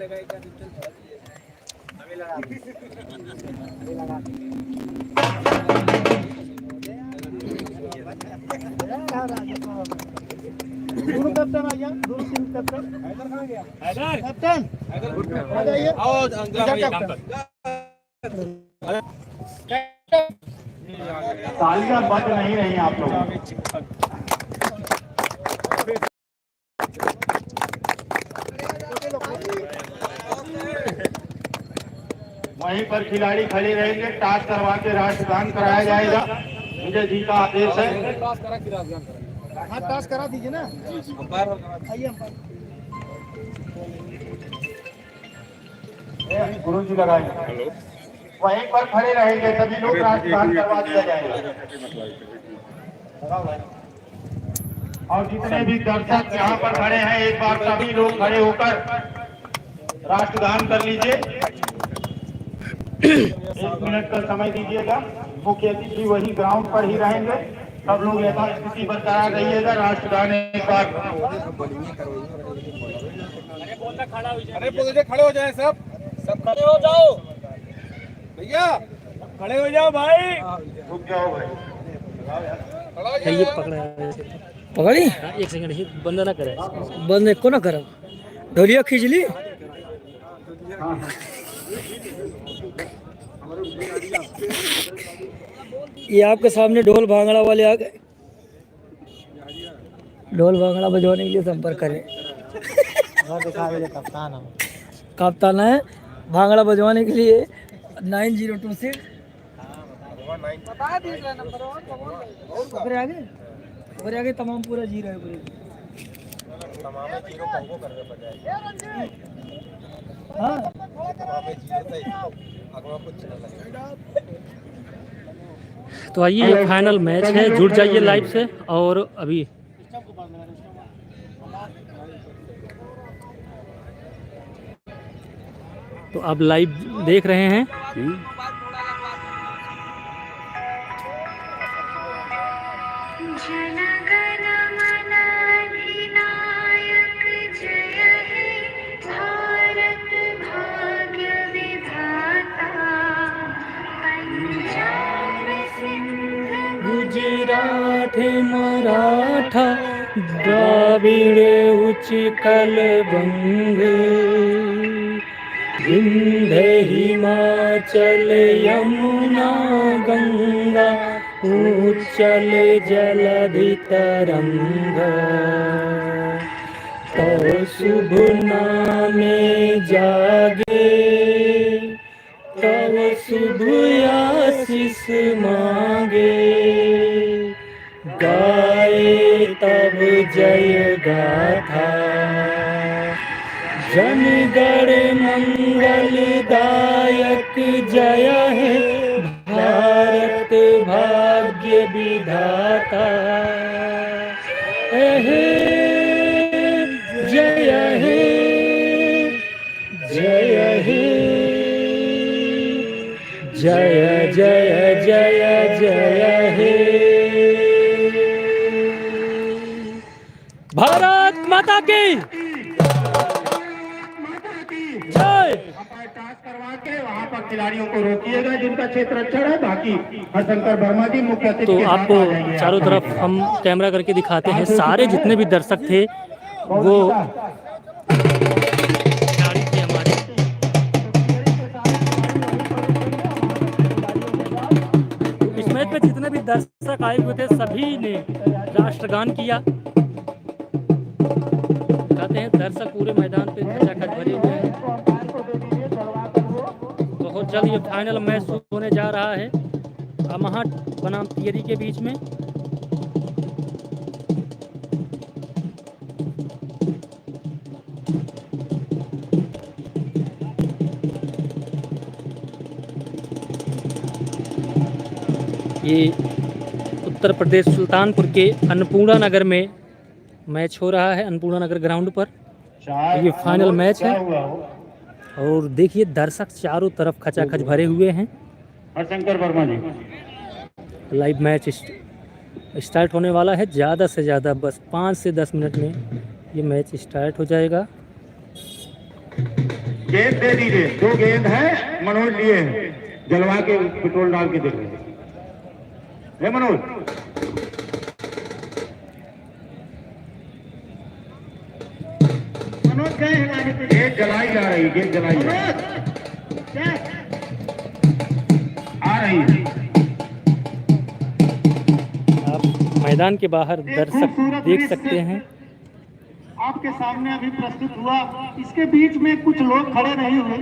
दोनों कैप्टन आ गया, दोनों टीम कैप्टन। कैप्टन आ जाइए। आओ तालियां बज नहीं रही आप लोग। वहीं पर खिलाड़ी खड़े रहेंगे, टॉस करवा के राष्ट्रगान कराया जाएगा। विजय जी का आदेश है। हाँ टॉस करा दीजिए ना। आइए गुरु जी लगाएंगे, वहीं पर खड़े रहेंगे, सभी लोग राष्ट्रगान करवा दिया जाएगा। और जितने भी दर्शक यहाँ पर खड़े हैं, एक बार सभी लोग खड़े होकर राष्ट्रगान कर लीजिए। 1 मिनट का समय दीजिएगा। मुख्य अतिथि वही ग्राउंड पर ही रहेंगे, सब लोग यथास्थिति बरकरार रहिएगा। राष्ट्रगान एक बार अरे खड़े हो जाए, सब खड़े हो जाओ भैया, खड़े हो जाओ भाई। रुक जाओ भाई, ये पकड़ी 1 सेकंड ही बंद ना करे, बंद एको ना करे, ढोलिया खींच ली। ये आपके सामने ढोल भांगड़ा वाले आ गए। ढोल भांगड़ा बजवाने के लिए संपर्क करें। कप्तान है भांगड़ा बजवाने के लिए 9026 आगे तमाम पूरा जीरो है पूरे। तो आइए ये फाइनल मैच है, जुड़ जाइए लाइव से। और अभी तो आप लाइव देख रहे हैं। गुजरात मराठा द्राविड़ उच्चकल बंग, विंध्य हिमाचल यमुना गंगा, उच्चल जलधि तरंग। तो शुभ नामे जागे, तब शुभ आशीष मांगे, गाए तब जय गाथा। जन गण मंगल दायक जय है, भारत भाग्य विधाता। हे जय हे, जय हे, जय जय जय जय हे। भारत माता की जय। टॉस करवा के वहाँ पर खिलाड़ियों को रोकिएगा जिनका क्षेत्र अच्छा है। बाकी हरशंकर वर्मा जी मुख्य अतिथि तो के साथ आपको आ जाइए। चारों तरफ हम कैमरा करके दिखाते हैं, सारे जितने भी दर्शक थे वो खिलाड़ी थे हमारे। इस मैच में जितने भी दर्शक आए हुए थे सभी ने राष्ट्रगान किया। कहते हैं दर्शक पूरे मैदान पे खचाखच भरे हुए हैं। बहुत जल्द ये फाइनल मैच शुरू होने जा रहा है अमहट बनाम तियरी के बीच में। ये उत्तर प्रदेश सुल्तानपुर के अन्नपूर्णा नगर में मैच हो रहा है, अन्नपूर्णा नगर ग्राउंड पर। ये फाइनल मैच है और देखिए दर्शक चारों तरफ खचाखच भरे हुए हैं। हरशंकर वर्मा जी, लाइव मैच स्टार्ट होने वाला है। ज़्यादा से ज़्यादा बस 5 से 10 मिनट में ये मैच स्टार्ट हो जाएगा। गेंद दे दीजिए, 2 गेंद है, मनोज लिए हैं, जलवा के पेट्रोल डाल के दे रहे हैं मनोज। मनोज क्या है, गेंद जलाई जा रही, गेंद जलाई जा रही आ रही है। आप मैदान के बाहर दर्शक देख सकते हैं। आपके सामने अभी प्रस्तुत हुआ, इसके बीच में कुछ लोग खड़े नहीं हुए।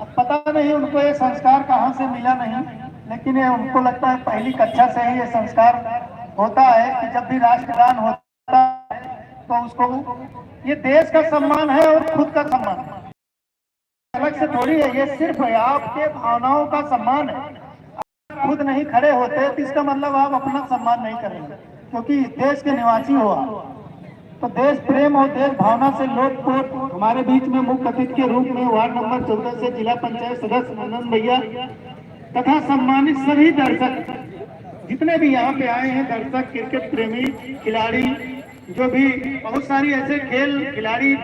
अब पता नहीं उनको ये संस्कार कहाँ से मिला नहीं, लेकिन ये उनको लगता है पहली कक्षा से ही ये संस्कार होता है कि जब भी राष्ट्रगान होता है तो उसको, ये देश का सम्मान है और खुद का सम्मान है, अलग से थोड़ी है, ये सिर्फ आपके भावनाओं का सम्मान है। खुद नहीं खड़े होते तो इसका मतलब आप अपना सम्मान नहीं करेंगे, क्योंकि देश के निवासी हो आप। तो देश प्रेम और देश भावना से लोग हमारे बीच में मुख्य अतिथि के रूप में वार्ड नंबर 14 से जिला पंचायत सदस्य नंदन भैया तथा सम्मानित सभी दर्शक जितने भी यहाँ पे आए हैं, दर्शक, क्रिकेट प्रेमी, खिलाड़ी, जो भी बहुत सारी ऐसे खेल खिलाड़ी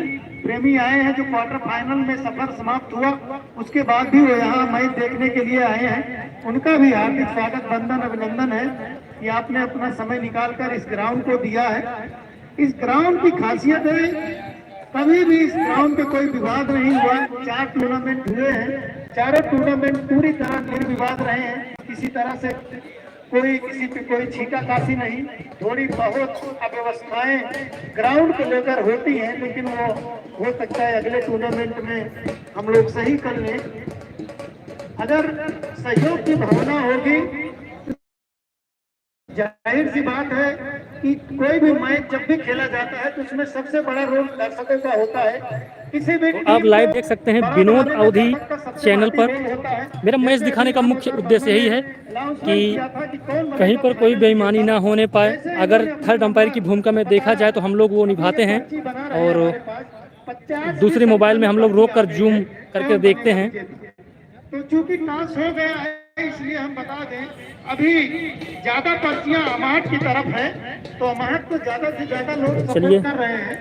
प्रेमी आए हैं जो क्वार्टर फाइनल में सफर समाप्त हुआ, उसके बाद भी वो यहाँ मैच देखने के लिए आए हैं, उनका भी हार्दिक स्वागत, वंदन, अभिनंदन है कि आपने अपना समय निकालकर इस ग्राउंड को दिया है। इस ग्राउंड की खासियत है, कभी भी इस ग्राउंड पे कोई विवाद नहीं हुआ। 4 टूर्नामेंट हुए हैं, चारों टूर्नामेंट पूरी तरह निर्विवाद रहे हैं, किसी तरह से कोई किसी पे कोई छीका कासी नहीं। थोड़ी बहुत अव्यवस्थाएं ग्राउंड को लेकर होती हैं, लेकिन वो हो सकता है अगले टूर्नामेंट में हम लोग सही कर लें। अगर सहयोग की भावना होगी, जाहिर सी बात है कि कोई भी मैच जब भी खेला जाता है तो उसमें सबसे बड़ा रोल दर्शकों का होता है। किसी भी आप लाइव देख सकते हैं विनोद अवधि चैनल पर। मेरा मैच दिखाने का मुख्य उद्देश्य यही है कि कहीं पर कोई बेईमानी ना होने पाए। अगर थर्ड अंपायर की भूमिका में देखा जाए तो हम लोग वो निभाते हैं, और दूसरी मोबाइल में हम लोग रोक कर जूम करके देखते हैं। तो चूंकि टॉस हो गया है इसलिए हम बता दें, अभी ज्यादा पर्चियां अमाहट की तरफ है, तो अमाहट को ज्यादा से ज्यादा लोग सपोर्ट कर रहे हैं।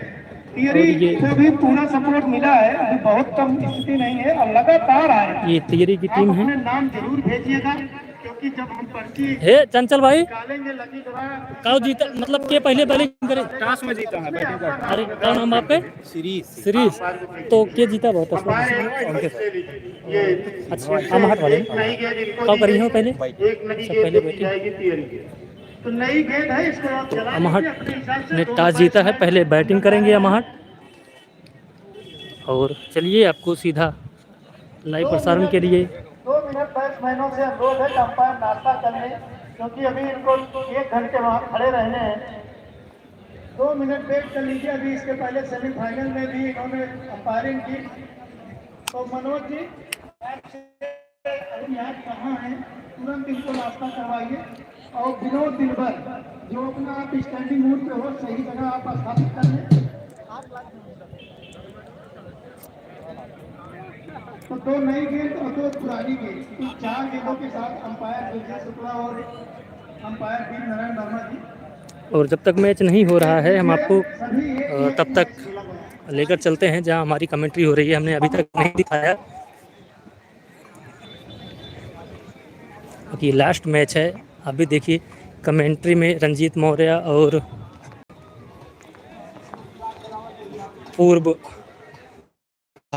तियरी को भी पूरा सपोर्ट मिला है, अभी बहुत कम स्थिति नहीं है और लगातार आए। ये तियरी की टीम है। नाम जरूर भेजिएगा, क्योंकि जब हम पर्ची हे चंचल भाई निकालेंगे लकी ड्रा का जीता, मतलब के पहले बैटिंग करे, टॉस में जीता है बैटिंग का। अरे क्या नाम आपके? सीरीज। तो के जीता बहुत ये अच्छा, अमाहट वाले कब करी हो पहले? पहले बैटिंग तो नई गेंद है, इसको आप चला अमाहट ने टॉस जीता है, पहले बैटिंग करेंगे अमाहट। और चलिए आपको सीधा लाइव प्रसारण के लिए 2 मिनट बैट्समैनों से अनुरोध है कि अंपायर नाश्ता कर लें, क्योंकि अभी इनको 1 घंटे वहाँ खड़े रहने हैं। 2 मिनट वेट कर लीजिए। अभी इसके पहले सेमीफाइनल में भी इन्होंने अंपायरिंग की। तो मनोज जी अभी आप कहाँ हैं, तुरंत इनको नाश्ता करवाइए। और विनोद दिलबर, जो अपना आप स्टैंडिंग मूड पे हो, सही जगह आप स्थापित कर लें। तो 2 नई गेंद और 2 पुरानी गेंद, तो 4 गेंदों के साथ अंपायर विजय शुक्ला और अंपायर बी नारायण वर्मा जी। और जब तक मैच नहीं हो रहा है हम आपको तब तक लेकर चलते हैं जहां हमारी कमेंट्री हो रही है। हमने अभी तक नहीं दिखाया, क्योंकि लास्ट मैच है। अभी देखिए कमेंट्री में रंजीत मौर्य और पूर्व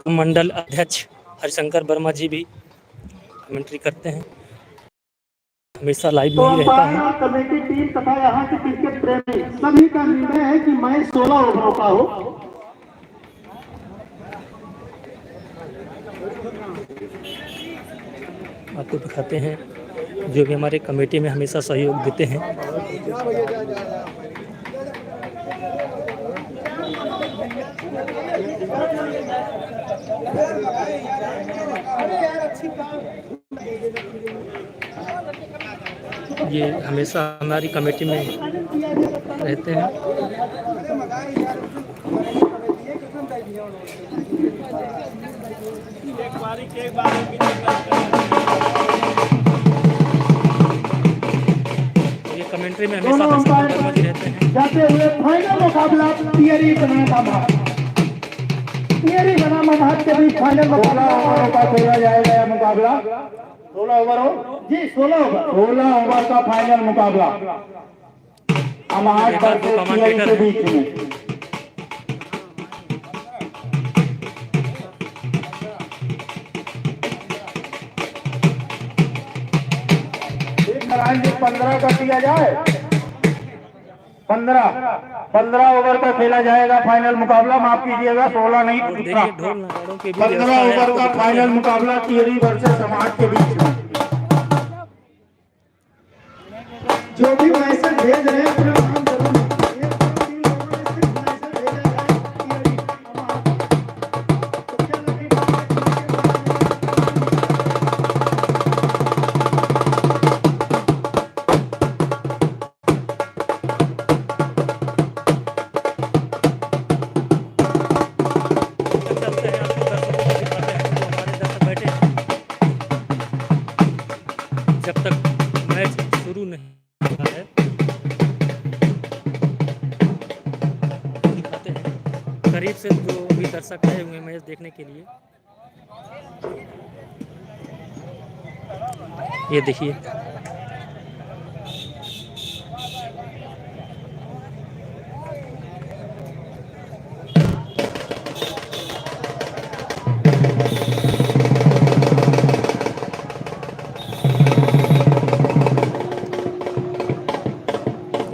मंडल अध्यक्ष हरिशंकर वर्मा जी भी कमेंट्री करते हैं। हमेशा लाइव में ही रहता है। कमेटी टीम तथा यहाँ के क्रिकेट प्रेमी सभी का निर्णय है कि मैच 16 ओवरों का हो। आपको दिखाते हैं जो भी हमारे कमेटी में हमेशा सहयोग देते हैं। ये हमेशा हमारी कमेटी में रहते हैं। ये कमेंट्री में हमेशा हरिशंकर वर्मा जी रहते हैं। जाते हुए फाइनल मुकाबला तियरी बनाता था। टिहरी बनाम अमाहट के बीच फाइनल मुकाबला ओवरों का खेला जाएगा यह मुकाबला। 16 ओवरों जी 16 ओवर 16 ओवर का फाइनल मुकाबला अमाहट वर्सेस टिहरी के बीच में। नारायण जी 15 कर दिया जाए। 15 ओवर का खेला जाएगा फाइनल मुकाबला। माफ कीजिएगा 16 नहीं 15 ओवर का फाइनल मुकाबला टिहरी वर्सेस अमाहट के बीच में। जो भी मैसेज भेज रहे हैं अपना नाम जरूर लिखिए। 3 लोगों ने सिर्फ मैसेज भेजा है टिहरी अमाहट। तो क्या लगेगा? जब तक मैच शुरू नहीं होता है दिखाते हैं करीब से जो भी दर्शक आए हुए हैं मैच देखने के लिए। ये देखिए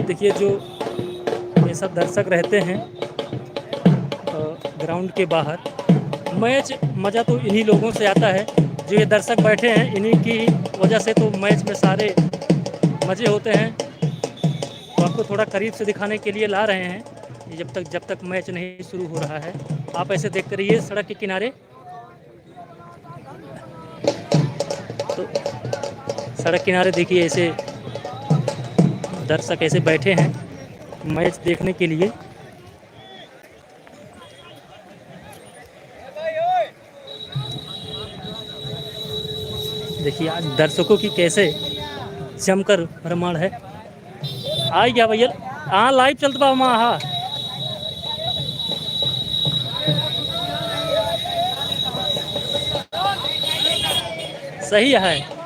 देखिए जो ये सब दर्शक रहते हैं ग्राउंड के बाहर। मैच मज़ा तो इन्हीं लोगों से आता है जो ये दर्शक बैठे हैं, इन्हीं की वजह से तो मैच में सारे मज़े होते हैं। तो आपको थोड़ा करीब से दिखाने के लिए ला रहे हैं जब तक मैच नहीं शुरू हो रहा है। आप ऐसे देखते रहिए सड़क के किनारे। तो सड़क किनारे देखिए ऐसे दर्शक ऐसे बैठे हैं मैच देखने के लिए। देखिए आज दर्शकों की कैसे जमकर भरमार है। आ गया भैया, हाँ लाइव चलता बा वहाँ। हाँ सही है।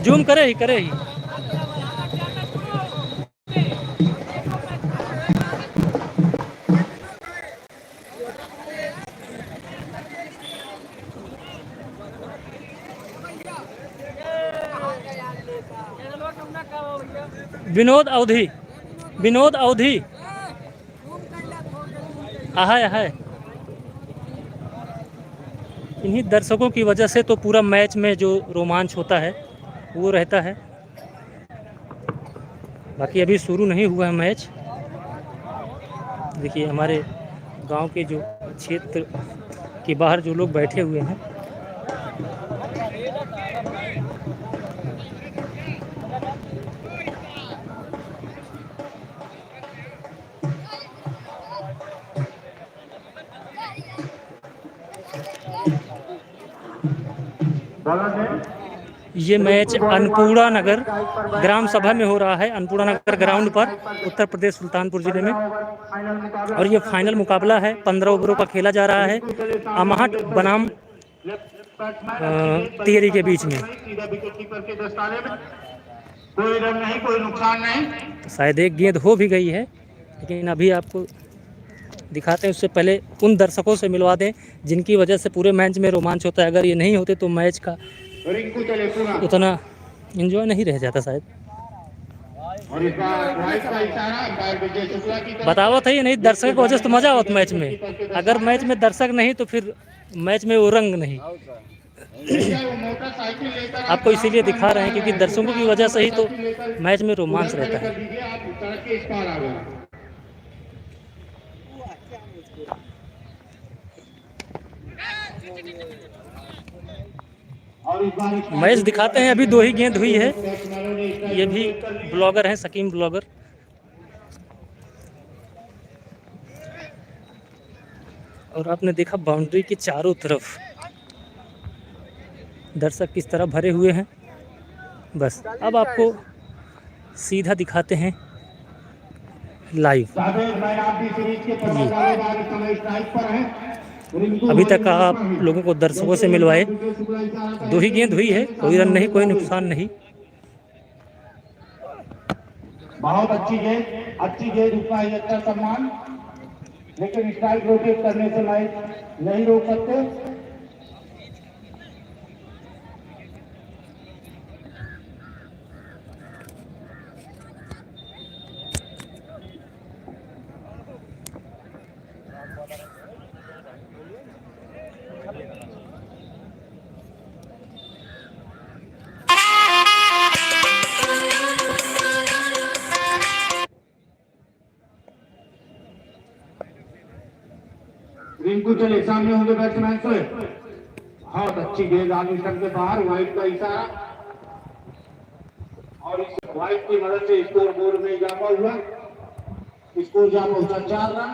जूम करे ही विनोद अवधि है। इन्हीं दर्शकों की वजह से तो पूरा मैच में जो रोमांच होता है वो रहता है। बाकी अभी शुरू नहीं हुआ है मैच। देखिए हमारे गांव के जो क्षेत्र के बाहर जो लोग बैठे हुए हैं ये मैच अन्नपूर्णा नगर ग्राम सभा में हो रहा है, अन्नपूर्णा नगर ग्राउंड पर, उत्तर प्रदेश सुल्तानपुर जिले में। और ये फाइनल मुकाबला है, 15 ओवरों का खेला जा रहा है अमाहट बनाम टिहरी के बीच में। कोई रन नहीं, कोई नुकसान नहीं। तो शायद एक गेंद हो भी गई है, लेकिन अभी आपको दिखाते हैं। उससे पहले उन दर्शकों से मिलवा दें जिनकी वजह से पूरे मैच में रोमांच होता है। अगर ये नहीं होते तो मैच का उतना एंजॉय नहीं रह जाता शायद। बताओ था ये नहीं, दर्शक की वजह से तो मजा आवत मैच में। अगर मैच में दर्शक नहीं तो फिर मैच में वो रंग नहीं। आपको इसीलिए दिखा रहे हैं क्योंकि दर्शकों की वजह से ही तो मैच में रोमांच रहता है। मैच दिखाते हैं। अभी 2 ही गेंद हुई है। ये भी ब्लॉगर हैं, सकीम ब्लॉगर। और आपने देखा बाउंड्री के चारों तरफ दर्शक किस तरह भरे हुए हैं। बस अब आपको सीधा दिखाते हैं लाइव। अभी तक आप लोगों को दर्शकों से मिलवाए, 2 ही गेंद हुई है, कोई रन नहीं, कोई नुकसान नहीं। बहुत अच्छी गेंद उतना ही अच्छा सम्मान, लेकिन स्ट्राइक रोटेट करने से मैच नहीं रोक सकते। रिंकू चले, सामने होंगे बैट्समैन शोएब। बहुत अच्छी गेंद आगे स्टंप के बाहर, वाइट का इशारा और इस वाइट की मदद से स्कोर बोर्ड में इजाफा हुआ। स्कोर जा पहुंचा 4 रन।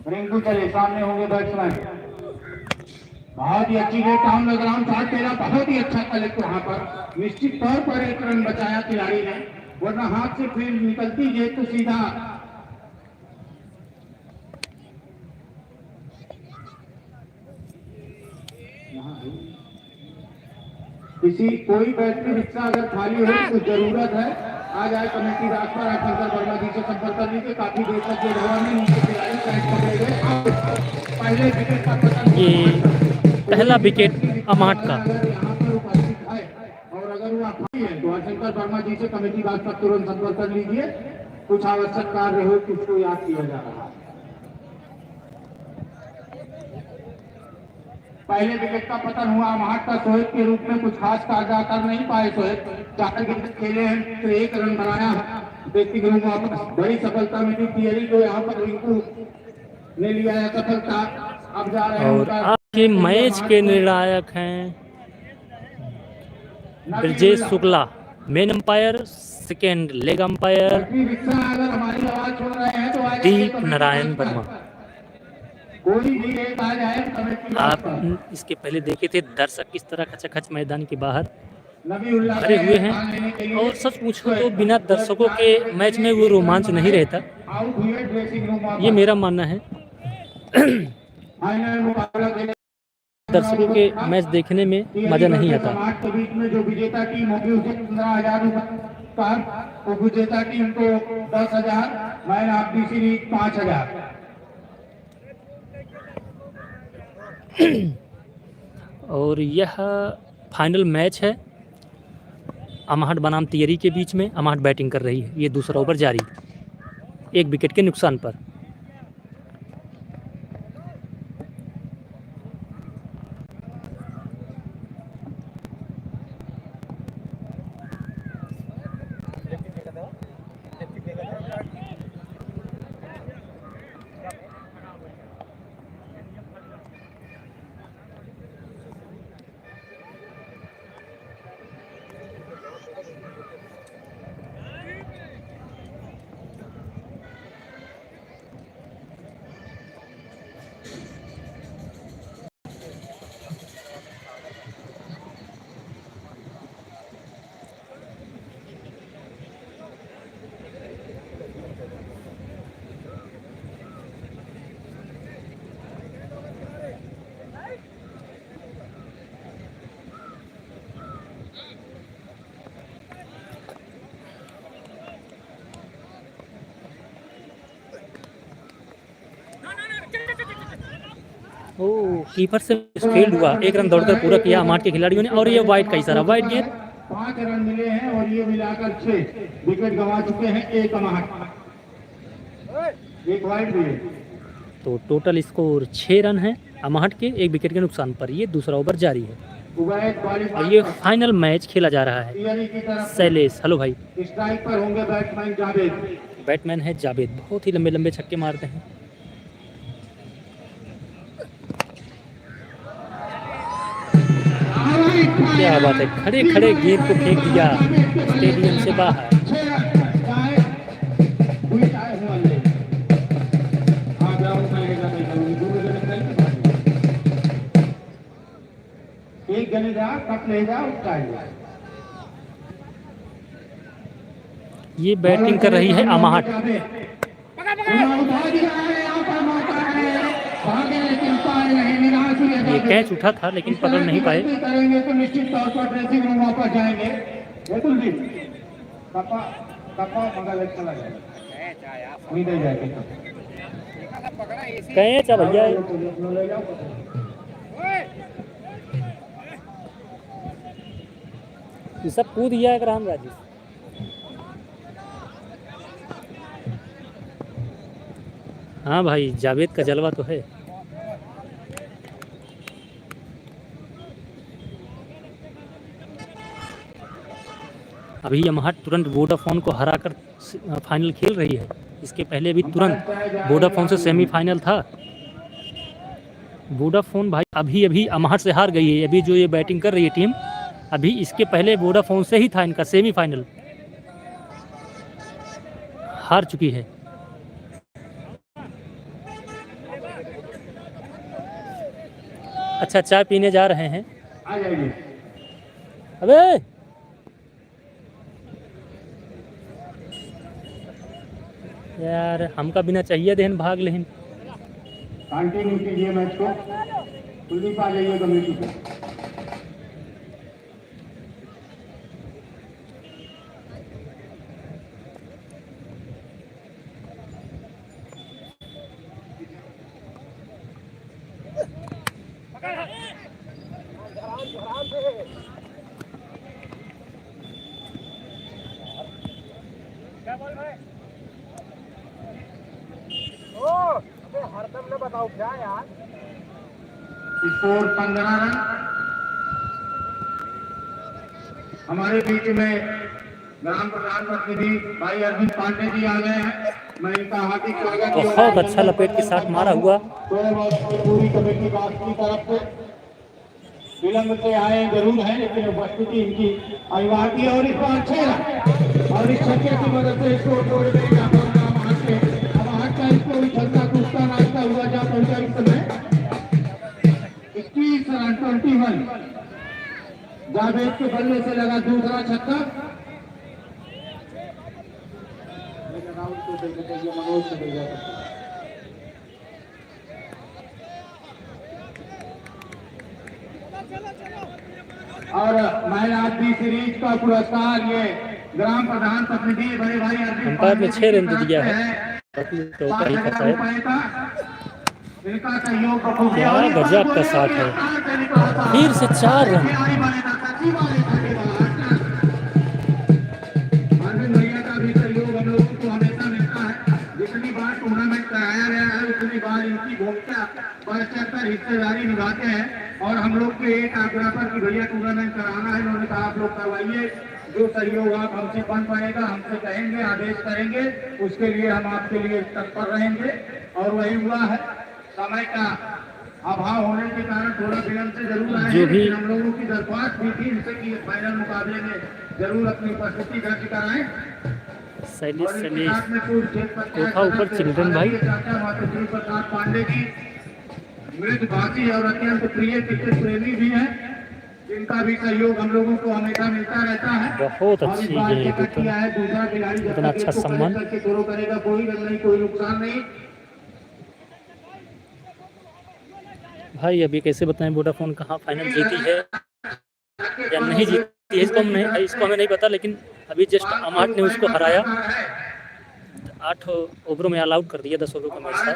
रिंकू चले, सामने होंगे बैट्समैन। बहुत ही अच्छी गेंद टाउन द ग्राउंड था, तेरा बहुत ही अच्छा कलेक्ट वहां पर। निश्चित तौर पर 1 रन बचाया खिलाड़ी ने, वरना हाथ से फील्ड निकलती गेंद तो सीधा किसी कोई बैटरी रिक्शा अगर खाली हो तो जरूरत है आ जाए कमेटी रात पर शंकर वर्मा जी से संपर्क कर लीजिए। काफी देर तक ये रहा नहीं, उनके खिलाड़ी कैच पकड़े गए। पहले विकेट का पतन, ये पहला विकेट अमाट का। यहाँ पर उपस्थित है और अगर वो खाली है तो शंकर वर्मा जी से कमेटी रात पर तुरंत संपर्क कर लीजिए। कुछ आवश्यक कार्य हो किसको याद किया जा रहा है। पहले विकेट का पतन हुआ अमाट का। शोएब के रूप में कुछ खास कार्य कर नहीं पाए शोएब, 4 गेंद खेले हैं तो 1 रन बनाया। व्यक्तिगत रूप वापस बड़ी सफलता मिली थियरी को, यहाँ पर रिंकू ने लिया है सफलता। अब जा रहे हैं और आपके मैच के निर्णायक हैं Brajesh Shukla, main umpire, second leg umpire अगर हमारी आवाज सुन रहे हैं तो दीप नारायण वर्मा। कोई भी एक आ जाए कमेटी आप इसके पहले देखे थे दर्शक किस तरह खचाखच मैदान के बाहर नबीउल्लाह भरे हुए हैं, और सच पूछो तो बिना दर्शकों के मैच में वो रोमांच नहीं रहता, आउट हुए ड्रेसिंग रूम ये मेरा मानना है। फाइनल मुकाबला खेले दर्शकों के मैच देखने में मजा नहीं आता। समाज के बीच में जो विजेता टीम होगी उसे 15,000 रुपये, तो विजेता टीम को 10,000, मैन ऑफ द सीरीज 5,000। और यह फाइनल मैच है अमाहट बनाम तियरी के बीच में। अमाहट बैटिंग कर रही है, ये दूसरा ओवर जारी, 1 विकेट के नुकसान पर। ओ कीपर से फील्ड हुआ, 1 रन दौड़कर पूरा किया अमाट के खिलाड़ियों ने, और ये वाइट का इशारा, वाइट गेंद। 5 रन मिले हैं और ये मिलाकर 6 विकेट गंवा चुके हैं। 1 अमाहट, 1 वाइट भी है, तो टोटल स्कोर 6 रन है अमाहट के, 1 विकेट के नुकसान पर। ये दूसरा ओवर जारी है और ये फाइनल मैच खेला जा रहा है। शैलेश, हेलो भाई। स्ट्राइक पर होंगे बैट्समैन जावेद। बैट्समैन है जावेद, बहुत ही लंबे लंबे छक्के मारते हैं। क्या बात है, खड़े खड़े गेंद को फेंक दिया स्टेडियम से बाहर। एक गली जा कप ले जा उसका ये बैटिंग कर रही है अमाहट। ये कैच उठा था लेकिन पकड़ नहीं पाए। करेंगे तो निश्चित तौर पर ड्रेसिंग रूम वापस जाएंगे। बिल्कुल जी कपा कपा मगर चला जाएगा उम्मीद है जाएगा कैच है भैया। ये सब कूद गया है राम राजेश। हाँ भाई जावेद का जलवा तो है। अभी अमाहट तुरंत वोडाफोन को हराकर फाइनल खेल रही है। इसके पहले भी तुरंत वोडाफोन से सेमीफाइनल था। वोडाफोन भाई अभी अभी अमाहट से हार गई है। अभी जो ये बैटिंग कर रही है टीम, अभी इसके पहले वोडाफोन से ही था इनका सेमीफाइनल, हार चुकी है। अच्छा चाय पीने जा रहे हैं। अबे यार हमका बिना चाहिए देन भाग लेन। कंटिन्यू कीजिए मैच को, कुलदीप आ जाइए कमेटी पे। Score 15 run. हमारे बीच में ग्राम प्रधान प्रतिनिधि भाई अरविंद पांडे जी आ गए हैं। मैं इनका हार्दिक स्वागत बहुत अच्छा लपेट के साथ मारा हुआ। पूरी कमेटी बात की तरफ से विलंब से आए जरूर है, लेकिन उपस्थिति इनकी अनिवार्य और इस बार 6 रन और इस छक्के की मदद से इसको तोड़ देगा। का इसको भी छक्का कूदता नाचता हुआ जा पहुंचा। इस समय 21 रन 21 जावेद के बल्ले से लगा दूसरा छक्का। मनोज से भेजा और मैन ऑफ दी सीरीज का पुरस्कार ये ग्राम प्रधान प्रतिनिधि बड़े भाई अंपायर ने 6 रन दिया है। तो क्या गजब का साथ है। फिर से 4 रन। अरविंद भैया का भी सहयोग हम लोगों को हमेशा मिलता है। जितनी बार टूर्नामेंट कराया गया है उतनी बार इनकी भूमिका बढ़ चढ़कर हिस्सेदारी निभाते हैं। और हम लोग के एक आग्रह पर कि भैया टूर्नामेंट कराना है, उन्होंने कहा आप लोग करवाइए, जो सहयोग आप हमसे बन पाएगा हमसे कहेंगे, आदेश करेंगे, उसके लिए हम आपके लिए तत्पर रहेंगे। और वही हुआ है। समय का अभाव होने के कारण थोड़ा विलंब से जरूर आए, लेकिन हम लोगों की दरख्वास्त भी थी इनसे कि फाइनल मुकाबले में जरूर अपनी उपस्थिति दर्ज कराएं। ऊपर चिल्ड्रन भाई चाचा माता प्रसाद पांडे जी मृदभाषी और अत्यंत प्रिय क्रिकेट प्रेमी भी हैं, जिनका भी सहयोग हम लोगों को हमेशा मिलता रहता है। बहुत अच्छी है दूसरा खिलाड़ी इतना अच्छा सम्मान शुरू करेगा, कोई रन नहीं, कोई नुकसान नहीं। भाई अभी कैसे बताएं वोडाफोन कहाँ फाइनल जीती है या नहीं जीती है, इसको हमें नहीं पता। लेकिन अभी जस्ट अमाहट ने उसको हराया। 8 ओवरों में ऑल आउट कर दिया। 10 ओवर का मैच था।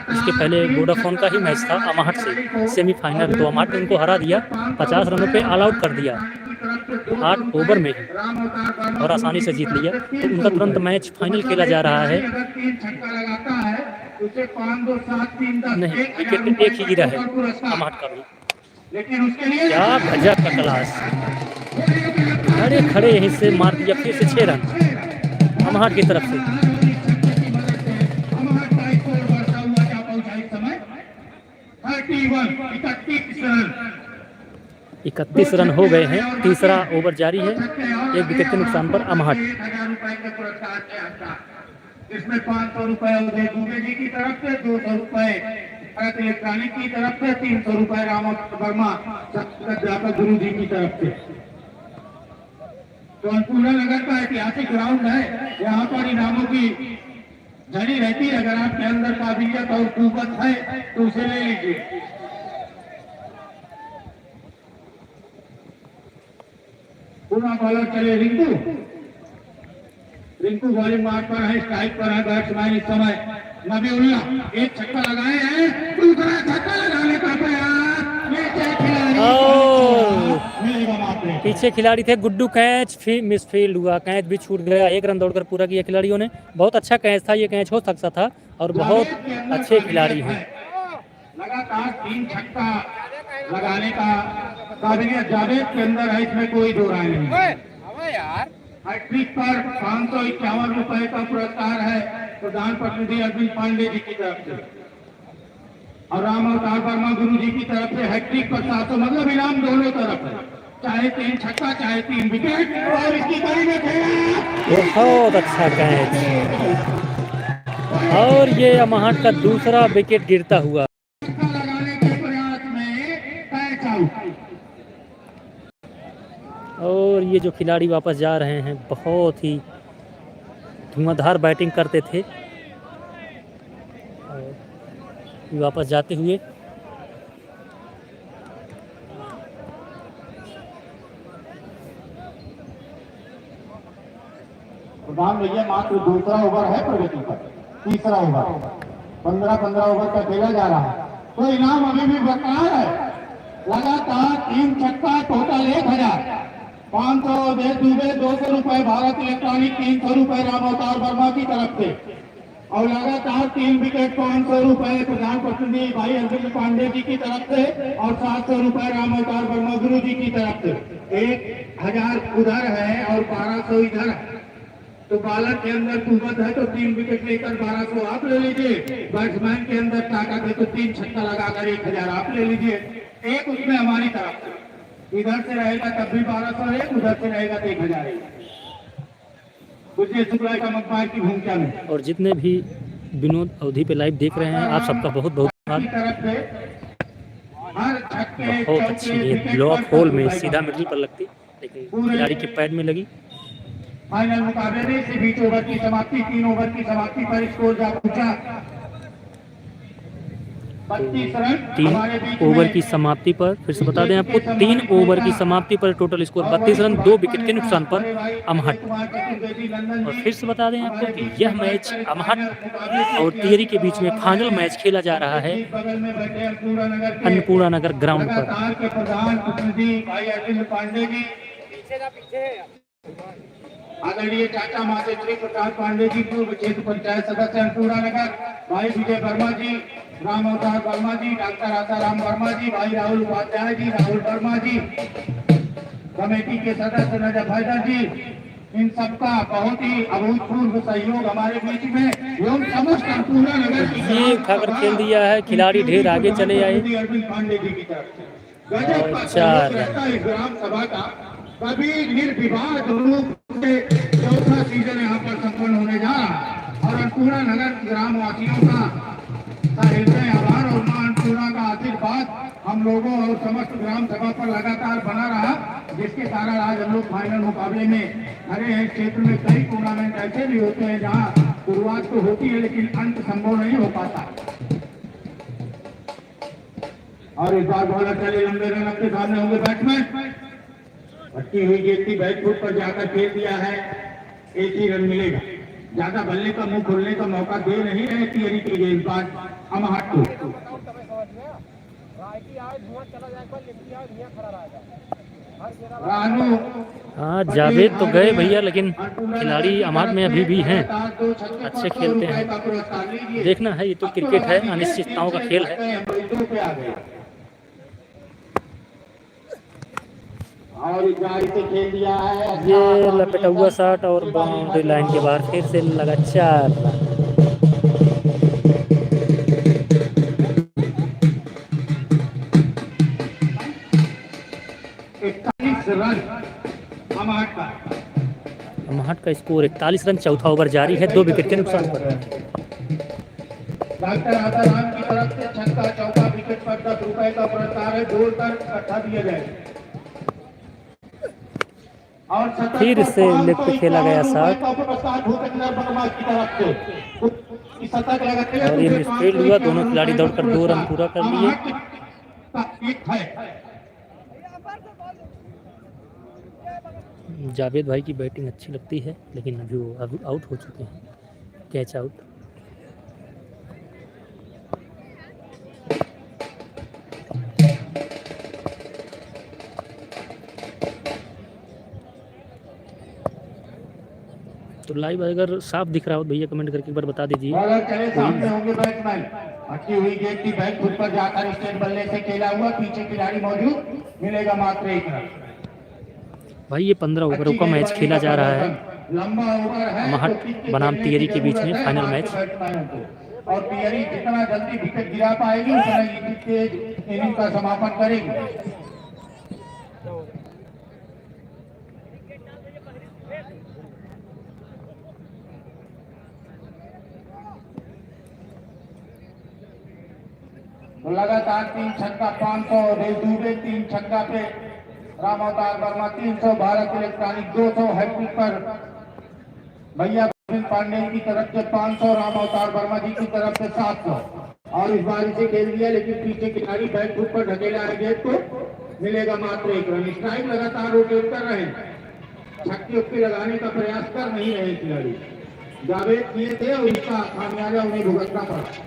इसके पहले वोडाफोन का ही मैच था अमाहट से सेमीफाइनल, तो अमाहट ने उनको हरा दिया। 50 रनों पे ऑल आउट कर दिया 8 ओवर में ही और आसानी से जीत लिया। तो उनका तुरंत मैच फाइनल खेला जा रहा है। नहीं विकेट एक ही गिरा है अमाहट का भी। क्या गजब का क्लास। अरे खड़े यहीं से मार दिया फिर से 6 रन अमाहट की तरफ से। 31 रन हो गए हैं। तीसरा ओवर जारी है। 1 विकेट के नुकसान पर अमाहट। इसमें 500 रुपए दुबे जी की तरफ से, 200 रुपए भारत इलेक्ट्रॉनिक की तरफ से 300 रुपए राम वर्मा जाकर गुरु जी की तरफ से। तो अन्नपूर्णा नगर का ऐतिहासिक ग्राउंड है, यहाँ पर इनामों की झड़ी रहती है। अगर आपके अंदर काबिलियत और कुव्वत है तो उसे ले लीजिए। पूरा बॉलर चले रिंकू बॉलिंग मार्क पर है, स्ट्राइक पर है बैट्समैन इस समय नबीउल्लाह। एक छक्का लगाए हैं, दूसरा छक्का लगाने का प्रयास, पीछे खिलाड़ी थे गुड्डू, कैच मिस फील्ड हुआ, कैच भी छूट गया। 1 रन दौड़कर पूरा किया खिलाड़ियों ने। बहुत अच्छा कैच था, ये कैच हो सकता था और बहुत अच्छे खिलाड़ी हैं। लगातार 3 छक्का लगाने का काबिलियत जावेद के अंदर है, इसमें कोई दो राय नहीं। हैट्रिक पर 551 रुपए का पुरस्कार है प्रधान प्रतिनिधि अरविंद पांडे जी की तरफ से और राम अवतार वर्मा गुरु जी की तरफ से। हैट्रिक पर 700, मतलब इनाम दोनों तरफ है, चाहे 3 छक्का चाहे 3 विकेट। और इसकी कड़ी में खेला, बहुत अच्छा कैच और ये अमाहट का दूसरा विकेट गिरता हुआ। लगाने के प्रयास में कैच आउट। और ये जो खिलाड़ी वापस जा रहे हैं, बहुत ही धुआंधार बैटिंग करते थे, वापस जाते हुए। प्रधान भैया मात्र दूसरा ओवर है प्रगति पर, तीसरा ओवर 15-15 ओवर का खेला जा रहा है, तो इनाम अभी भी बरकरार है। लगातार 3 छक्का, टोटल 1000, 500 देश दुबे, 200 रुपए भारत इलेक्ट्रॉनिक, 300 रुपए राम अवतार वर्मा की तरफ से और लगातार 3 विकेट, 500 रुपए प्रधान प्रतिनिधि भाई अरविंद पांडे जी की तरफ से और 700 रुपए राम अवतार वर्मा गुरु जी की तरफ से। 1000 उधर है और 1200 इधर है, तो बॉलर के अंदर कुव्वत है तो 3 विकेट लेकर 1200 आप ले लीजिए। बैट्समैन के अंदर ताकत है तो 3 छक्का लगाकर 1000 आप ले लीजिए। एक उसमें हमारी तरफ से इधर से रहेगा तब भी 1201, उधर से रहेगा तो 1000। कुछ शुक्ला का अंपायर की भूमिका में। और जितने भी विनोद अवधि पे लाइव देख रहे हैं, आप सबका बहुत बहुत धन्यवाद। बहुत अच्छी गेंद ब्लॉक होल में सीधा मिडिल पर लगती, लेकिन खिलाड़ी के पैड में लगी। फाइनल मुकाबले में इसी 20 ओवर की समाप्ति, 3 ओवर की समाप्ति पर स्कोर जा पहुंचा 32 रन। 3 ओवर की समाप्ति पर फिर से बता दें आपको, 3 ओवर की समाप्ति पर टोटल स्कोर 32 रन, 2 विकेट के नुकसान पर अमहट। और फिर से बता दें आपको कि यह मैच अमहट और टिहरी के बीच में फाइनल मैच खेला जा रहा है अन्नपूर्णा नगर ग्राउंड पर। प्रधान प्रतिनिधि भाई अरविंद पांडे जी, आदरणीय चाचा माते श्री प्रकाश पांडे जी, पूर्व क्षेत्र पंचायत सदस्य अन्नपूर्णा नगर, भाई विजय वर्मा जी, राम अवतार वर्मा जी, डॉक्टर आसाराम वर्मा जी, भाई राहुल उपाध्याय जी, राहुल वर्मा जी, कमेटी के सदस्य नजफ हैदर जी, इन सबका बहुत ही अभूतपूर्व सहयोग हमारे बीच में एवं समस्त अन्नपूर्णा नगर ये उठाकर खेल दिया है, खिलाड़ी ढेर आगे चले आए। अरविंद पांडे जी की तरफ से गजब का सहयोग रहता है ग्राम सभा का। कभी निर्विवाद रूप से चौथा सीजन यहाँ पर संपन्न होने जा रहा है और अन्नपूर्णा नगर ग्रामवासियों का हृदय आभार और मां अन्नपूर्णा का आशीर्वाद हम लोगों और समस्त ग्राम सभा पर लगातार बना रहा, जिसके कारण आज हम लोग फाइनल मुकाबले में खड़े हैं। क्षेत्र में कई टूर्नामेंट ऐसे भी होते हैं जहां शुरुआत तो होती है लेकिन अंत संभव नहीं हो पाता। और इस बार बॉलर चले लंबे रन के सामने होंगे बैट्समैन, भटकी हुई गेंद की बैट फुट पर जाकर खेल दिया है, 1 ही रन मिलेगा। ज्यादा बल्ले का मुंह खोलने का मौका दे नहीं रहे टिहरी के गेंदबाज अमहट को। हाँ, जावेद तो गए भैया, लेकिन खिलाड़ी अमहट में अभी भी हैं, अच्छे खेलते हैं। देखना है, ये तो क्रिकेट है, अनिश्चितताओं का खेल है। और से खेल दिया है, ये लपेटा हुआ शॉट और बाउंड्री लाइन के बाहर फिर से लगा 4 रन। अमहट का स्कोर 41 रन, चौथा ओवर जारी है, 2 विकेट के नुकसान पर। डॉक्टर आसाराम की तरफ से छक्का विकेट पर 10 रुपए का पुरस्कार है, जोड़कर इकट्ठा दिया जाए। और फिर से लेग पे खेला गया शॉट और ये मिसफील्ड हुआ। दोनों खिलाड़ी दौड़कर 2 रन पूरा कर लिए। जावेद भाई की बैटिंग अच्छी लगती है, लेकिन अभी वो आउट हो चुके हैं, कैच आउट। तो लाइव अगर साफ दिख रहा हो भैया कमेंट करके एक बार बता दीजिए। सामने होंगे बैट्समैन, हटी हुई गेंद की बैट खुद पर जाकर स्टेट बल्ले से खेला हुआ, पीछे खिलाड़ी मौजूद, मिलेगा मात्र 1 रन। भाई ये 15 ओवरों का मैच खेला जा रहा है लंबा ओवर है महट बनाम तियरी के बीच में, फाइनल मैच। और तियरी जितना जल्दी विकेट गिरा पाएगी उतना ही तेज इनिंग का समापन करेगी। तो लगातार 3 छक्का 500, दुबे 3 छक्का पे, राम अवतार वर्मा 300, भारत इलेक्ट्रॉनिक 200, हैट्रिक पर भैया पांडे की तरफ से 500, राम अवतार वर्मा जी की तरफ से 700। और इस बार इसे खेल दिया, लेकिन पीछे खिलाड़ी बैट खुद पर ढकेला है गेंद को, मिलेगा मात्र 1 रन। स्ट्राइक लगातार रोटेट कर रहे हैं, छक्के उक्के लगाने का प्रयास कर नहीं रहे खिलाड़ी। जावेद किए थे और इसका खामियाजा उन्हें भुगतना पड़ा।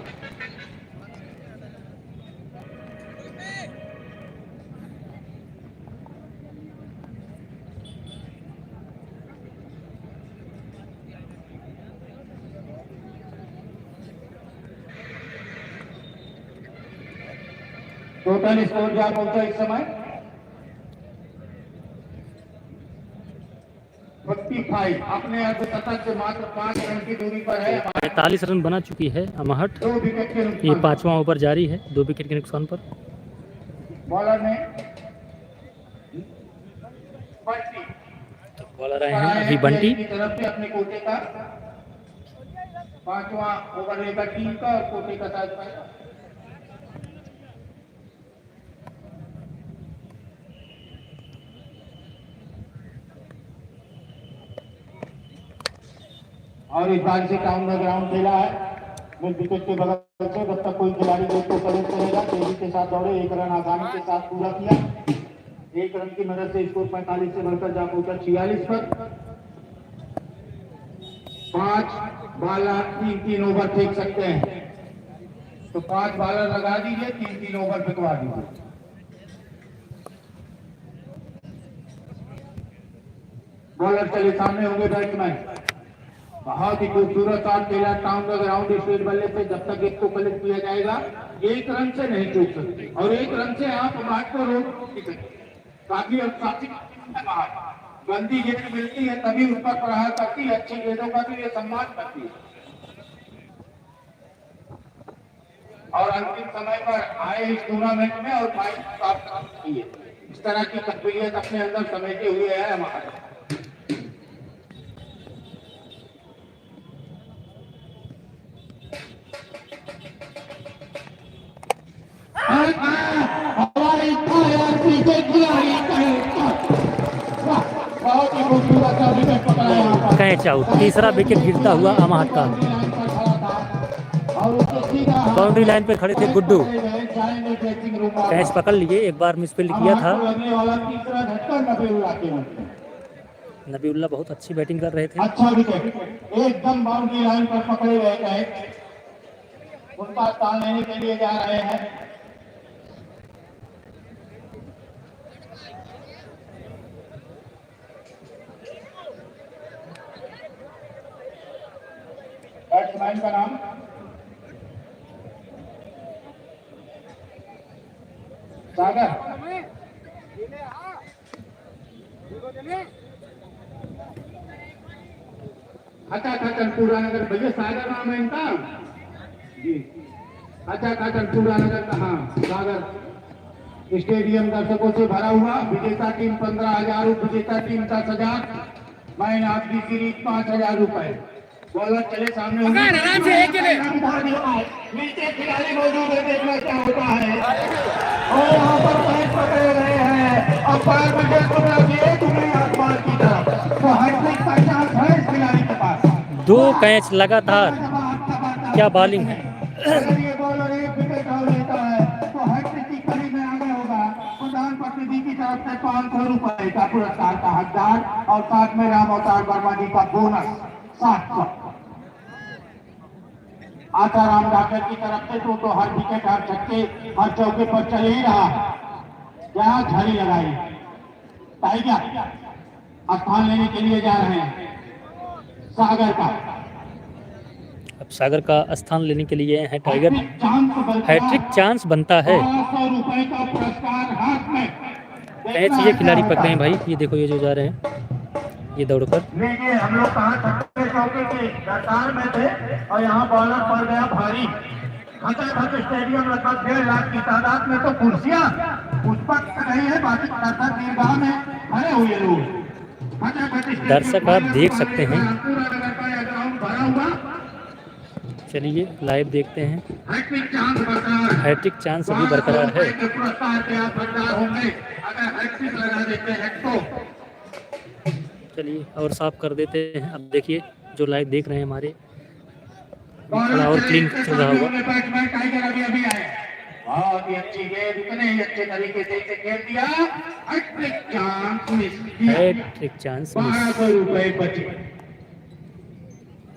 टोटल स्कोर क्या पहुंचा इस समय 55। अपने अर्धशतक से मात्र 5 रन की दूरी पर है। 45 रन बना चुकी है अमाहट। 2 विकेट के नुकसान। ये 5वां ओवर जारी है 2 विकेट के नुकसान पर। बॉलर ने तो बॉलर आए हैं अभी बंटी की तरफ से अपने कोटे का 5वां ओवर लेकर टीम का और कोटे का साथ पाएगा। और इस बार से टाउन में ग्राउंड खेला है मिड विकेट के बगल से। जब तक कोई खिलाड़ी गेंद को कलेक्ट करेगा, तेजी के साथ दौड़े, 1 रन आसानी के साथ पूरा किया। 1 रन की मदद से स्कोर 45 से बढ़कर जा पहुंचा 46 पर। 5 बॉलर 3-3 ओवर फेंक सकते हैं, तो 5 बॉलर लगा दीजिए, 3-3 ओवर फेंकवा दीजिए। बॉलर चले सामने होंगे बैट्समैन। बहुत ही खूबसूरत शॉट खेला टाउन का ग्राउंड स्टेट बल्ले से। जब तक इसको कलेक्ट किया जाएगा 1 रन से नहीं चूक सकते, और 1 रन से आप मैच को रोक सकते। काफी गंदी गेंद मिलती है तभी उस पर प्रहार करती है, अच्छी गेंदों का भी ये सम्मान करती है। और अंतिम समय पर आए इस टूर्नामेंट में और फाइनल प्राप्त करती है। इस तरह की काबिलियत अपने अंदर समेटे हुए है हमारा। Catch out. तीसरा विकेट गिरता हुआ अमाहट का। बाउंड्री लाइन पे खड़े थे गुड्डू, कैच पकड़ लिए। एक बार मिसफील्ड किया था। नबीउल्लाह बहुत अच्छी बैटिंग कर रहे थे। अच्छा विकेट एकदम बाउंड्री लाइन पर पकड़े गए कैच, उनका स्थान लेने के लिए जा रहे हैं। बैट्समैन का नाम सागर। अच्छा पूरा नगर भैया सागर नाम है इनका जी। अच्छा पूरा नगर का, हाँ सागर। स्टेडियम दर्शकों से भरा हुआ। विजेता टीम 15,000, विजेता team 10,000, man of the series 5,000 रुपए। बॉलर चले सामने होंगे। नीचे खिलाड़ी मौजूद है, देखना क्या होता है। पैर में डेढ़ टुकड़ा दिए टुकड़ी आसमान की तरफ, तो हैट्रिक का चांस है इस खिलाड़ी के पास। 2 कैच लगातार, क्या बॉलिंग है। अगर ये बॉलर एक विकेट और लेता है तो हैट्रिक की कड़ी में आगे होगा। प्रधान प्रतिनिधि की तरफ से 500 रुपए का पुरस्कार का हकदार और साथ में राम अवतार वर्मा जी का बोनस 700। आसाराम डॉक्टर की तरफ से तो हर विकेट हर छक्के हर चौके पर चल ही रहा। क्या झड़ी लगाई टाइगर स्थान लेने के लिए जा रहे हैं सागर का। अब सागर का स्थान लेने के लिए है टाइगर। हैट्रिक चांस बनता है। 100 रुपए का पुरस्कार हाथ में। कैच ये खिलाड़ी पकड़े हैं भाई, ये देखो ये जो जा रहे हैं ये दौड़कर। देखिए हम लोग कहाँ छक्के चौके की कतार में थे और यहाँ बॉलर पड़ गया भारी। खचाखच स्टेडियम लगभग 1.5 लाख की तादाद में तो कुर्सियां उस पर नहीं है, बाकी दर्शक दीर्घा में खड़े हुए लोग। दर्शक आप देख सकते हैं। पूरा नगर का यह ग्राउंड भरा हुआ। चलिए लाइव देखते हैं। हैट्रिक चांस बरकरार, हैट्रिक चांस अभी बरकरार है। पुरस्कार के आप हकदार होंगे अगर हैट्रिक लगा देते हैं तो। चलिए और साफ कर देते हैं। अब देखिए जो लाइव देख रहे हैं हमारे, थोड़ा और क्लीन चल रहा होगा। बैट्समैन टाइगर अभी आए, बहुत ही अच्छी गेंद, इतने ही अच्छे तरीके से इसे खेल दिया। हैट्रिक चांस मिस किया। Hattrick chance miss. 1200 रुपए बचे।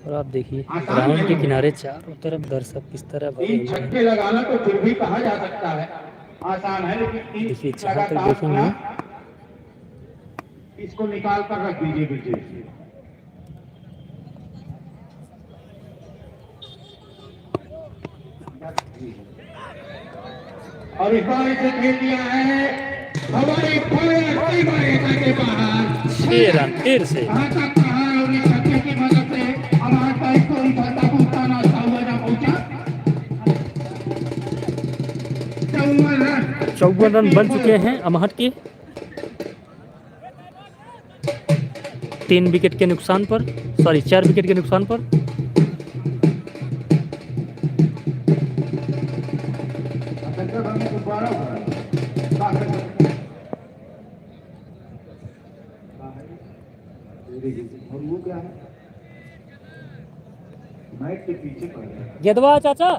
और आप देखिए ग्राउंड के किनारे चारों तरफ दर्शक किस तरह भरे तीन हुए हैं। छक्के लगाना तो फिर भी कहा जा सकता है आसान है, लेकिन देखिए तीन जहाँ तक लगातार देखेंगे इसको निकाल कर रख दीजिए पीछे। और इस बार इसे खेल दिया है हमारी के बाहर 6 रन फिर से। कहाँ तक कहा और इस छक्के की मदद से हमारा इसको उठता कूदता नाचता हुआ जा पहुंचा। 54 रन बन चुके हैं अमहट के 3 विकेट के नुकसान पर, सॉरी 4 विकेट के नुकसान पर। और वो क्या है मैट के पीछे पड़ गया। गेंदवा चाचा,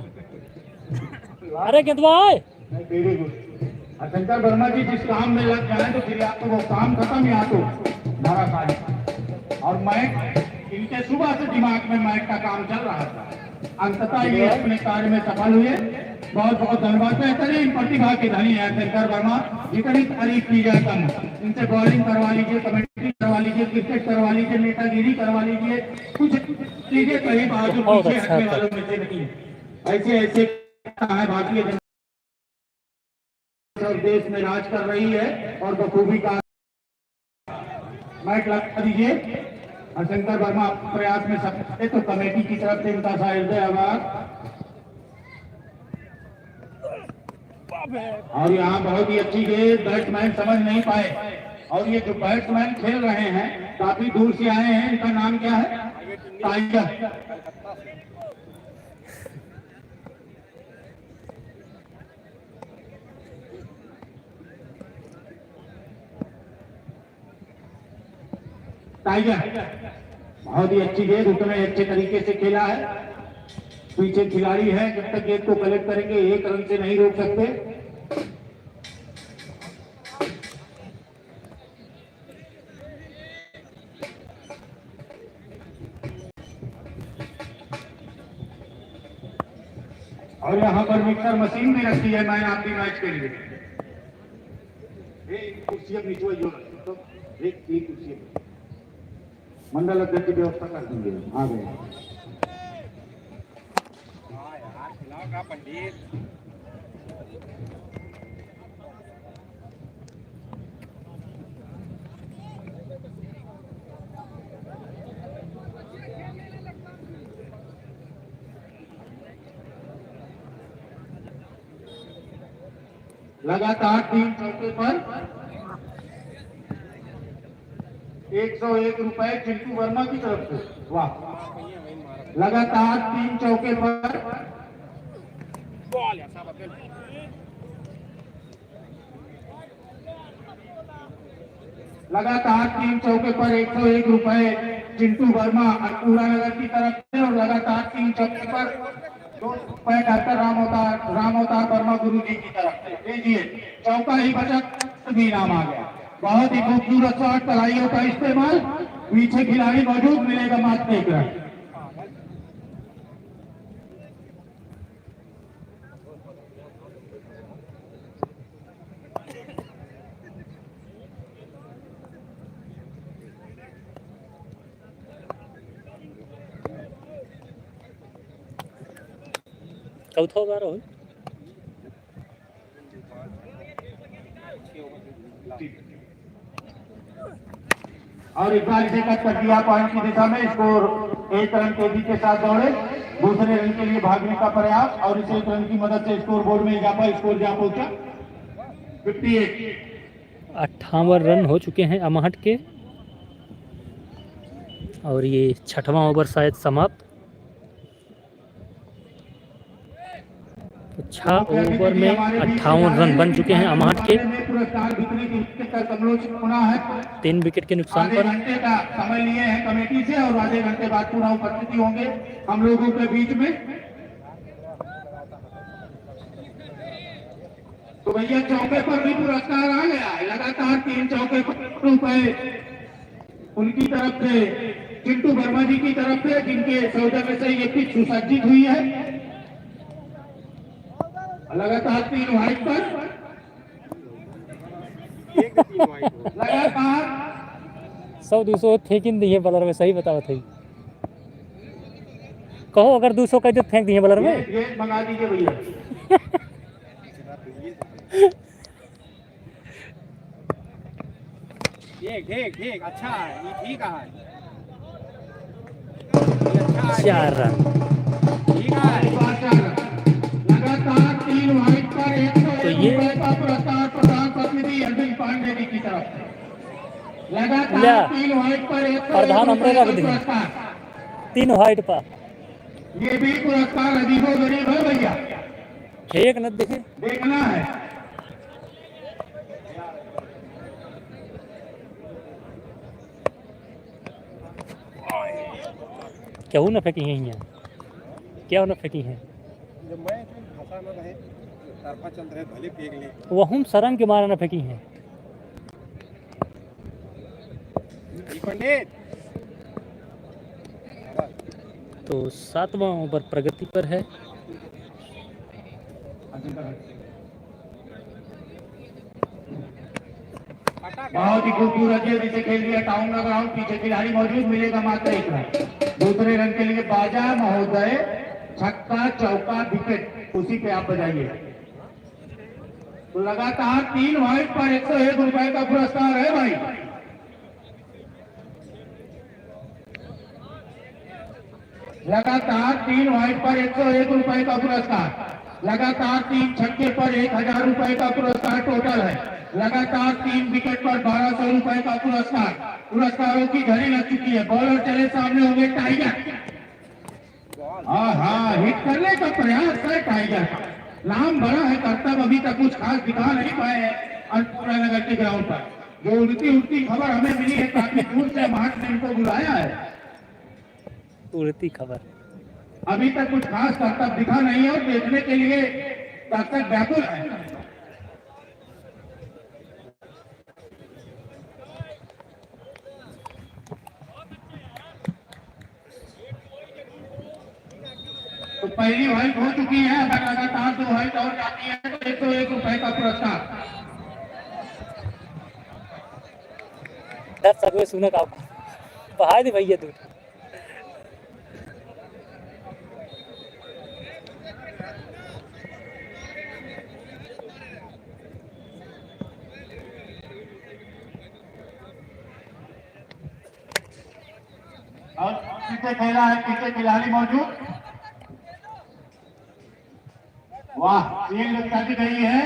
अरे गेंदवा वेरी गुड। शंकर वर्मा जी जिस काम में लग जाए तो फिर या तो वो काम खत्म या तो धारा खाली। और मैट इनके सुबह से दिमाग में मैट का काम चल रहा था, अंततः ये अपने कार्य में सफल हुए। बहुत बहुत धन्यवाद। बेहतरीन प्रतिभा के धनी है शंकर वर्मा, जितनी तारीफ की जाए कम। इनसे बॉलिंग करवा लीजिए, कमेंट्री करवा लीजिए, क्रिकेट करवा लीजिए, नेतागिरी करवा लीजिए, कुछ चीजें कहीं बाजू पीछे हटने वालों में से नहीं। ऐसे ऐसे है भारतीय जनता देश में राज कर रही है और बखूबी का मैच लगा दीजिए। और शंकर वर्मा प्रयास में सब तो कमेटी की तरफ से इनका हृदय आभार। और यहाँ बहुत ही अच्छी गेंद, बैट्समैन समझ नहीं पाए। और ये जो बैट्समैन खेल रहे हैं काफी दूर से आए हैं, इनका नाम क्या है? टाइगर। टाइगर बहुत ही अच्छी गेंद, उतने अच्छे तरीके से खेला है। पीछे खिलाड़ी है, जब तक गेंद को कलेक्ट करेंगे 1 रन से नहीं रोक सकते। और यहाँ पर मिक्सर मशीन भी रखी है मैन ऑफ द मैच के लिए। कुर्सी नीचे जो एक कुर्सी मंडल अध्यक्ष की व्यवस्था कर देंगे। आ गए लगातार 3 चौके पर 101 रुपए चिंटू वर्मा की तरफ से। वाह, लगातार 3 चौके पर लगातार 3 चौके पर 101 रुपए चिंटू वर्मा अनपूरा नगर की तरफ से, और लगातार 3 चौके पर 2 रुपए डॉक्टर राम अवतार वर्मा गुरु जी की तरफ से। लीजिए, चौका ही बचत भी नाम आ गया। बहुत ही खूबसूरत शॉट, तलाइयों का इस्तेमाल, पीछे खिलाड़ी मौजूद, मिलेगा मात्र 1 रन। चौथा ओवर हो। और इस बार इसे कट कर दिया पॉइंट की दिशा में। स्कोर 1 रन तेजी के साथ दौड़े, दूसरे रन के लिए भागने का प्रयास, और इस 1 रन की मदद से स्कोर बोर्ड में इजाफा। स्कोर जा पहुंचा 58। 58 रन हो चुके हैं अमाहट के, और ये 6वां ओवर शायद समाप्त। तो 6 ओवर में 58 रन बन चुके हैं अमाहट के। पुरस्कार बिक्री का कमलों से होना है। 3 विकेट के नुकसान आधे पर। घंटे का समय लिए हैं कमेटी से, और आधे घंटे बाद पुनः उपस्थिति होंगे हम लोगों के बीच में। तो भैया चौके पर भी पुरस्कार आ गया है। लगातार 3 चौके पर रुपए उनकी तरफ से, चिंटू वर्मा जी की तरफ से, जिनके सौजन्य से ये पिच सुसज्जित हुई है। लगातार 3 वाइड पर, लगातार 100-200 फेंक दिए बॉलर में, सही बताओ थे। कहो अगर 200 का फेंक दिए बॉलर में। ये मंगा दीजिए भैया। ठीक अच्छा है, ये ठीक है। 4 रन। ठीक है। लगातार 3 वाइड पर 101 तो ये- रुपए का पुरस्कार प्रधान प्रतिनिधि अरविंद पांडे जी की तरफ से। लिया। लगातार 3 वाइड पर 101 प्रधान रुपए हमरे का रख दी। पुरस्कार। 3 वाइड पर ये भी पुरस्कार अजीबो गरीब है भैया, फेंक न देखे। देखना है। क्या न फेंकी हैं यहाँ, क्या न फेंकी हैं। जब मैं फंसा न रहे, तरफा चल रहे, भले फेंक ले। वह शर्म के मारे न फेंकी हैं। पंडित तो 7वां ओवर प्रगति पर है। बहुत ही खूबसूरत है, जिसे खेल दिया टाउन का ग्राउंड। पीछे खिलाड़ी मौजूद, मिलेगा मात्र 1 रन। दूसरे रन के लिए बाजा महोदय, छक्का चौका विकेट, उसी पे आप बजाइए। तो लगातार 3 वाइड पर 101 रुपए का पुरस्कार है भाई। लगातार 3 वाइड पर 101 रुपए का पुरस्कार। लगातार 3 छक्के पर 1000 रुपए का पुरस्कार टोटल है। लगातार 3 विकेट पर 1200 रुपए का पुरस्कार। पुरस्कारों की घड़ी लग चुकी है। बॉलर चले सामने होंगे टाइगर। हाँ, हिट करने का प्रयास है टाइगर का। नाम बड़ा है, कर्तव्य अभी तक कुछ खास दिखा नहीं पाए हैं अनपूरा नगर के ग्राउंड पर। जो उड़ती खबर हमें मिली है, काफी दूर से मार्च ने इनको बुलाया है। उड़ती खबर। अभी तक कुछ खास कर्तव्य दिखा नहीं है, और देखने के लिए दर्शक व्याकुल है। तो पहली वाइट हो चुकी है। अगर लगातार 2 वाइट और जाती है तो 101 रुपए का पुरस्कार। दर्शक सुनो का बहा दे भैया तू। और पीछे खेला है, पीछे खिलाड़ी मौजूद। वाह, 3 रन गई है।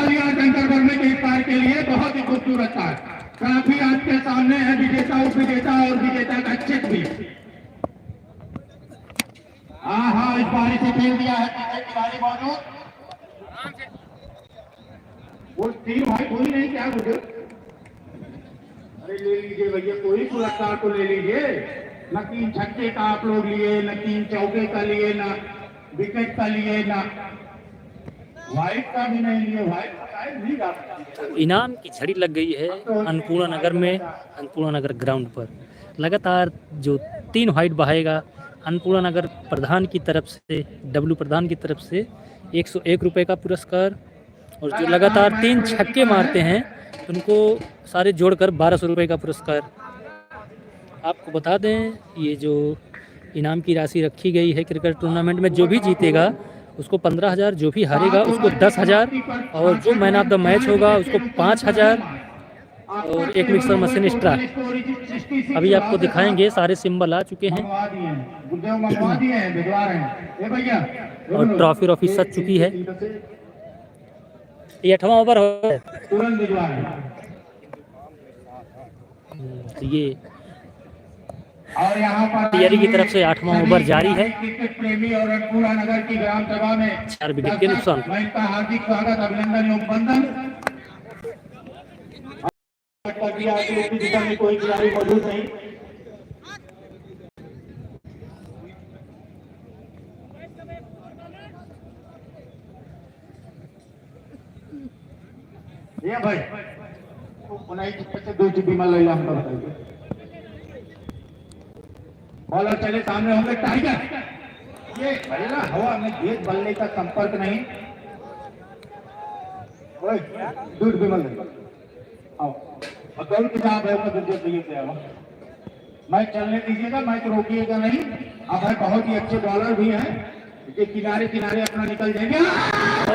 तालियां टंकर भरने के इस पार के लिए, बहुत ही खूबसूरत था। काफी आपके सामने है विजेता, उप विजेता और विजेता का चेक भी। हाँ, इस बारी से खेल दिया है पीछे खिलाड़ी मौजूद। वो 3 भाई कोई नहीं क्या मुझे, अरे ले लीजिए भैया, कोई पुरस्कार तो ले लीजिए। न 3 छक्के का आप लोग लिए, न 3 चौके का लिए, न विकेट का लिए, न वाइट का भी नहीं लिए। वाइट का शायद नहीं जा सकती। इनाम की झड़ी लग गई है अन्नपूर्णा नगर में, अन्नपूर्णा नगर ग्राउंड पर। लगातार जो 3 वाइट बहाएगा अन्नपूर्णा नगर प्रधान की तरफ से, डब्ल्यू प्रधान की तरफ से 101 रुपये का पुरस्कार, और जो लगातार 3 छक्के मारते हैं उनको सारे जोड़कर 1200 रुपये का पुरस्कार। आपको बता दें ये जो इनाम की राशि रखी गई है क्रिकेट टूर्नामेंट में, जो भी जीतेगा उसको 15,000, जो भी हारेगा उसको 10,000, और जो मैन ऑफ द मैच होगा उसको 5,000 और एक मिक्सर मशीन एक्स्ट्रा। अभी आपको दिखाएंगे, सारे सिंबल आ चुके हैं और ट्रॉफी रॉफी सज चुकी है। ये 8वां ओवर हो ये और यहाँ पर तैयारी की तरफ से 8वां ओवर जारी है। क्रिकेट प्रेमी और अन्नपूर्णा नगर की ग्राम सभा में 4 विकेट के नुकसान। मैं इनका हार्दिक स्वागत, अभिनंदन एवं वंदन। दिशा में कोई खिलाड़ी मौजूद नहीं। ये भाई से 2 चिट्ठी मार ले हम बताइए। बॉलर चले सामने होंगे टाइगर। ये भैया हवा में गेंद बल्ले का संपर्क नहीं। ओए दूर भी मत आओ, अकल के साथ है तो दूसरे तरीके से आओ। मैच चलने दीजिएगा, मैच रोकिएगा नहीं। अब है बहुत ही अच्छे बॉलर भी हैं, ये किनारे किनारे अपना निकल जाएंगे।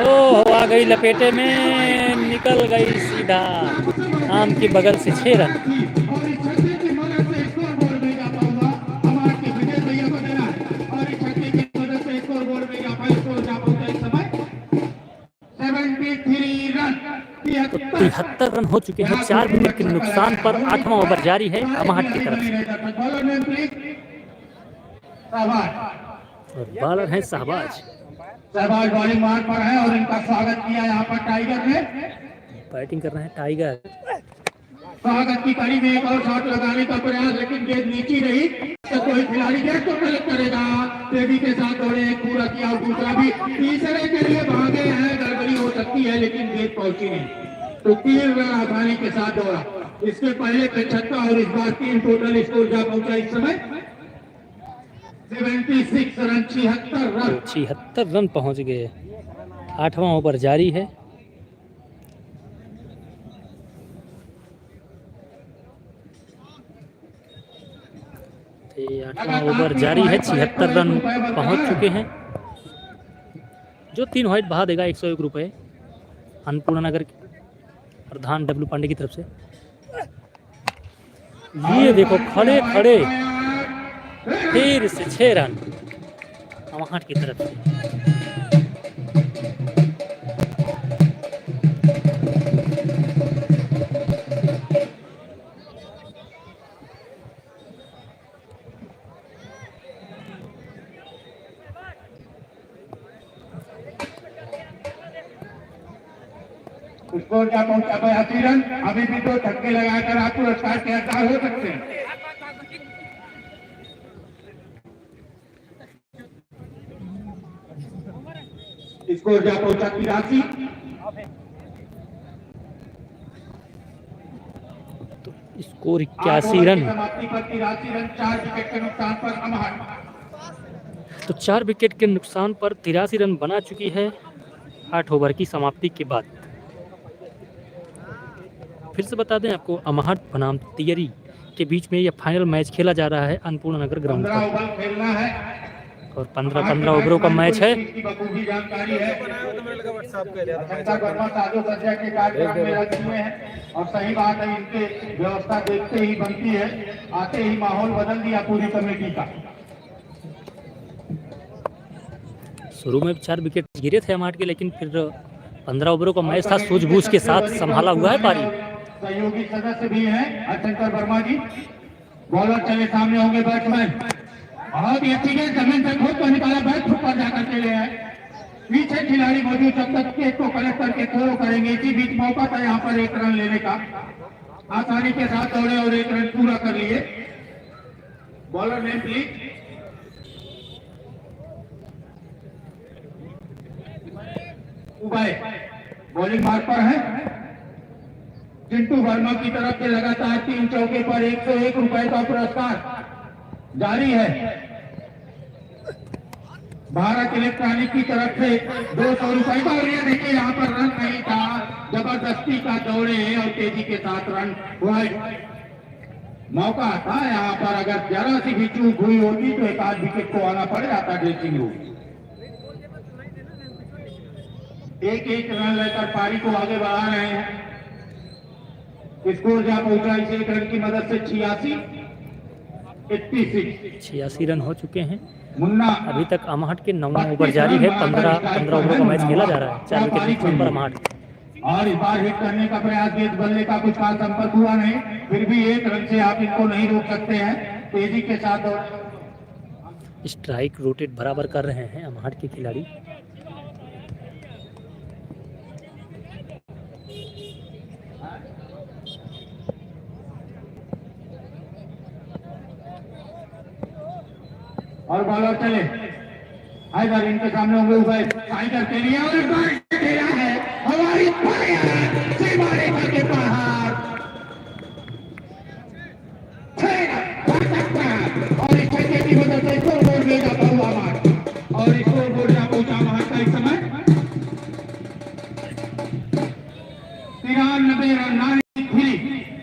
ओह, आ गई लपेटे में, निकल गई सीधा आम की बगल से 6 रन। और इस छक्के की मदद से स्कोर बोर्ड में जाता हुआ हमारे के विजय भैया को देना है। और इस छक्के की मदद से स्कोर बोर्ड में जाता स्कोर जा पहुंचा इस समय 73 रन। 73 रन हो चुके हैं। 4 विकेट के नुकसान पर 8वां ओवर जारी है अमाहट की तरफ से, और बॉलर है शहबाज। शहबाज बॉलिंग मार्ग पर है और इनका स्वागत किया यहाँ पर टाइगर ने। बैटिंग कर रहे हैं टाइगर। स्वागत की कड़ी में एक और शॉट लगाने का प्रयास, लेकिन गेंद नीची रही तो कोई खिलाड़ी गेंद को कलेक्ट करेगा। तेजी के साथ दौड़े, एक पूरा किया और दूसरा भी तीसरे के लिए भागे हैं। गड़बड़ी हो सकती है लेकिन गेंद पहुंची नहीं, तो 3 रन आसानी के साथ दौड़ा। इसके पहले पे छक्का और इस बार 3 टोटल स्कोर जा पहुंचा इस समय 76 रन, 76 रन पहुंच गए। 8वां ओवर जारी है। ये 8वां ओवर जारी है। 76 रन पहुंच चुके हैं। जो 3 वाइट बहा देगा 101 रुपये अन्नपूर्णा नगर प्रधान डब्ल्यू पांडे की तरफ से। ये देखो खड़े खड़े फिर से 6 रन अमाहट की तरफ से। स्कोर क्या पहुंचा 82 रन। अभी भी 2 छक्के लगाकर आप पुरस्कार के हकदार हो सकते हैं। स्कोर क्या पहुंचा 83। तो स्कोर 81 रन। समाप्ति पर 83 रन, 4 विकेट के नुकसान पर अमाहट। तो 4 विकेट के नुकसान पर 83 रन बना चुकी है 8 ओवर की समाप्ति के बाद। फिर से बता दें आपको, अमाहट बनाम तियरी के बीच में यह फाइनल मैच खेला जा रहा है अन्नपूर्णा नगर ग्राउंड पर, 15 ओवर खेलना है और 15 ओवरों का मैच है। जानकारी है के कार्यक्रम में लगे हुए हैं और सही बात है, इनके व्यवस्था देखते ही बनती है। आते ही माहौल बदल दिया पूरी कमेटी का। शुरू में 4 विकेट गिरे थे अमाहट के, लेकिन फिर 15 ओवरों का मैच था, सूझबूझ के साथ संभाला हुआ है पारी। सहयोगी सदस्य भी हैं हरशंकर वर्मा जी। बॉलर चले सामने होंगे बैट्समैन। बहुत ही अच्छी गेंद जमीन से खोद कर निकाला, बैट ऊपर जाकर के ले आए। पीछे खिलाड़ी मौजूद, जब तक केक को कलेक्ट करके थ्रो करेंगे। इसी बीच मौका था यहाँ पर 1 रन लेने का। आसानी के साथ दौड़े और 1 रन पूरा कर लिए। Bowler name please. उबाय बॉलिंग मार्क पर है। चिंटू वर्मा की तरफ से लगातार 3 चौके पर 101 रुपए का पुरस्कार जारी है। भारत इलेक्ट्रॉनिक की तरफ से 200 रुपए का। और ये देखिए यहाँ पर रन नहीं था, जबरदस्ती का दौड़े और तेजी के साथ रन हुआ। मौका था यहाँ पर, अगर जरा सी भी चूक हुई होती तो 1 आध विकेट को आना पड़ जाता ड्रेसिंग रूम। 1-1 रन लेकर पारी को आगे बढ़ा रहे हैं। स्कोर जा पहुंचा इस 1 रन की मदद से 86 रन हो चुके हैं। मुन्ना अभी तक अमाहट के 9वां ओवर जारी है। 15 ओवरों का मैच खेला जा रहा है। 4 विकेट नुकसान पर अमाहट। और इस बार हिट करने का प्रयास, गेंद बल्ले का कुछ खास संपर्क हुआ नहीं, फिर भी 1 रन से आप इनको नहीं रोक सकते हैं। तेजी के साथ स्ट्राइक रोटेट बराबर कर रहे हैं अमाहट के खिलाड़ी। और बॉलर चले हैदर, इनके सामने होंगे उबैर। टाइगर के लिए और खेला है हमारी सीमारे के बाहर। और इस छक्के की मदद से स्कोर बोर्ड में जाता हुआ मार, और स्कोर बोर्ड में पहुंचा मार का इस समय 93 रन।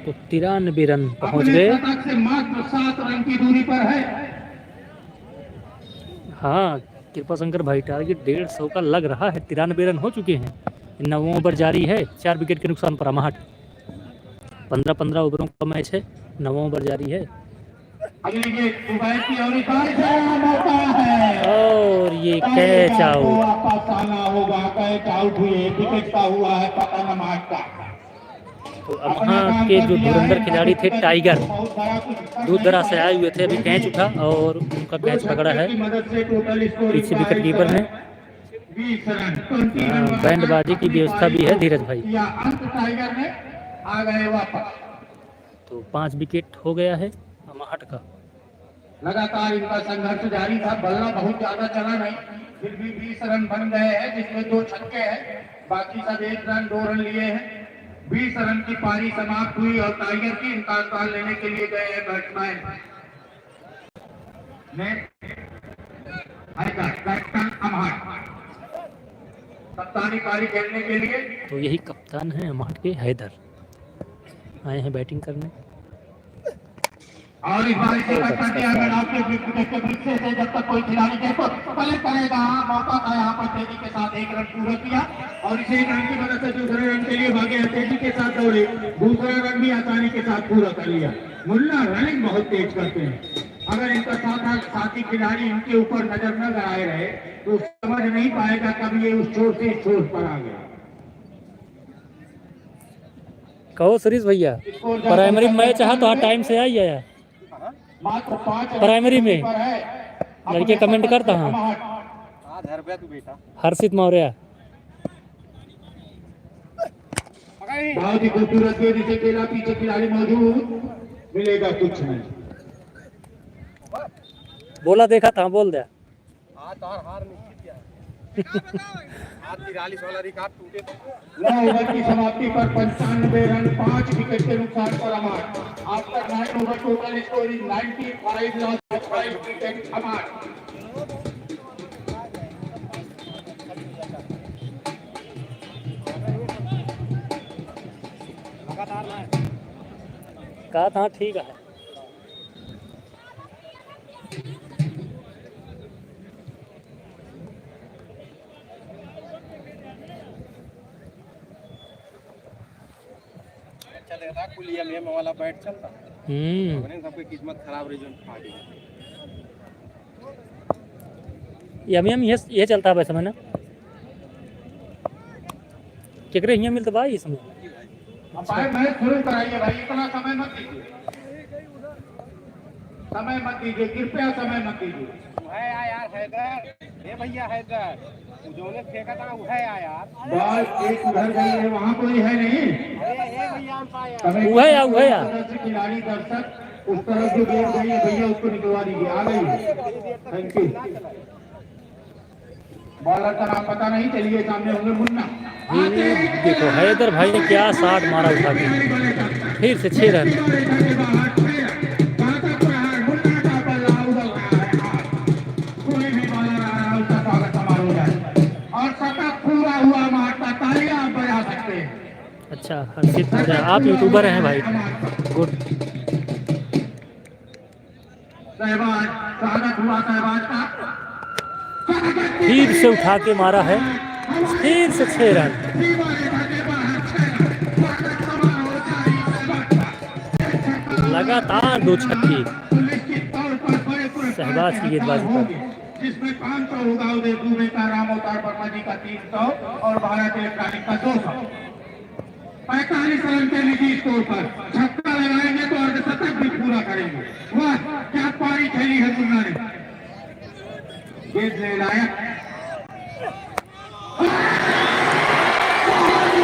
तो 93 रन पहुंच गए। से मात्र 7 रन की दूरी पर है। हाँ, कृपा शंकर भाई, टारगेट 150 का लग रहा है। 93 रन हो चुके हैं। 9वां ओवर जारी है। 4 विकेट के नुकसान पर अमाहट। 15 ओवरों का मैच है। 9वां ओवर जारी है। अगली गेंद उबैर की और मौका है, और ये कैच आउट। वापस आना होगा। कैच आउट हुए, विकेट का हुआ है पता न मार्क का। तो अमाहट के जो धुरंधर खिलाड़ी थे टाइगर, दूर दराज से आए हुए थे, अभी कैच उठा और उनका कैच पकड़ा है पीछे विकेट कीपर ने। बैंडबाजी की व्यवस्था भी है धीरज भाई। टाइगर ने आ गए वापस। तो 5 विकेट हो गया है अमाहट का। लगातार इनका संघर्ष जारी था। बल्ला बहुत ज्यादा चला नहीं, फिर भी 20 रन बन गए हैं, जिसमें 2 छक्के हैं। बाकी सब 1 रन 2 रन लिए हैं। 20 रन की पारी समाप्त हुई और टाइगर की इनका स्थान लेने के लिए गए हैं बैट्समैन कैप्टन अमाहट कप्तानी पारी खेलने के लिए। तो यही कप्तान है अमाहट के, हैदर आए हैं बैटिंग करने। और इस बार इसे करके अगर आपके पीछे से जब तक कोई खिलाड़ी देखो कलेक्ट करेगा, मौका था यहाँ पर तेजी के साथ 1 रन पूरा किया। और इसे 1 रन की मदद से दूसरे रन के लिए भागे, तेजी के साथ दौड़े, दूसरा रन भी आसानी के साथ पूरा कर लिया। मुन्ना रनिंग बहुत तेज करते हैं। अगर इनका साथी खिलाड़ी इनके ऊपर नजर न गड़ाए रहे तो समझ नहीं पाएगा कभी ये उस छोर से इस छोर पर आ गया। कहो सुरेश भैया, प्राइमरी मैच है तो टाइम से आई है। मात्र 5 प्राइमरी में लड़के कमेंट करता हूँ। हर्षित मौर्य बहुत ही खूबसूरत गेंद, इसे खेला, पीछे खिलाड़ी मौजूद, मिलेगा कुछ नहीं। बोला देखा था, बोल दिया। हार वाला रिकॉर्ड टूटे। 9 ओवर की समाप्ति पर 95 रन, 5 विकेट के नुकसान पर अमाहट। After 9 over total score is 95 loss, 5 wicket अमाहट। कहा था ठीक है। चलेगा कुल एम वाला बैट चलता। सबकी किस्मत खराब रही यम ये चलता है वैसे में ना। केकरे यहाँ मिलता भाई इसमें? अब भाई मैच शुरू कराइए भाई, इतना समय मत दीजिए, समय मत दीजिए, कृपया समय मत दीजिए। है यार हैदर, ये भैया हैदर जो ने फेंका था वो है यार। बॉल एक उधर गई है, वहाँ कोई है नहीं। ये भैया अंपायर वो है या वो है या? खिलाड़ी दर्शक उस तरफ जो गेम गई है भैया उसको निकलवा दीजिए, आ गई है। Thank you. बॉलर का नाम पता नहीं, चलिए सामने होंगे मुन्ना। ये देखो हैदर भाई ने क्या शॉट मारा उठा के, फिर से 6 रन। और शतक पूरा हुआ, मारता तालियां आप बजा सकते हैं। अच्छा हर्षित राजा, आप यूट्यूबर हैं भाई, गुड। सहवाज, स्वागत हुआ सहवाज का। फिर से उठा के मारा है, फिर से 6 रन। लगातार 2 छक्के सहवाज की गेंदबाजी पर, जिसमें 500 होगा उदय दुबे का, राम अवतार वर्मा जी का 300 और भारत इलेक्ट्रॉनिक का 200। 45 रन के निजी स्कोर पर छक्का लगाएंगे तो अर्धशतक भी पूरा करेंगे। वाह क्या पारी खेली है मुन्ना ने, गेंद ले लायक।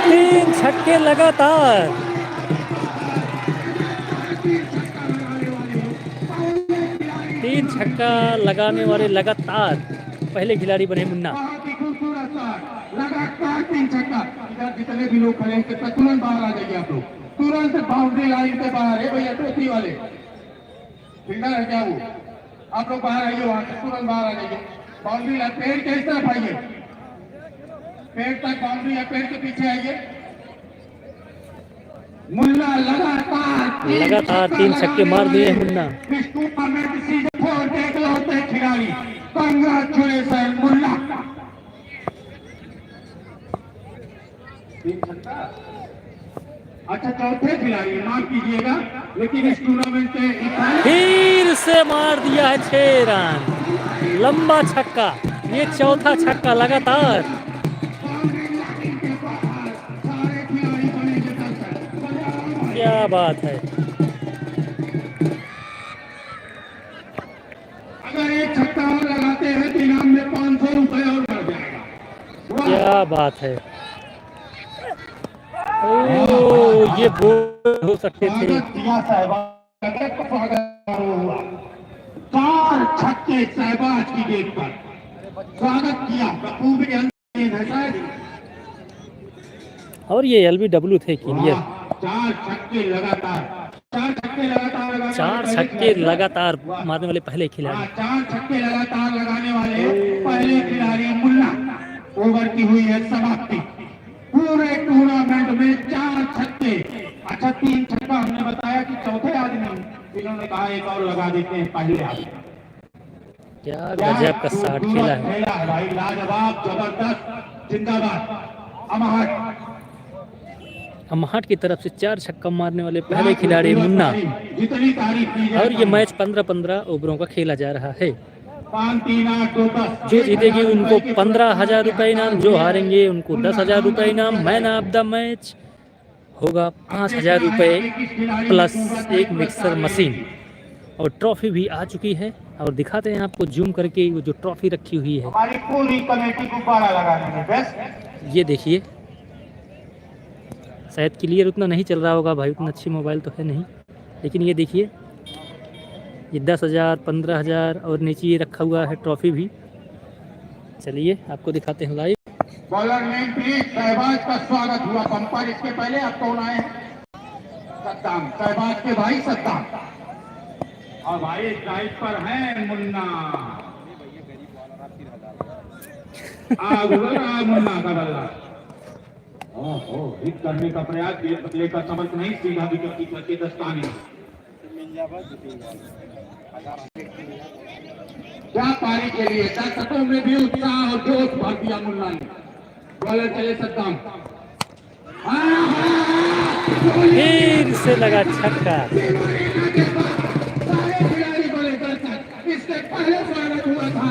3 छक्के लगातार। तीन छक्का लगाने वाले लगातार पहले खिलाड़ी बने मुन्ना। बहुत ही खूबसूरत शॉट, लगातार 3 छक्का। इधर जितने भी लोग खड़े हैं तुरंत बाहर आ जाइए आप लोग, तुरंत बाउंड्री लाइन के बाहर है भैया, टोपी वाले फील्डर है क्या वो, आप लोग बाहर आइए, वहां से तुरंत बाहर आ जाइए। बाउंड्री लाइन पेड़ के इस तरफ आइए, पेड़ तक बाउंड्री है, पेड़ के पीछे आइए। मुन्ना लगातार 3 छक्के मार दिए मुन्ना। इस टूर्नामेंट सीजन 4 के इकलौते खिलाड़ी, कांग्रेचुलेशन मुन्ना। 3 छक्का, अच्छा चौथे खिलाड़ी माफ कीजिएगा, लेकिन इस टूर्नामेंट के फिर से मार दिया है 6 रन, लंबा छक्का, ये चौथा छक्का लगातार। क्या बात है, अगर एक छक्का और लगाते हैं तो इनाम में 500 रुपए और बढ़ जाएगा। क्या बात है। ओ ये बोल हो सकते थे। 4 छक्के सहबाज की गेंद पर स्वागत किया बखूबी अंदाज। और ये LBW थे क्लियर। 4 छक्के लगातार, 4 छक्के लगातार, 4 छक्के लगातार मारने वाले पहले खिलाड़ी। 4 छक्के लगातार लगाने वाले पहले खिलाड़ी मुन्ना। ओवर की हुई है समाप्ति, पूरे टूर्नामेंट में 4 छक्के। अच्छा 3 छक्का हमने बताया कि चौथे आदमी, इन्होंने कहा एक और लगा देते हैं पहले आदमी। क्या गजब का शॉट खेला है भाई, लाजवाब, जबरदस्त, जिंदाबाद अमहट। अमहट की तरफ से 4 छक्का मारने वाले पहले खिलाड़ी मुन्ना। जितनी तारीफ की जाए, और ये मैच 15-15 ओवरों का खेला जा रहा है। 5, 3, 8, 2, 10। जो जीतेगी उनको 15,000 रुपये इनाम, जो हारेंगे उनको 10,000 रुपये इनाम। मैन ऑफ द मैच होगा 5,000 रुपये प्लस एक मिक्सर मशीन। और ट्रॉफी भी आ चुकी है, और दिखाते हैं आपको जूम करके वो जो ट्रॉफी रखी हुई है। हमारी पूरी कमेटी गुब्बारा लगाने में बेस्ट। ये देखिए, शायद क्लियर उतना नहीं चल रहा होगा भाई, उतना अच्छी मोबाइल तो है नहीं, लेकिन ये देखिए, ये 10,000, 15,000 और नीचे ये रखा हुआ है ट्रॉफी भी। चलिए आपको दिखाते हैं live. Bowler name please, Shahbaz का स्वागत हुआ पंपर। इसके पहले आप कौन आए? सद्दाम, सहबाज के भाई सद्दाम। और भाई साइड पर है मुन्ना। मुन्ना का बल्ला, ओहो, हिट करने का प्रयास, बदले का सबक नहीं, सीधा विकेट कीपर के दस्ताने। क्या पारी के लिए दर्शकों में भी उत्साह और जोश भर दिया मुन्ना ने। बॉलर चले सद्दाम, फिर से लगा छक्का। सारे खिलाड़ी बोले दर्शक, इससे पहले स्वागत हुआ था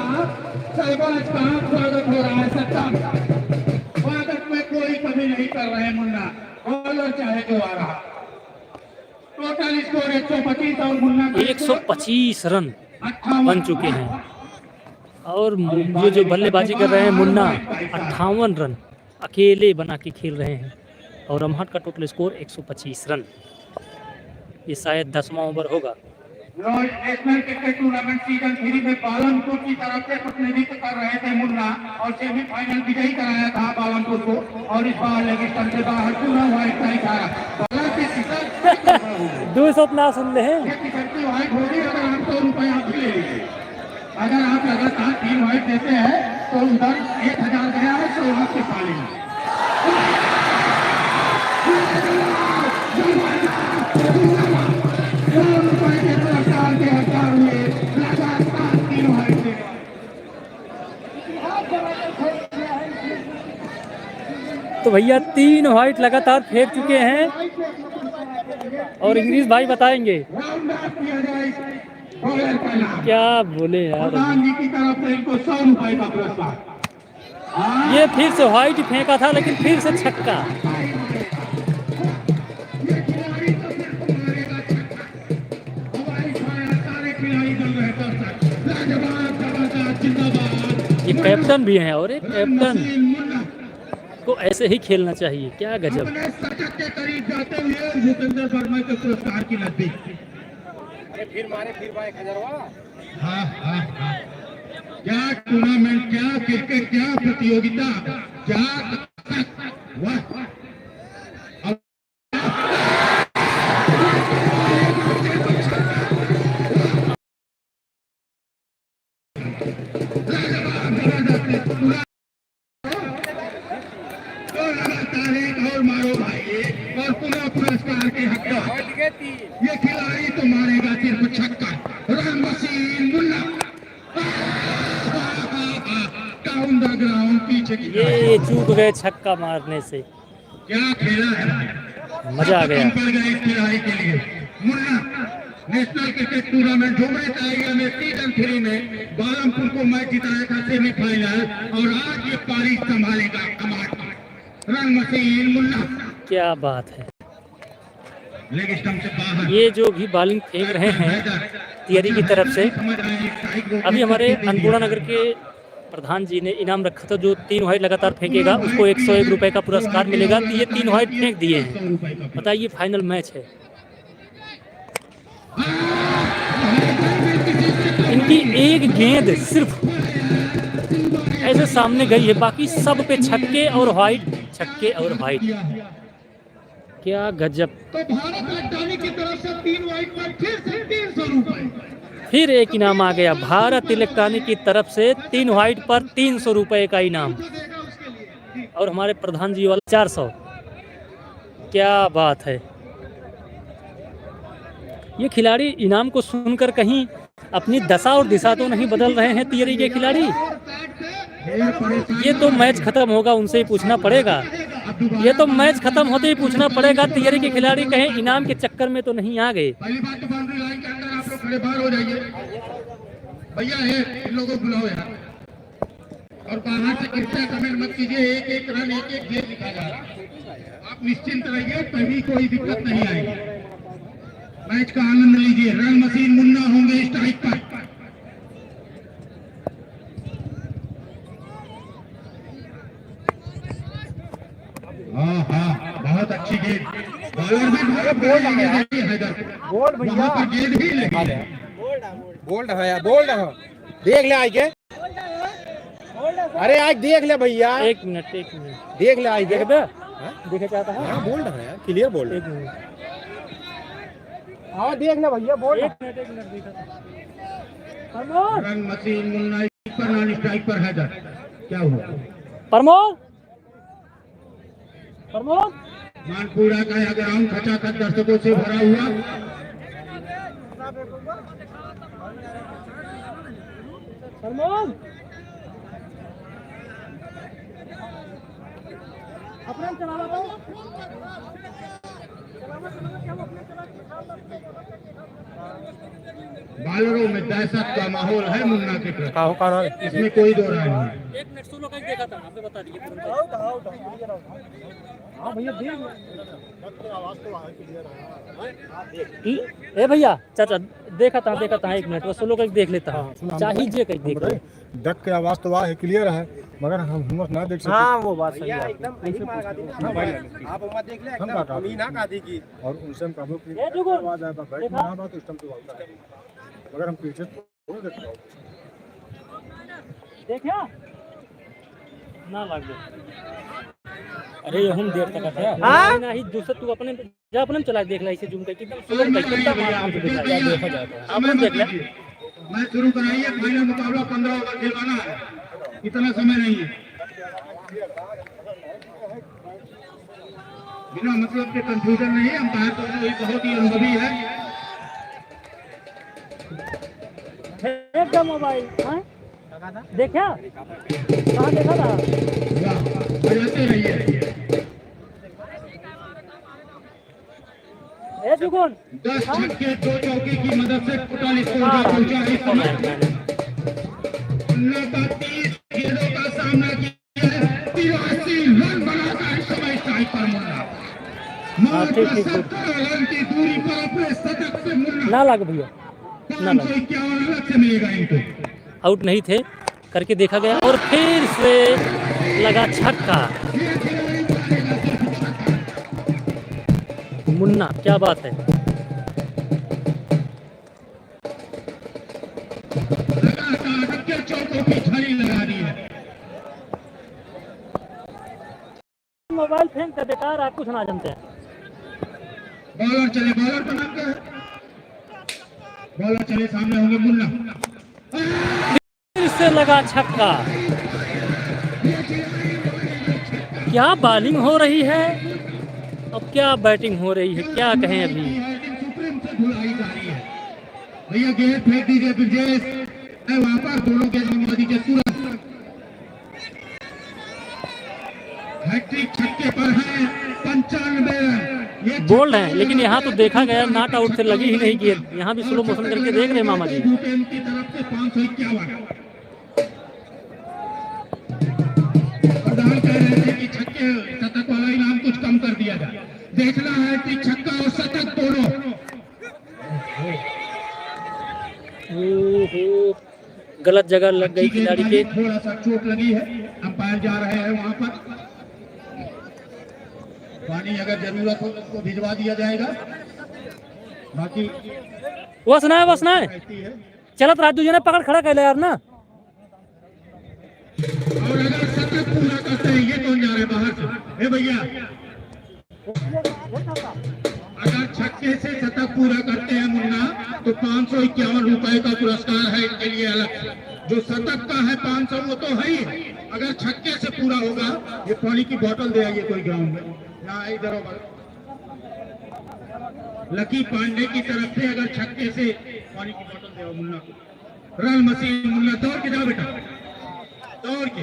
सहबाज का, स्वागत हो रहा है सद्दाम। स्वागत में कोई कमी नहीं कर 125 और मुन्ना का 125 रन बन चुके हैं। और ये जो बल्लेबाजी कर रहे हैं मुन्ना 58 रन अकेले बना के खेल रहे हैं। और रमहट का टोटल स्कोर 125 रन। ये शायद 10वां ओवर होगा। नेशनल क्रिकेट टूर्नामेंट सीजन 3 में पालनपुर की तरफ से प्रतिनिधित्व कर रहे थे मुन्ना और सेमीफाइनल विजयी कराया था पालनपुर को। और इस बार लेगिस्टन से बाहर पूरा व्हाइट टाई खाया। 200 सुन ले हैं। व्हाइट होगी अगर आप 100 रुपए आप भी ले लीजिए। अगर आप लगातार 3 व्हाइट देते हैं तो उधर 1000 गया है, 100 आपके पाले में। तो भैया 3 व्हाइट लगातार फेंक चुके हैं और इंग्लिश भाई बताएंगे क्या बोले यार। प्रधान जी की तरफ से इनको 100 रुपए का पुरस्कार। ये फिर से व्हाइट फेंका था लेकिन फिर से छक्का। ये कैप्टन भी हैं और एक कैप्टन को ऐसे ही खेलना चाहिए। क्या गजब। के करीब जाते हुए भूपेंद्र वर्मा के पुरस्कार की नजदीक। अरे फिर मारे फिर 1000। हाँ। क्या टूर्नामेंट, क्या क्रिकेट, क्या प्रतियोगिता, क्या वाह। और मारो भाई और पुनः पुरस्कार के हकदार। ये खिलाड़ी तो मारेगा सिर्फ छक्का। Run machine Munna down the ground पीछे की। ये चूक गए छक्का मारने से। क्या खेला है, मजा आ गया। पड़ गए इस खिलाड़ी के लिए। Munna national cricket tournament Dumri tiger में सीजन 3 में बालमपुर को मैच जिताया था सेमीफाइनल और आज ये पारी संभालेगा कमाल। Run machine Munna. क्या बात है। लेग स्टंप से बाहर। ये जो भी बॉलिंग फेंक रहे हैं तियरी की तरफ से, अभी हमारे अन्नपूर्णा नगर के प्रधान जी ने इनाम रखा था। जो 3 व्हाइट लगातार फेंकेगा उसको 101 रुपए का पुरस्कार मिलेगा। तो ये 3 व्हाइट फेंक दिए हैं। बताइए फाइनल मैच है। इनकी एक गेंद सिर्फ ऐसे सामने गई है, बाकी सब पे छक्के और व्हाइट, छक्के और व्हाइट। क्या गजब। तो भारत इलेक्ट्रॉनिक की तरफ से 3 व्हाइट पर फिर से 300 रुपए। फिर एक इनाम आ गया भारत इलेक्ट्रॉनिक की तरफ से। 3 व्हाइट पर 300 रुपए का इनाम और हमारे प्रधान जी वाला 400। क्या बात है। ये खिलाड़ी इनाम को सुनकर कहीं अपनी दशा और दिशा तो नहीं बदल रहे हैं तियरी के खिलाड़ी। ये तो मैच खत्म होगा उनसे ही पूछना पड़ेगा। ये तो मैच खत्म होते ही पूछना पड़ेगा तियरी के खिलाड़ी कहीं इनाम के चक्कर में तो नहीं आ गए। पहली बात तो बाउंड्री लाइन के अंदर आप लोग खड़े बाहर हो जाइए भैया। इन लोगों को बुलाओ यार। और बाहर से कृपया कमेंट मत कीजिए। एक रन एक गेंद लिखा जा रहा है। आप निश्चिंत रहिए, कभी कोई दिक्कत नहीं आएगी। मैच का आनंद लीजिए। रन मशीन मुन्ना होंगे स्ट्राइक पर। हाँ, बहुत अच्छी गेंद। बॉलर भी हैदर वहाँ पर गेंद ही लगी। बोल्ड है यार, बोल्ड है। देख ले आगे। अरे आज देख ले भैया। एक मिनट देख ले आज। देख दे। देखे चाहता है। हाँ बोल्ड है यार, क्लियर बोल्ड। एक मिनट। हाँ देख ले भैया, बोल्ड। एक मिनट देखा। रन मशीन मुन्ना पर नॉन स्ट्राइक पर हैदर। क्या हुआ? प्रमोद मानपुरा का यह ग्राउंड खचाखच दर्शकों से भरा हुआ। बॉलरों में दहशत का माहौल है मुन्ना के प्रति, इसमें कोई दो राय नहीं है। 1 मिनट सोलो का देखा था, आपने बता दिए तुरंत। ए भैया चाचा देखा था 1 मिनट वो सोलो का देख लेता हूँ, चाहिए कहीं देख ले। डक के आवाज तो है क्लियर है, मगर हम ना देख सकते। हाँ वो बात सही है। एकदम सही मार गा दी। आप उम्र देख ले एकदम मीना गा दी की। और उनसे हम कहो कि ये देखो, आवाज आया था बैठ ना बात इस टाइम तो बोलता है, मगर हम पीछे थोड़ा देख रहे हो। देखा ना लग अरे ये हम देर तक है हां नहीं दूसरा तू अपने जा अपने चला देख ले इसे जूम करके एकदम स्लो करके एकदम आराम से देखा जाएगा। अपन देख ले मैच शुरू कराइए, फाइनल मुकाबला 15 ओवर खिलवाना है, इतना समय नहीं है। बिना मतलब के कंफ्यूजन नहीं है, अंपायर तो बहुत ही अनुभवी है। एकदम मोबाइल हां देखा कहां देखा था बजाते रहिए। ए जुगुन 10 छक्के 2 चौके की मदद से 45 स्कोर पर पहुंचा है इस समय। मुन्ना का 30 गेंदों का सामना किया है, 83 रन बनाकर इस समय स्ट्राइक पर मुन्ना। मात्र 70 रन की दूरी पर अपने शतक से मुन्ना ना लग भैया 551 अलग से मिलेगा इनको। आउट नहीं थे करके देखा गया और फिर से लगा छक्का। मुन्ना क्या बात है। लगातार चौकों की झड़ी लगा दी है। मोबाइल फेंक कर बेकार आप कुछ ना जानते हैं। बॉलर चले, बॉलर का नाम क्या है? बॉलर चले, सामने होंगे मुन्ना। फिर से लगा छक्का। क्या बॉलिंग हो रही है अब क्या बैटिंग हो रही है, क्या कहें अभी। सुप्रीम से धुलाई जा रही है। भैया गेंद फेंक दीजिए, ब्रिजेश वहां पर दोनों गेंद मंगवा दीजिए तुरंत। हैट्रिक छक्के पर है 95 रन बोल रहे हैं, लेकिन यहाँ तो देखा गया नॉट आउट से लगी ही नहीं गेंद। यहाँ भी स्लो मोशन करके देख रहे हैं मामा जी। की तरफ से 551। प्रधान कह रहे थे कि छक्के शतक वाला इनाम कुछ कम कर दिया जाए। देखना है कि छक्का और शतक दोनों। गलत जगह लग गई खिलाड़ी के। थोड़ा सा चोट लगी है, अंपायर जा रहे हैं वहां पर। पानी अगर जरूरत हो उसको भिजवा दिया जाएगा। बाकी वसना है चलत राजू जी ने पकड़ खड़ा कर यार ना। और अगर शतक पूरा करते हैं, ये कौन जा रहे हैं बाहर से? ए भैया, अगर छक्के से शतक पूरा करते हैं मुन्ना तो 551 रुपए का पुरस्कार है इनके लिए अलग। जो शतक का है 500 वो तो है ही, अगर छक्के से पूरा होगा। ये पानी की बोतल दे आइए कोई ग्राउंड में ना, इधर लकी पांडे की तरफ से अगर छक्के से पानी की बोतल दे मुन्ना को। रन मशीन मुन्ना, दौड़ के जाओ बेटा, दौड़ के।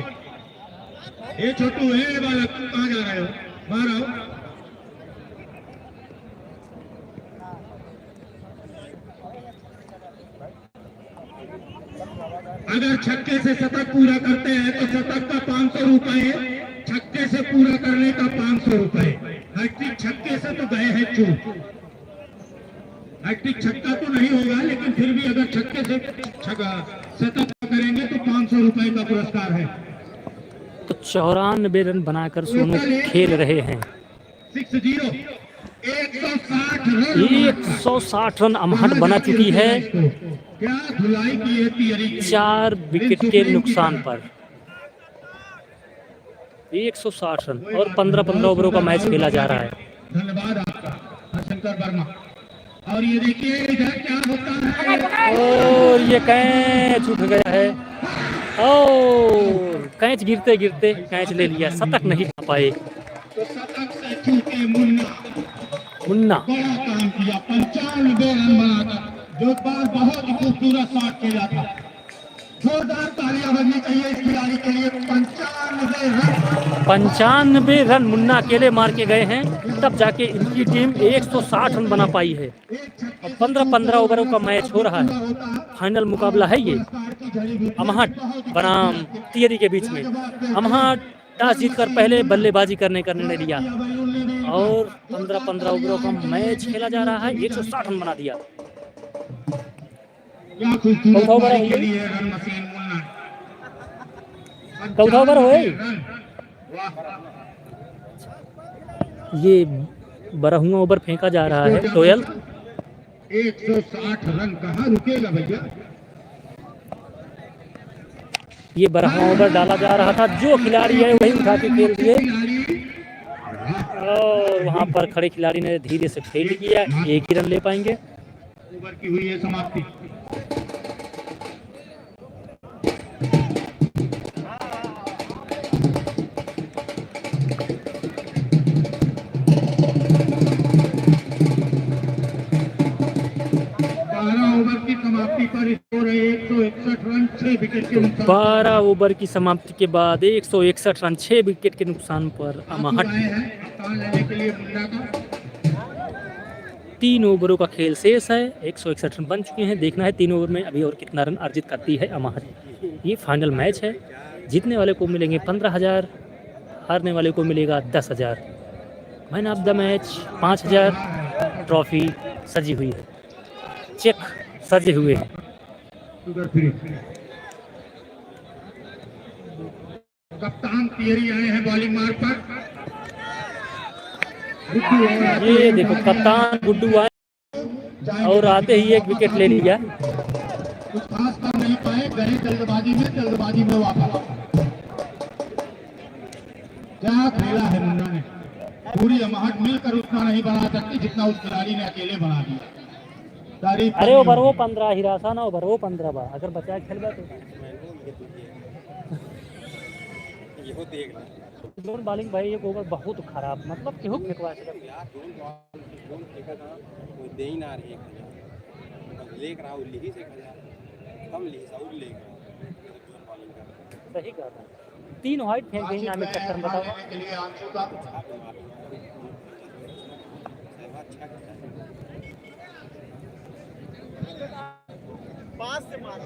ये छोटू है बालक, कहाँ जा रहे हो? बाहर आओ। अगर छक्के से शतक पूरा करते हैं तो शतक का 500 रुपए, छक्के से पूरा करने का 500 रुपए। हैट्रिक छक्के से तो गए हैं चूक। हैट्रिक छक्का तो नहीं होगा, लेकिन फिर भी अगर छक्के से शतक करेंगे तो 500 रुपए का पुरस्कार है। तो 94 रन बनाकर सोनू खेल रहे हैं। 60 160 रन अमहट बना चुकी है। क्या धुलाई की है तियरी की। 4 विकेट के नुकसान पर 160 रन और 15-15 ओवरों का मैच खेला जा रहा है। धन्यवाद आपका शंकर वर्मा। और ये देखिए इधर क्या होता है। और ये कैच उठ गया है और कैच गिरते गिरते कैच ले लिया, शतक नहीं खा पाए। तो शतक से चूके मुन्ना बड़ा काम किया, 95 रन बनाकर, जो बार बहुत ही खूबसूरत शॉट खेला था। जोरदार तालियां बजनी चाहिए इस खिलाड़ी के लिए। 95 रन 95 रन मुन्ना अकेले मार के गए हैं, तब जाके इनकी टीम 160 रन बना पाई है। और 15-15 ओवरों का मैच हो रहा है। फाइनल मुकाबला है ये अमहट बनाम तियरी के बीच में। अमहट टॉस जीतकर पहले बल्लेबाजी करने का निर्णय लिया और 15-15 ओवरों का मैच खेला जा रहा है। 160 रन बना दिया। चौथा ओवर है चौथा ओवर हो ये 12वां ओवर फेंका जा रहा है। 160 रन कहाँ रुकेगा भैया। ये 12वां ओवर डाला जा रहा था, जो खिलाड़ी है वही उठा के खेल दिए और वहां पर खड़े खिलाड़ी ने धीरे से फील्ड किया। एक ही रन ले पाएंगे। ओवर की हुई है समाप्ति। पर 161 रन 6 विकेट के नुकसान। 12 ओवर की समाप्ति के बाद 161 रन 6 विकेट के नुकसान पर अमहट 3 ओवरों का खेल शेष है। 161 रन बन चुके हैं। देखना है 3 ओवर में अभी और कितना रन अर्जित करती है अमहट। ये फाइनल मैच है। जीतने वाले को मिलेंगे 15,000, हारने वाले को मिलेगा 10,000। Man of the match 5,000। Trophy सजी हुई है, चेक सजे हुए हैं। कप्तान तियरी आए हैं बॉलिंग मार्ग पर। ये देखो कप्तान गुड्डू आए और आते ही एक विकेट ले लिया। कुछ खास कर नहीं पाए, गए जल्दबाजी में वापस। क्या खेला है मुन्ना ने। पूरी अमहट मिलकर उतना नहीं बना सकती जितना उस खिलाड़ी ने अकेले बना दिया। अरे ओवर वो 15 हिरासा ना ओवर वो 15 बार अगर बचा खेल गया तो दोनों बॉलिंग भाई एक ओवर बहुत खराब मतलब केहू फेंकवा यार दोन फेंका था वो दे ही ना रही लेक रहा लिही से कम लिही सा उड़ लेक सही कहा था। 3 वाइट फेंक गई नाम चक्कर में बताओ। पास से मारा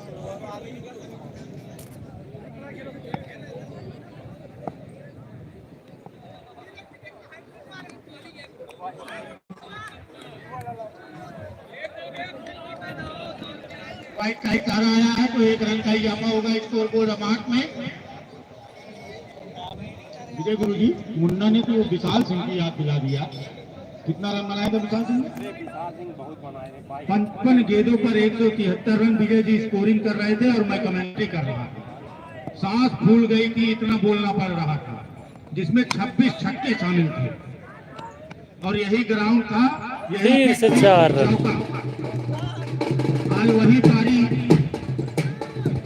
वाइट का इशारा आया है तो 1 रन का इजाफा होगा स्कोर बोर्ड अमाउंट में। विजय गुरु जी, मुन्ना ने तो विशाल सिंह की याद दिला दिया। कितना रन बनाए थे विशाल सिंह? 55 गेंदों पर 173 रन। विजय जी स्कोरिंग कर रहे थे और मैं कमेंट्री कर रहा था। सांस फूल गई थी, इतना बोलना पड़ रहा था, जिसमें 26 छक्के शामिल थे और यही ग्राउंड था। यही से 4 रन। आज वही पारी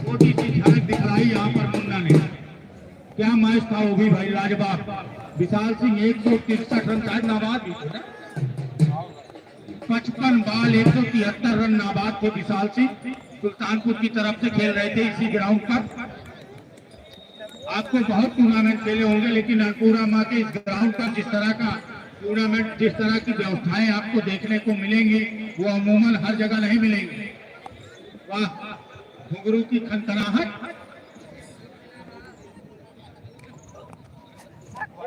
छोटी सी झलक दिखलाई यहाँ पर मुन्ना ने। क्या मैच था वो भी भाई, लाजवाब। विशाल सिंह 163 रन शायद नाबाद भी थे ना। 55 बॉल 173 रन नाबाद थे विशाल सिंह। सुल्तानपुर की तरफ से खेल रहे थे इसी ग्राउंड पर। आपको बहुत टूर्नामेंट खेले होंगे लेकिन अनपुरा माँ के इस ग्राउंड पर जिस तरह का टूर्नामेंट, जिस तरह की व्यवस्थाएं आपको देखने को मिलेंगी वो अमूमन हर जगह नहीं मिलेंगी। वाह, घुंघरू की खनखनाहट।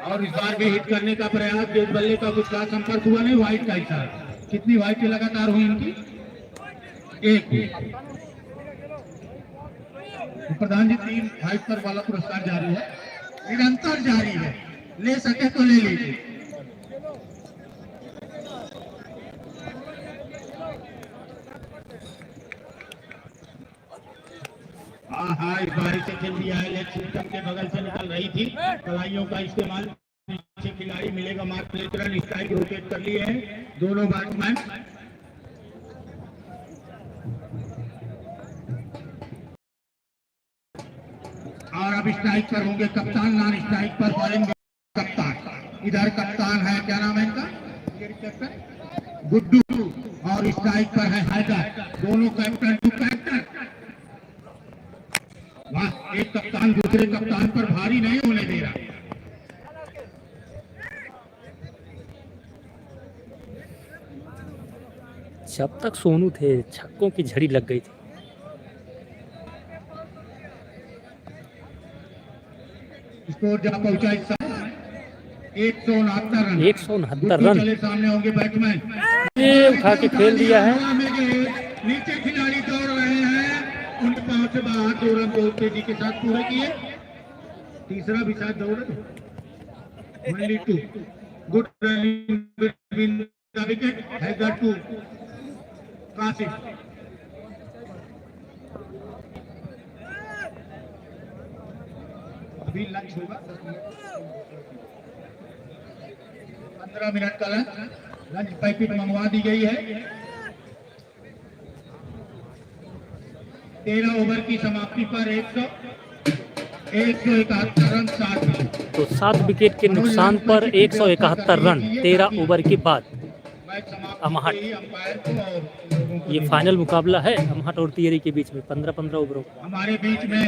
और इस बार भी हिट करने का प्रयास, जिस बल्ले का कुछ खास संपर्क हुआ नहीं। व्हाइट का इशारा। कितनी व्हाइट लगातार हुई इनकी? एक। प्रधान जी 3 व्हाइट पर वाला पुरस्कार जारी है, निरंतर जारी है। ले सके तो ले लीजिए। हाँ, इस बार से खेल दिया है। लेग सिस्टम के बगल से निकल रही थी। कलाइयों का इस्तेमाल। नीचे खिलाड़ी मिलेगा mark plate run. Strike rotate कर लिए हैं दोनों बैट्समैन। और अब स्ट्राइक पर होंगे कप्तान। नॉन स्ट्राइक पर पड़ेंगे कप्तान। इधर कप्तान है, क्या नाम है इनका? गुड्डू। और स्ट्राइक पर है हैदर। दोनों कैप्टन टू कैप्टन। वाह, एक कप्तान दूसरे कप्तान पर भारी नहीं होने दे रहा। जब तक सोनू थे छक्कों की झड़ी लग गई थी। स्कोर जहां पहुंचा इस समय 169 रन। 169 रन चले सामने होंगे बैट्समैन। ये उठा के खेल दिया है। नीचे खिलाड़ी दौड़ रहे हैं, उनके पांव से बाहर 2 रन बहुत तेजी के साथ पूरे किए। तीसरा भी साथ दौड़ only 2 good running between the wicket Haider to Qasim. अभी लंच होगा 15 मिनट का लंच पैकेट मंगवा दी गई है। 13 ओवर की समाप्ति पर 171 रन 7। तो 7 विकेट के नुकसान पर 171 रन 13 ओवर के बाद अमहट। ये फाइनल मुकाबला है अमहट और तियरी के बीच में 15-15 ओवरों। हमारे बीच में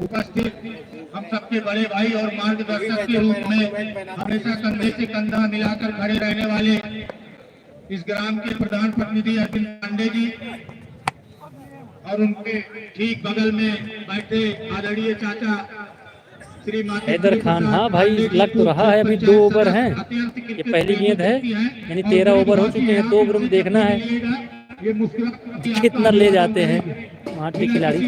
उपस्थित हम सबके बड़े भाई और मार्गदर्शक के रूप में हमेशा कंधे से कंधा मिलाकर खड़े रहने वाले इस ग्राम के प्रधान प्रतिनिधि अरविंद पांडे जी और उनके ठीक बगल में बैठे आदरणीय चाचा श्री हैदर खान। हाँ भाई लग तो रहा है, अभी 2 ओवर हैं। ये पहली गेंद है, यानी 13 ओवर हो चुके हैं। 2 ओवर में देखना है कितना ले जाते हैं वहाँ के खिलाड़ी।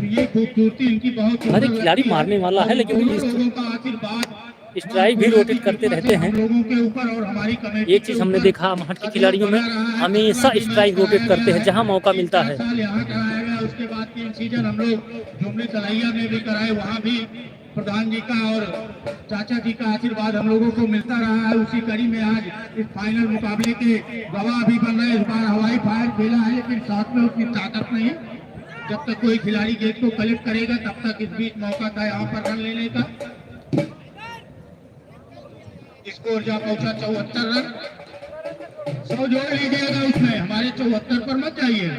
ये खूबसूरती इनकी बहुत। अरे खिलाड़ी मारने वाला है, लेकिन स्ट्राइक भी रोटेट करते रहते हैं। एक चीज हमने देखा महट के खिलाड़ियों में, हमेशा स्ट्राइक रोटेट करते हैं जहां मौका मिलता है। उसके बाद 3 सीजन हम लोग जुमले तलैया में भी कराए, वहाँ भी प्रधान जी का और चाचा जी का आशीर्वाद हम लोगों को मिलता रहा है। उसी कड़ी में आज इस फाइनल मुकाबले के गवाह भी बन रहे। इस बार हवाई फायर खेला है, लेकिन साथ में उतनी ताकत नहीं। जब तक कोई खिलाड़ी गेंद को कलेक्ट करेगा तब तक इस बीच मौका था यहाँ पर रन लेने का। स्कोर जा पहुंचा 74 रन। 100 जोड़ लीजिएगा उसमें, हमारे 74 पर मत जाइए।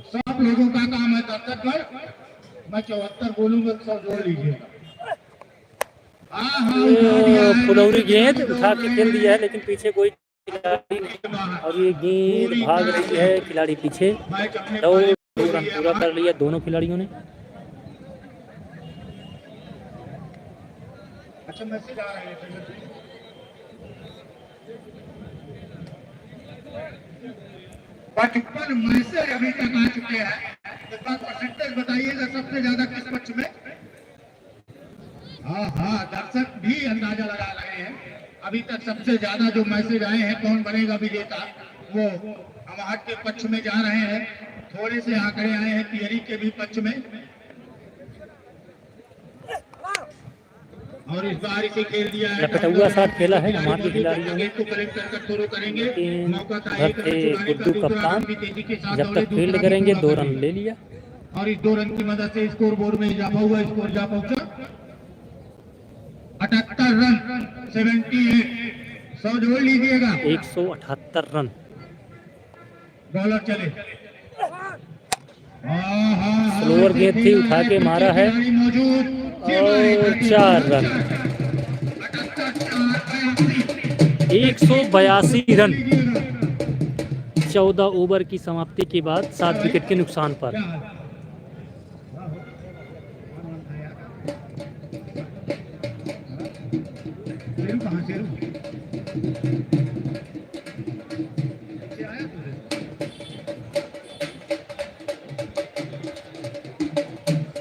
सब लोगों का काम है 73 पर, मैं 74 बोलूंगा, 100 जोड़ लीजिएगा। फुलौरी गेंद उठा के खेल दिया है, लेकिन पीछे कोई खिलाड़ी नहीं और ये गेंद भाग रही है। खिलाड़ी पीछे 2 रन पूरा कर लिया दोनों खिलाड़ियों ने। अच्छा मैसेज आ रहे हैं। मैसेज अभी तक आ चुके हैं, एक बार परसेंटेज बताइएगा सबसे ज्यादा किस पक्ष में। हाँ दर्शक भी अंदाजा लगा रहे हैं। अभी तक सबसे ज्यादा जो मैसेज आए हैं कौन बनेगा विजेता, वो अमहट के पक्ष में जा रहे हैं। थोड़े से आंकड़े आए हैं तियरी के भी पक्ष में। और इस बार इसे खेल दिया है, लपटा साथ खेला है हमारे खिलाड़ियों ने। गुड्डू कप्तान जब तक फील्ड करेंगे 2 रन ले लिया और इस 2 रन की मदद से स्कोर बोर्ड में इजाफा हुआ। स्कोर जा पहुंचा 78 रन 78। 100 जोड़ लीजिएगा। 178 रन। बॉलर चले। स्लोअर गेंद थी, उठा के मारा है और 4 रन। 182 रन 14 ओवर की समाप्ति के बाद 7 विकेट के नुकसान पर।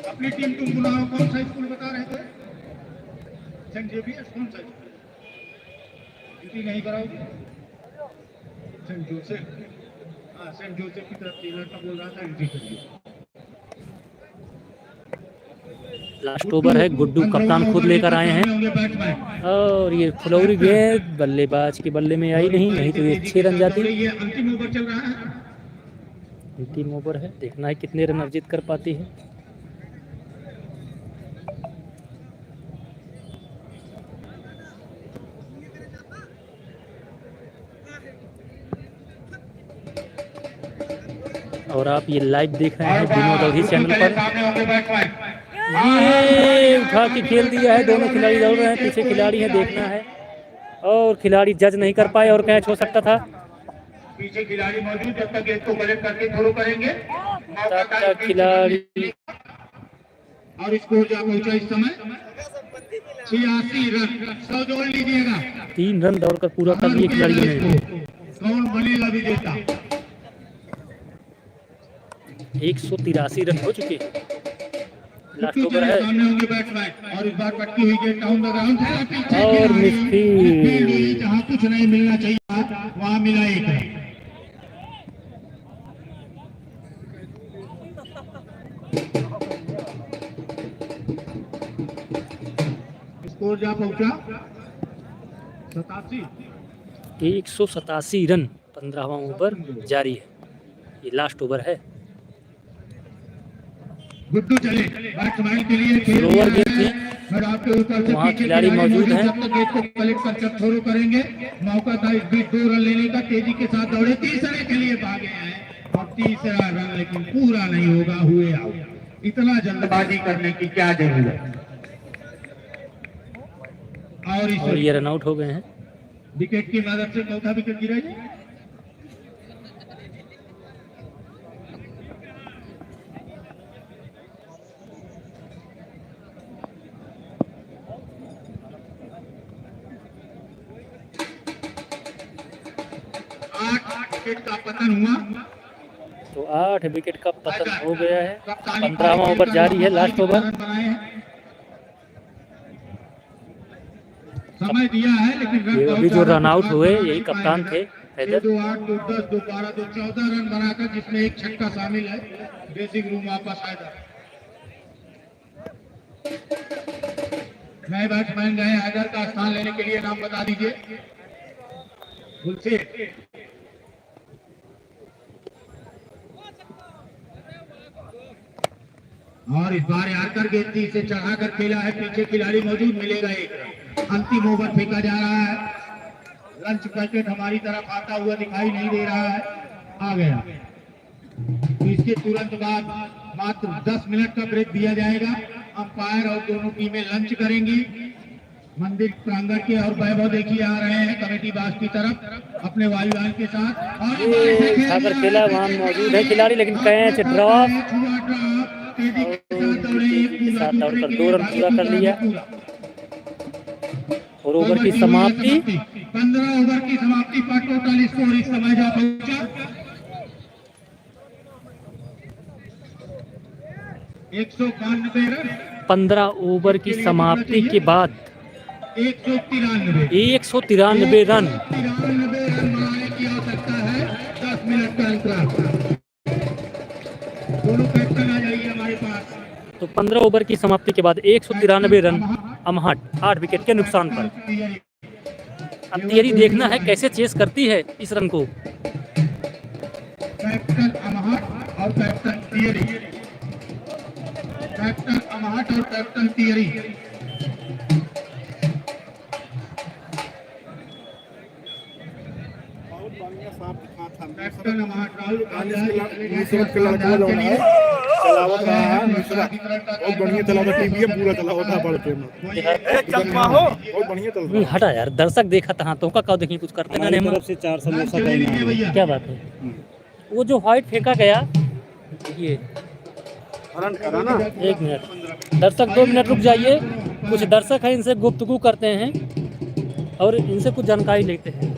अपनी टीम तुम बुलाओ। कौन सा स्कूल बता रहे थे? Saint Xavier. कौन सा नहीं कराओगे? Saint Joseph. हाँ सेंट जोसेफ की तरफ से लड़का बोल रहा था एंट्री करिए। लास्ट ओवर है, गुड्डू कप्तान खुद लेकर आए हैं और ये फुलौरी गेंद बल्लेबाज के बल्ले में आई नहीं तो ये 6 रन जाती। ये अंतिम ओवर चल रहा है। अंतिम ओवर है, देखना है कितने रन अर्जित कर पाती है। और आप ये लाइव देख रहे हैं विनोद अवधी चैनल पर। ये उठा के खेल दिया है, दोनों खिलाड़ी दौड़ रहे हैं, पीछे खिलाड़ी है, देखना है। और खिलाड़ी जज नहीं कर पाए और कैच हो सकता था। पीछे खिलाड़ी मौजूद, जब तक गेंद को कलेक्ट करके थ्रो करेंगे। तब खिलाड़ी और स्कोर जा पहुंचा इस समय 86 रन। 100 जोड़ लीजिएगा। 3 रन दौड़कर पूरा कर लिए खिलाड़ियों ने। कौन बनेगा विजेता? 183 रन हो चुके हैं। लास्ट ओवर है सामने होंगे बैट्समैन और इस बार पटकी हुई गेंद डाउन द ग्राउंड है और मिसफील्ड। जहां कुछ नहीं मिलना चाहिए वहां मिला एक रन। स्कोर जा पहुंचा 87। 187 रन 15वां ओवर जारी है। ये लास्ट ओवर है। गुड्डू चले बैट्समैन के लिए खेल ओवर गेंद थी, फिर आपके ऊपर से वहाँ पीछे खिलाड़ी मौजूद हैं। जब तक गेंद को कलेक्ट कर जब थ्रो करेंगे मौका था इस बीच 2 रन लेने का। तेजी के साथ दौड़े, तीसरे के लिए भागे हैं और तीसरा रन लेकिन पूरा नहीं होगा, हुए आउट। इतना जल्दबाजी करने की क्या जरूरत? और ये रन आउट हो गए हैं। विकेट की मदद से चौथा विकेट गिरा जी। विकेट का पतन हुआ। तो 8 विकेट का पतन हो गया है। 15वां ओवर जारी है, लास्ट ओवर। समय दिया है लेकिन ये अभी जो रन आउट हुए यही कप्तान थे हैदर। 2 8 2 10 2 12 2 14 रन बनाकर, जिसमें एक छक्का शामिल है। ड्रेसिंग रूम वापस हैदर। नए बैट्समैन गए हैदर का स्थान लेने के लिए, नाम बता दीजिए। गुलशेख। और इस बार यारकर गेंद से चढ़ाकर खेला है, पीछे खिलाड़ी मौजूद, मिलेगा एक रन। अंतिम ओवर फेंका जा रहा है। लंच पैकेट हमारी तरफ आता हुआ दिखाई नहीं दे रहा है, आ गया। तो इसके तुरंत बाद मात्र 10 मिनट का ब्रेक दिया जाएगा। अंपायर और दोनों टीमें लंच करेंगी। मंदिर प्रांगण के और वैभव देखिए आ रहे हैं कमेटी बास की तरफ अपने वायुयान के साथ। और खेला वहाँ मौजूद है खिलाड़ी, लेकिन कैच ड्रॉप साथ दौड़कर 2 रन पूरा कर लिया। और ओवर की समाप्ति 15 ओवर की समाप्ति पर टोटल स्कोर इस समय जा पहुंचा 192 रन। 15 ओवर की समाप्ति के बाद 193 रन बनाने की आवश्यकता है। 10 मिनट का अंतराल। दोनों कैप्टन आ जाइए हमारे पास। तो 15 ओवर की समाप्ति के बाद 193 रन अमहट 8 विकेट के नुकसान पर। अब तियरी देखना है कैसे चेस करती है इस रन को। कैप्टन अमहट और कैप्टन तियरी। कैप्टन अमहट और कैप्टन तियरी। कैप्टन अमहट राहुल चलावत रहा है बहुत बढ़िया चला था। टीवी पूरा चला होता है बड़के में बहुत बढ़िया चल रहा है। हटा यार, दर्शक देखा था तो का देखिए कुछ करते ना नहीं। तरफ से 4 समोसा देना। क्या बात है, वो जो व्हाइट फेंका गया ये रन करा ना। 1 मिनट दर्शक 2 मिनट रुक जाइए। कुछ दर्शक हैं, इनसे गुफ्तगू करते हैं और इनसे कुछ जानकारी लेते हैं।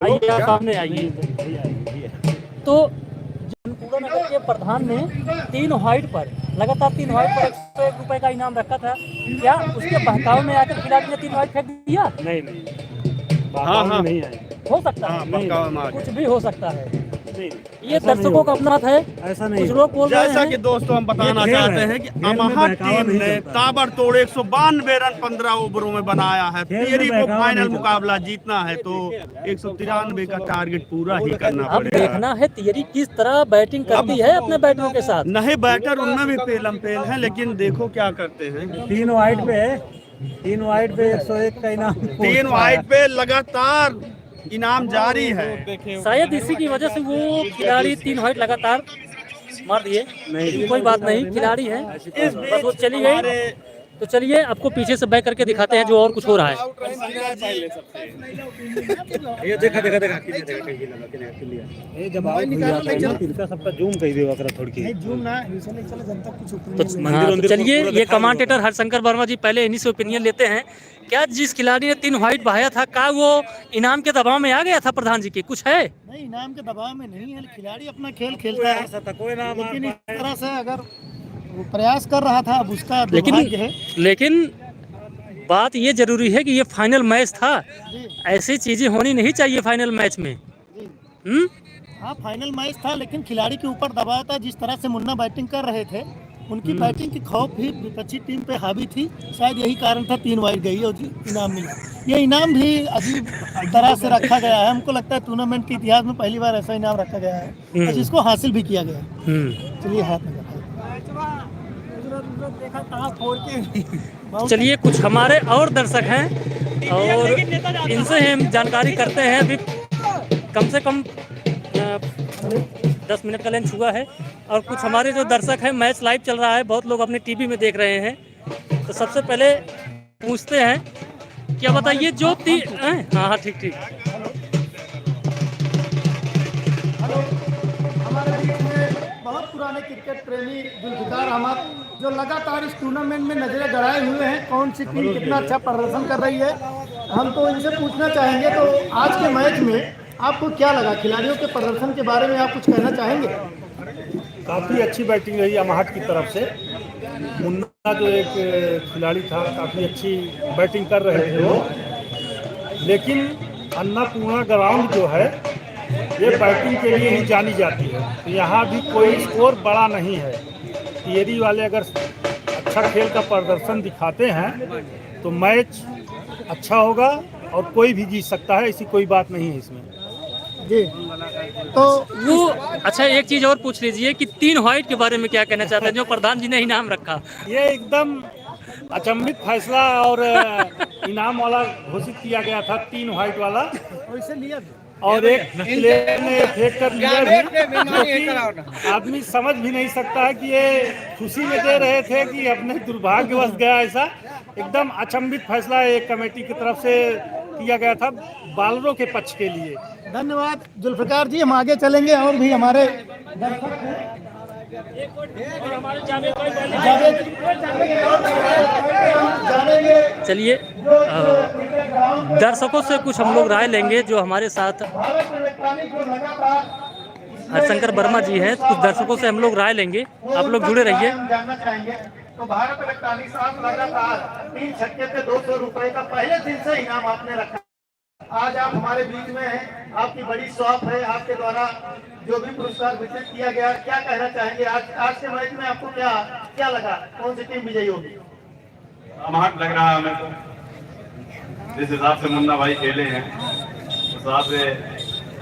आइए आप सामने आइए। तो अनपूर्णा नगर के प्रधान ने 3 व्हाइट पर लगातार 3 व्हाइट पर 101 रुपए का इनाम रखा था। क्या उसके बहकाव में आकर खिलाड़ी ने 3 व्हाइट फेंक दिया? नहीं हाँ नहीं आए हो सकता है, कुछ भी हो सकता है। ये ऐसा दर्शकों का अपना है। ऐसा नहीं कुछ लोग बोल रहे जैसा हैं कि दोस्तों हम बताना चाहते हैं कि अमहट टीम ने ताबड़तोड़ 192 रन 15 ओवरों में बनाया है। तियरी को फाइनल मुकाबला जीतना है तो 193 का टारगेट पूरा ही करना अब पड़ेगा। देखना है तियरी किस तरह बैटिंग करती है अपने बैटरों के साथ। नहीं, बैटर उनमें भी पेलम पेल है, लेकिन देखो क्या करते हैं। 3 वाइट पे 101 का इनाम। 3 वाइट पे लगातार इनाम जारी है। शायद इसी की वजह से वो खिलाड़ी 3 व्हाइट लगातार मार दिए। कोई बात नहीं, खिलाड़ी है, बस वो चली गई। तो चलिए आपको पीछे से बैक करके दिखाते हैं जो और कुछ हो रहा है। ये देखा देखा देखा ये जब आउट हो जाता है ना तिनका सबका जूम कर देवा करा थोड़ी की जूम ना ऐसे नहीं चले जनता कुछ तो हाँ, तो चलिए ये कमेंटेटर हरशंकर वर्मा जी पहले इन्हीं से ओपिनियन लेते हैं। क्या जिस खिलाड़ी ने 3 व्हाइट बहाया था क्या वो इनाम के दबाव में आ गया था प्रधान जी के? कुछ है नहीं, इनाम के दबाव में नहीं है, खिलाड़ी अपना खेल खेलता है, लेकिन इस तरह से अगर वो प्रयास कर रहा था अब उसका दुर्भाग्य है। लेकिन बात ये जरूरी है कि ये फाइनल मैच था, ऐसी चीजें होनी नहीं चाहिए फाइनल मैच में। हाँ, फाइनल मैच था लेकिन खिलाड़ी के ऊपर दबाव था। जिस तरह से मुन्ना बैटिंग कर रहे थे उनकी बैटिंग की खौफ भी विपक्षी टीम पे हावी थी, शायद यही कारण था 3 वाइड गई और इनाम मिला। ये इनाम भी अजीब तरह से रखा गया है, हमको लगता है टूर्नामेंट के इतिहास में पहली बार ऐसा इनाम रखा गया है और जिसको हासिल भी किया गया है। चलिए हाथ में चलिए कुछ हमारे और दर्शक हैं और इनसे हम जानकारी करते हैं। अभी कम से कम 10 मिनट का लंच हुआ है और कुछ हमारे जो दर्शक हैं, मैच लाइव चल रहा है, बहुत लोग अपने टीवी में देख रहे हैं। तो सबसे पहले पूछते हैं, क्या बताइए जो हाँ ठीक ठीक हमारे बीच में बहुत पुराने क्रिकेट प्रेमी जुल्फिकार अहमद जो लगातार इस टूर्नामेंट में नजरें गड़ाए हुए हैं, कौन सी टीम कितना अच्छा प्रदर्शन कर रही है, हम तो इनसे पूछना चाहेंगे। तो आज के मैच में आपको क्या लगा, खिलाड़ियों के प्रदर्शन के बारे में आप कुछ कहना चाहेंगे? काफ़ी अच्छी बैटिंग रही अमाहट की तरफ से। मुन्ना जो एक खिलाड़ी था काफ़ी अच्छी बैटिंग कर रहे थे वो, लेकिन अन्नपूर्णा ग्राउंड जो है ये बैटिंग के लिए ही जानी जाती है। तो यहाँ भी कोई स्कोर बड़ा नहीं है। टियरी वाले अगर अच्छा खेल का प्रदर्शन दिखाते हैं तो मैच अच्छा होगा और कोई भी जीत सकता है, ऐसी कोई बात नहीं है इसमें जी। तो वो अच्छा एक चीज और पूछ लीजिए कि 3 व्हाइट के बारे में क्या कहना चाहते हैं जो प्रधान जी ने इनाम रखा? ये एकदम अचंभित फैसला और इनाम वाला घोषित किया गया था, 3 व्हाइट वाला, वैसे लिया और एक प्लेयर ने फेंक कर लिया भी। आदमी समझ भी नहीं सकता है कि ये खुशी में दे रहे थे कि अपने दुर्भाग्यवश गया। ऐसा एकदम अचंभित फैसला एक कमेटी की तरफ से किया गया था बालरों के पक्ष के लिए। धन्यवाद जुल्फिकार जी। हम आगे चलेंगे और भी हमारे दर्शक हैं। चलिए दर्शकों से कुछ हम लोग राय लेंगे जो हमारे साथ हरशंकर वर्मा जी हैं। कुछ दर्शकों से हम लोग राय लेंगे, आप लोग जुड़े रहिए। जानना चाहेंगे तो भारत इलेक्ट्रॉनिक्स आप लगातार 3 छक्के पे 200 रुपए का पहले दिन से इनाम आपने रखा। आज आप हमारे बीच में हैं, आपकी बड़ी शॉप है, आपके द्वारा जो भी पुरस्कार वितरित किया गया, क्या कहना चाहेंगे? आज के मैच में आपको क्या लगा, कौन सी टीम विजयी होगी? अमाहट लग रहा है हमें तो। जिस हिसाब से मुन्ना भाई खेले हैं उस हिसाब से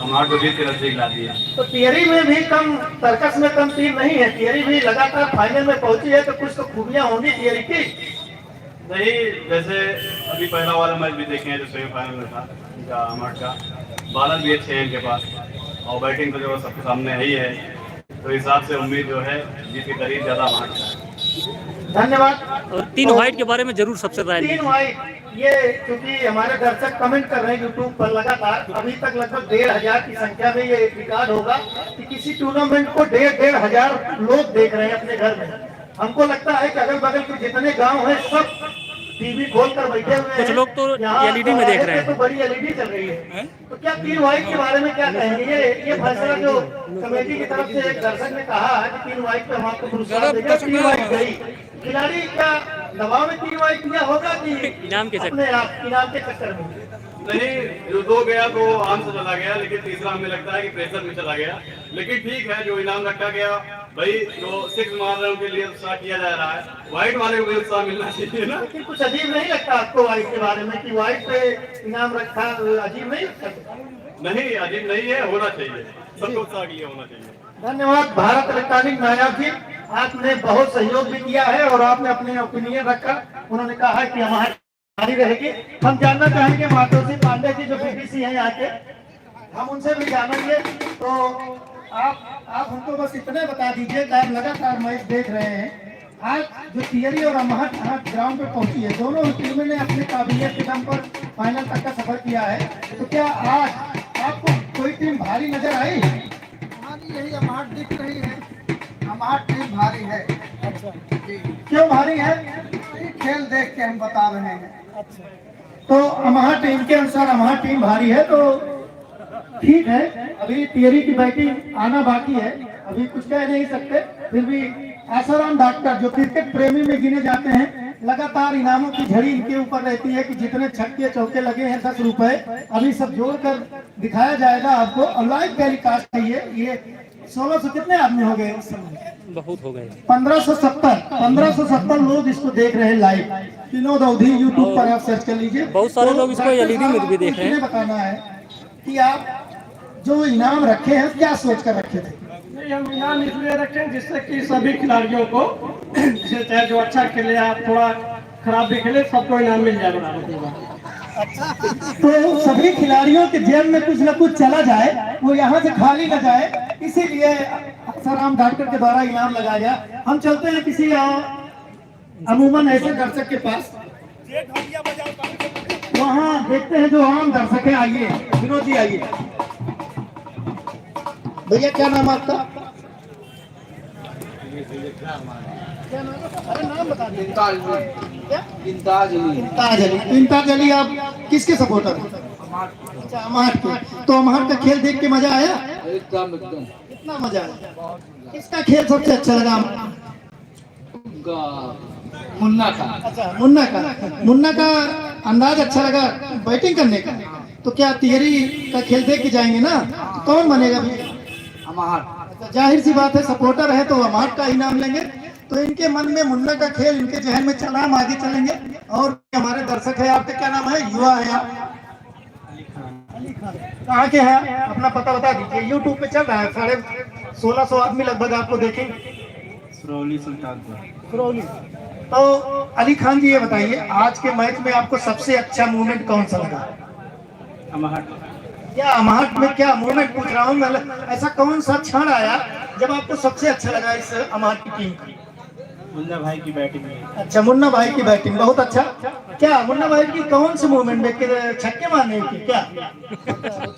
अमाहट को जीत के नजदीक ला दिया। तो तियरी में भी कम, सर्कस में कम टीम नहीं है, तियरी भी लगातार फाइनल में पहुंची है, तो कुछ तो खूबियां होंगी तियरी की। नहीं, जैसे अभी पहला वाला मैच भी देखे हैं जो सेमीफाइनल में था इनका अमाहट का, बालर भी अच्छे हैं इनके पास और बैटिंग तो जो सबके सामने है ही है, तो हिसाब से उम्मीद जो है जीत के करीब ज्यादा अमाहट का। धन्यवाद। और 3 व्हाइट के बारे में जरूर सबसे राय 3 व्हाइट, ये क्योंकि हमारे दर्शक कमेंट कर रहे हैं यूट्यूब पर लगातार, अभी तक लगभग 1,500 की संख्या में ये रिकॉर्ड होगा कि किसी टूर्नामेंट को 1,500 लोग देख रहे हैं अपने घर में। हमको लगता है कि अगल बगल के जितने गांव हैं सब टीवी खोल कर बैठे हुए हैं। कुछ लोग तो एलईडी में देख रहे हैं, तो बड़ी एलईडी चल रही है। तो क्या 3 व्हाइट के बारे में क्या कहेंगे? ये फैसला जो कमेटी की तरफ से एक दर्शक ने कहा कि 3 व्हाइट पे हम आपको पुरस्कार देंगे, 3 व्हाइट गई, खिलाड़ी क्या दबाव में 3 व्हाइट दिया होगा कि इनाम के अपने आप इनाम के चक्कर में? नहीं, जो 2 गया तो आम से चला गया, लेकिन तीसरा हमें लगता है कि प्रेशर में चला गया। लेकिन ठीक है, जो इनाम रखा गया भाई, जो 6 मार रहे हैं उनके लिए उत्साह किया जा रहा है, व्हाइट वाले को भी उत्साह मिलना चाहिए ना। लेकिन कुछ अजीब नहीं लगता आपको व्हाइट के बारे में कि व्हाइट पे इनाम रखा, अजीब नहीं लगता? नहीं, अजीब नहीं है, होना चाहिए, सबको उत्साह के लिए होना चाहिए। धन्यवाद भारत इलेक्ट्रॉनिक नायाब जी, आपने बहुत सहयोग भी किया है और आपने अपने ओपिनियन रखकर उन्होंने कहा है कि हमारी जारी रहेगी। हम जानना चाहेंगे माधोसी पांडे जी जो बीबीसी हैं यहाँ के, हम उनसे भी जानेंगे। तो आप हमको बस इतने बता दीजिए कि आप लगातार मैच देख रहे हैं, आज जो तियरी और अमाहट यहाँ ग्राउंड पे पहुंची है, दोनों टीमों ने अपने काबिलियत के दम पर फाइनल तक का सफर किया है। तो क्या आज आपको कोई टीम भारी नजर आई? हमारी यही अमाहट दिख रही है, अमाहट टीम भारी है। अच्छा, क्यों भारी है? ये खेल देख के हम बता रहे हैं। अच्छा, तो अमाहट टीम के अनुसार अमाहट टीम भारी है, तो ठीक है। अभी तियरी की बैटिंग आना बाकी है, अभी कुछ कह नहीं सकते। फिर भी आसाराम डॉक्टर जो क्रिकेट प्रेमी में गिने जाते हैं, लगातार इनामों की झड़ी इनके ऊपर रहती है कि जितने छक्के चौके लगे हैं 10 रुपए, अभी सब जोड़कर दिखाया जाएगा आपको। और लाइव टेलीकास्ट है ये 1600 कितने आदमी हो गए इस समय? बहुत हो गए। 1570 लोग इसको देख रहे हैं लाइव। विनोद अवधी यूट्यूब पर आप सर्च कर लीजिए। बहुत सारे लोग इसको एलईडी में भी देख रहे हैं। बताना है कि आप जो इनाम रखे हैं क्या सोच कर रखे थे? नहीं, हम इनाम इसलिए रखें जिससे कि सभी खिलाड़ियों को, चाहे जो अच्छा खेले या थोड़ा खराब भी खेले, सबको इनाम मिल जाए बराबर। तो सभी खिलाड़ियों के जेब में कुछ न कुछ चला जाए, वो यहाँ से खाली न जाए, इसीलिए आसाराम डॉक्टर के द्वारा इनाम लगाया गया। हम चलते हैं किसी अमूमन ऐसे दर्शक के पास, वहाँ देखते हैं जो आम दर्शक है। आइए विनोद जी, आइए भैया, क्या नाम आपका? अरे नाम बता दीजिए। इम्ताज अली, आप किसके सपोर्टर हैं? अच्छा, अमाहट के। तो अमाहट का खेल देख के मजा आया? एकदम। कितना मजा आया? किसका खेल सबसे अच्छा लगा? मुन्ना का। अच्छा, मुन्ना का अंदाज अच्छा लगा बैटिंग करने का। तो क्या तियरी का खेल देख के जाएंगे ना? कौन बनेगा भैया? अमाहट। अच्छा, जाहिर सी बात है, सपोर्टर है तो अमाहट का इनाम लेंगे। तो इनके मन में मुन्ना का खेल इनके जहन में चला, हम आगे चलेंगे। और हमारे दर्शक है, आपका क्या नाम है? युवा है आप? अली खान। कहाँ के हैं? अपना पता बता दीजिए। यूट्यूब पे चल रहा है, 1650 आदमी लगभग आपको देखेंगे। सुरौली सुल्तानपुर। सुरौली। तो अली खान जी, ये बताइए आज के मैच में आपको सबसे अच्छा मूवमेंट कौन सा लगा? अमाहट। क्या अमाहट में क्या मूवमेंट पूछ रहा हूँ, मतलब ऐसा कौन सा क्षण आया जब आपको सबसे अच्छा लगा इस अमाहट की टीम का? मुन्ना भाई की बैटिंग में। अच्छा, मुन्ना भाई की बैटिंग बहुत अच्छा। क्या मुन्ना भाई की कौन सी मूवमेंट में? छक्के मारने की? क्या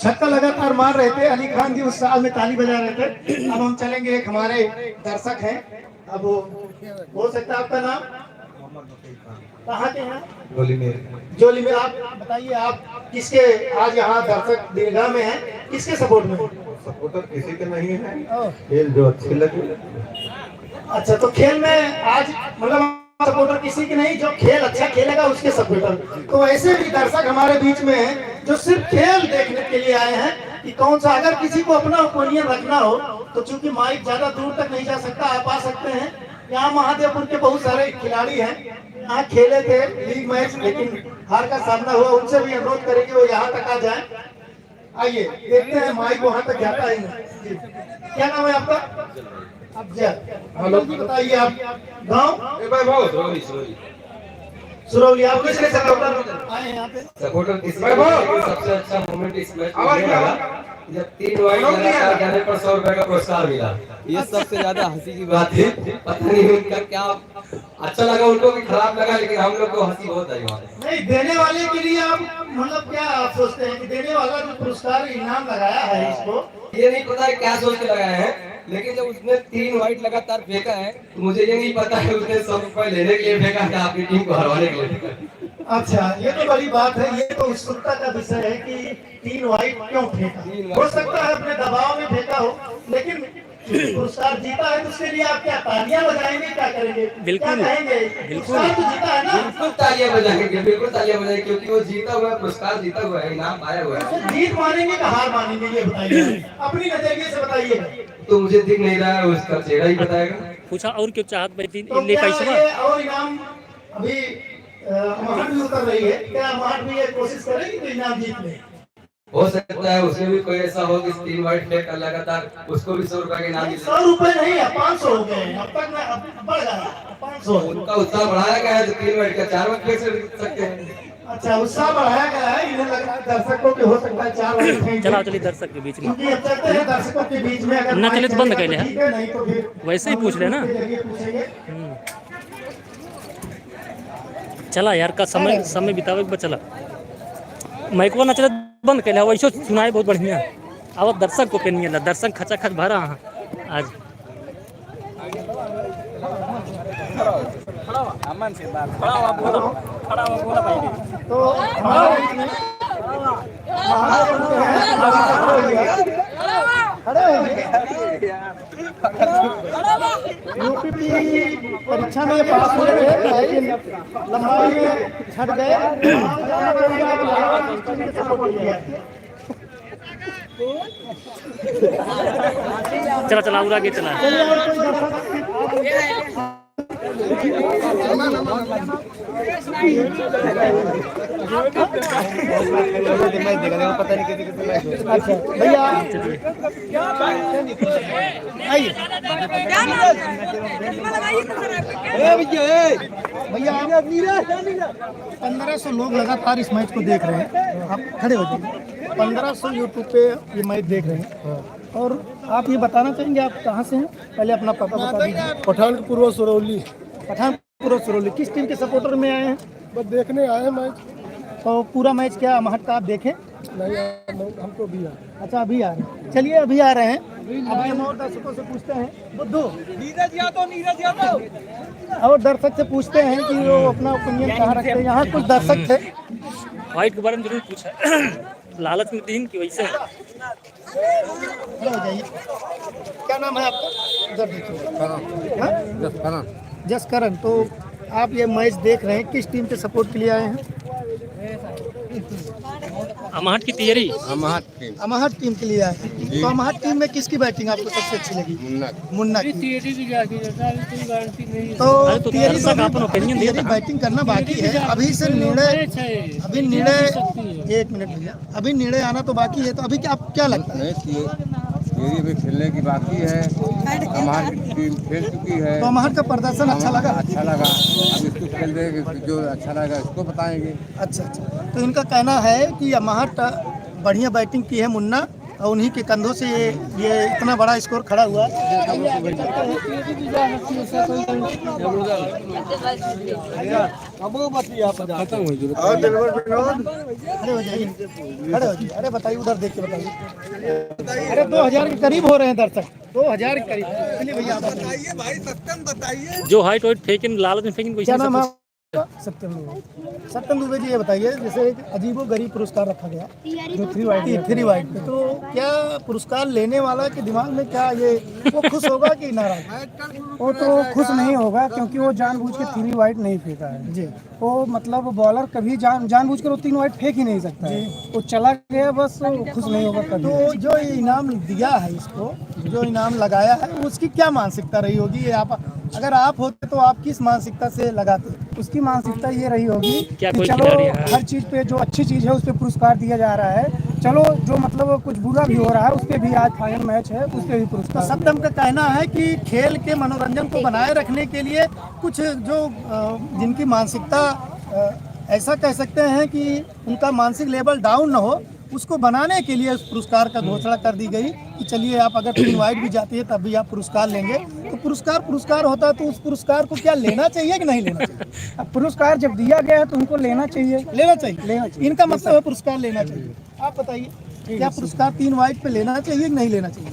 छक्का लगातार मार रहे थे अली खान जी, उस साल में ताली बजा रहे थे। अब हम चलेंगे, एक हमारे दर्शक हैं, अब हो सकता है आपका नाम? कहाँ के हैं? जोली में। आप बताइए, आप किसके आज यहाँ दर्शक दीर्घा में हैं, किसके सपोर्ट में? सपोर्टर किसी के नहीं है, खेल जो अच्छी लगे। अच्छा, तो खेल में आज मतलब सपोर्टर किसी की नहीं, जो खेल अच्छा खेलेगा उसके सपोर्टर। तो ऐसे भी दर्शक हमारे बीच में हैं जो सिर्फ खेल देखने के लिए आए हैं कि कौन सा, अगर किसी को अपना ओपिनियन रखना हो तो चूंकि माइक ज्यादा दूर तक नहीं जा सकता, आप आ सकते हैं। यहाँ महादेवपुर के बहुत सारे खिलाड़ी हैं, यहाँ खेले थे लीग मैच, लेकिन हार का सामना हुआ। उनसे भी अनुरोध करेंगे वो यहाँ तक आ जाए। आइए देखते हैं, माइक वहाँ तक जाता है। क्या नाम है आपका? हेलो जी, बताइए आप गाँव? सुरौली। आप किसके सपोर्टर आए हैं यहाँ पे? सपोर्टर किसी सबसे अच्छा मोमेंट इस मैच में जब 3 वाइड लगातार जाने पर 100 रुपए का पुरस्कार मिला। ये सबसे ज्यादा हंसी की बात बात थी, पता नहीं उनका क्या अच्छा लगा उनको कि खराब लगा, लेकिन हम लोग को हंसी बहुत आई वहाँ। नहीं, देने वाले के लिए आप मतलब क्या आप सोचते हैं कि देने वाला जो पुरस्कार इनाम लगाया है इसको, ये नहीं पता है क्या सोच के लगाया है, लेकिन जब उसने 3 वाइड लगातार फेंका है तो मुझे ये नहीं पता है उसने 100 रुपए लेने के लिए फेंका या अपनी टीम को हरवाने के लिए फेंका। अच्छा, ये तो बड़ी बात है। ये तो उत्सुकता का विषय है कि 3 वाइड क्यों फेंका। हो सकता है अपने दबाव में फेंका हो, लेकिन पुरस्कार जीता है तो उसके लिए आप क्या तालियां बजाएंगे, क्या करेंगे? बिल्कुल, क्या कहेंगे? पुरस्कार तो जीता है ना? बिल्कुल तालियां बजाएंगे, बिल्कुल तालियां बजाएंगे, क्योंकि वो जीता हुआ है, पुरस्कार जीता हुआ है, इनाम पाया हुआ है। तो जीत मानेंगे कि हार मानेंगे, ये बताइए, अपनी नजरिए से बताइए। तो मुझे दिख नहीं रहा है, उसका चेहरा ही बताएगा। पूछा और क्यों चाहत बैठी तो ले क्या पैसा? ये और इनाम अभी अमाहट भी उतर रही है, क्या अमाहट भी ये कोशिश करेगी तो इनाम जीत ले? हो सकता है उसमें भी कोई ऐसा हो कि 3 वाइड फेंक कर लगातार उसको भी 100 रुपए के इनाम मिले। 100 रुपए नहीं है, 500 हो गए अब तक में, अब बढ़ गया 500। उनका उत्साह बढ़ाया गया है तो 3 वाइड का 4 वाइड फेंक सकते हैं। अच्छा, उत्साह बढ़ाया गया है, इन्हें लग रहा है दर्शकों के हो सकता है 4 वाइड फेंक। चला चलिए दर्शक के बीच में, क्योंकि अब चलते हैं दर्शकों के बीच में, अगर ना चले तो बंद कर ले, ठीक है, नहीं तो फिर वैसे ही पूछ लेना। पूछेंगे। चला यार का समय बितावे के चला माइकवा ना चला बंद कैला वैसे सुनाए बहुत बढ़िया अब दर्शक को पेन मिला दर्शक खचा खच भरा आज अमन से बात खड़ा हुआ बोला भाई तो हमारे यूपी की परीक्षा में पास हुए थे लेकिन लंबाई में छट गए। चला चला और आगे चला अच्छा भैया आइए भैया 1500 लोग लगातार इस मैच को देख रहे हैं। आप खड़े हो जाइए। 1500 यूट्यूब पे ये मैच देख रहे हैं और आप ये बताना चाहेंगे आप कहाँ से हैं? पहले अपना पता बता दीजिए। पठानपुर सुरौली। पठानपुर सुरौली। किस टीम के सपोर्टर में आए हैं? बस देखने आए मैच। तो पूरा मैच क्या महट का आप देखें? नहीं हमको भी अच्छा अभी आ रहे हैं। चलिए अभी आ रहे हैं। अभी हम और दर्शकों से पूछते हैं बुद्धू और दर्शक से पूछते हैं कि वो अपना ओपिनियन कहाँ रखते हैं। यहाँ कुछ दर्शक थे व्हाइट के बारे में जरूर पूछा लालच में दिन की वैसे खड़े हो जाइए। क्या नाम है आपका? इधर देखिए। जसकरण। तो आप ये मैच देख रहे हैं, किस टीम के सपोर्ट के लिए आए हैं? अमाहट की तैयारी अमाहट टीम के लिए आए हैं। तो अमाहट टीम में किसकी बैटिंग आपको सबसे अच्छी लगी? मुन्ना की। तो तैयारी बैटिंग करना बाकी है। अभी से निर्णय एक मिनट भैया अभी निर्णय आना तो बाकी है। तो अभी क्या आप क्या लगता है? ये भी खेलने की बाकी है। हमारी टीम खेल चुकी है तो अमाहट का प्रदर्शन अच्छा लगा? अच्छा लगा। अब इसको खेल देंगे जो अच्छा लगा इसको बताएंगे। अच्छा तो इनका कहना है कि अमाहट बढ़िया बैटिंग की है मुन्ना और उन्हीं के कंधों से ये इतना बड़ा स्कोर खड़ा हुआ। अरे बताइए उधर देख के बताइए। अरे 2000 के करीब हो रहे हैं दर्शक। 2000 के करीब। चलिए भैया बताइए भाई सत्यम बताइए। जो हाइट वाइट फेंकिन लालच में फेंकिन क्या नाम है? सत्यम दुबे जी ये बताइए जैसे एक अजीबो गरीब पुरस्कार रखा गया जो 3 वाइट पे तो क्या पुरस्कार लेने वाला के दिमाग में क्या ये वो खुश होगा कि नाराज? वो तो खुश नहीं होगा क्योंकि वो जानबूझ के 3 वाइट नहीं फेंका है जी। वो मतलब बॉलर कभी जानबूझ कर वो 3 वाइट फेंक ही नहीं सकता है। वो चला गया बस वो खुश नहीं होगा कभी। तो जो इनाम दिया है इसको जो इनाम लगाया है उसकी क्या मानसिकता रही होगी? ये आप अगर आप होते तो आप किस मानसिकता से लगाते? उसकी मानसिकता ये रही होगी क्या कि कोई चलो खिलाड़ी है? हर चीज पे जो अच्छी चीज है उस पे पुरस्कार दिया जा रहा है। चलो जो मतलब कुछ बुरा भी हो रहा है उस पे भी आज फाइनल मैच है उस पे भी तो पुरस्कार। सत्यम का कहना है कि खेल के मनोरंजन को बनाए रखने के लिए कुछ जो जिनकी मानसिकता ऐसा कह सकते हैं कि उनका मानसिक लेवल डाउन ना हो उसको बनाने के लिए उस पुरस्कार का घोषणा कर दी गई कि चलिए आप अगर 3 वाइट भी जाती है तब भी आप पुरस्कार लेंगे। तो पुरस्कार होता है तो उस पुरस्कार को क्या लेना चाहिए कि नहीं लेना चाहिए? अब पुरस्कार जब दिया गया है तो उनको लेना चाहिए। लेना चाहिए। इनका मतलब है पुरस्कार लेना चाहिए। आप बताइए क्या पुरस्कार 3 वाइट पे लेना चाहिए कि नहीं लेना चाहिए?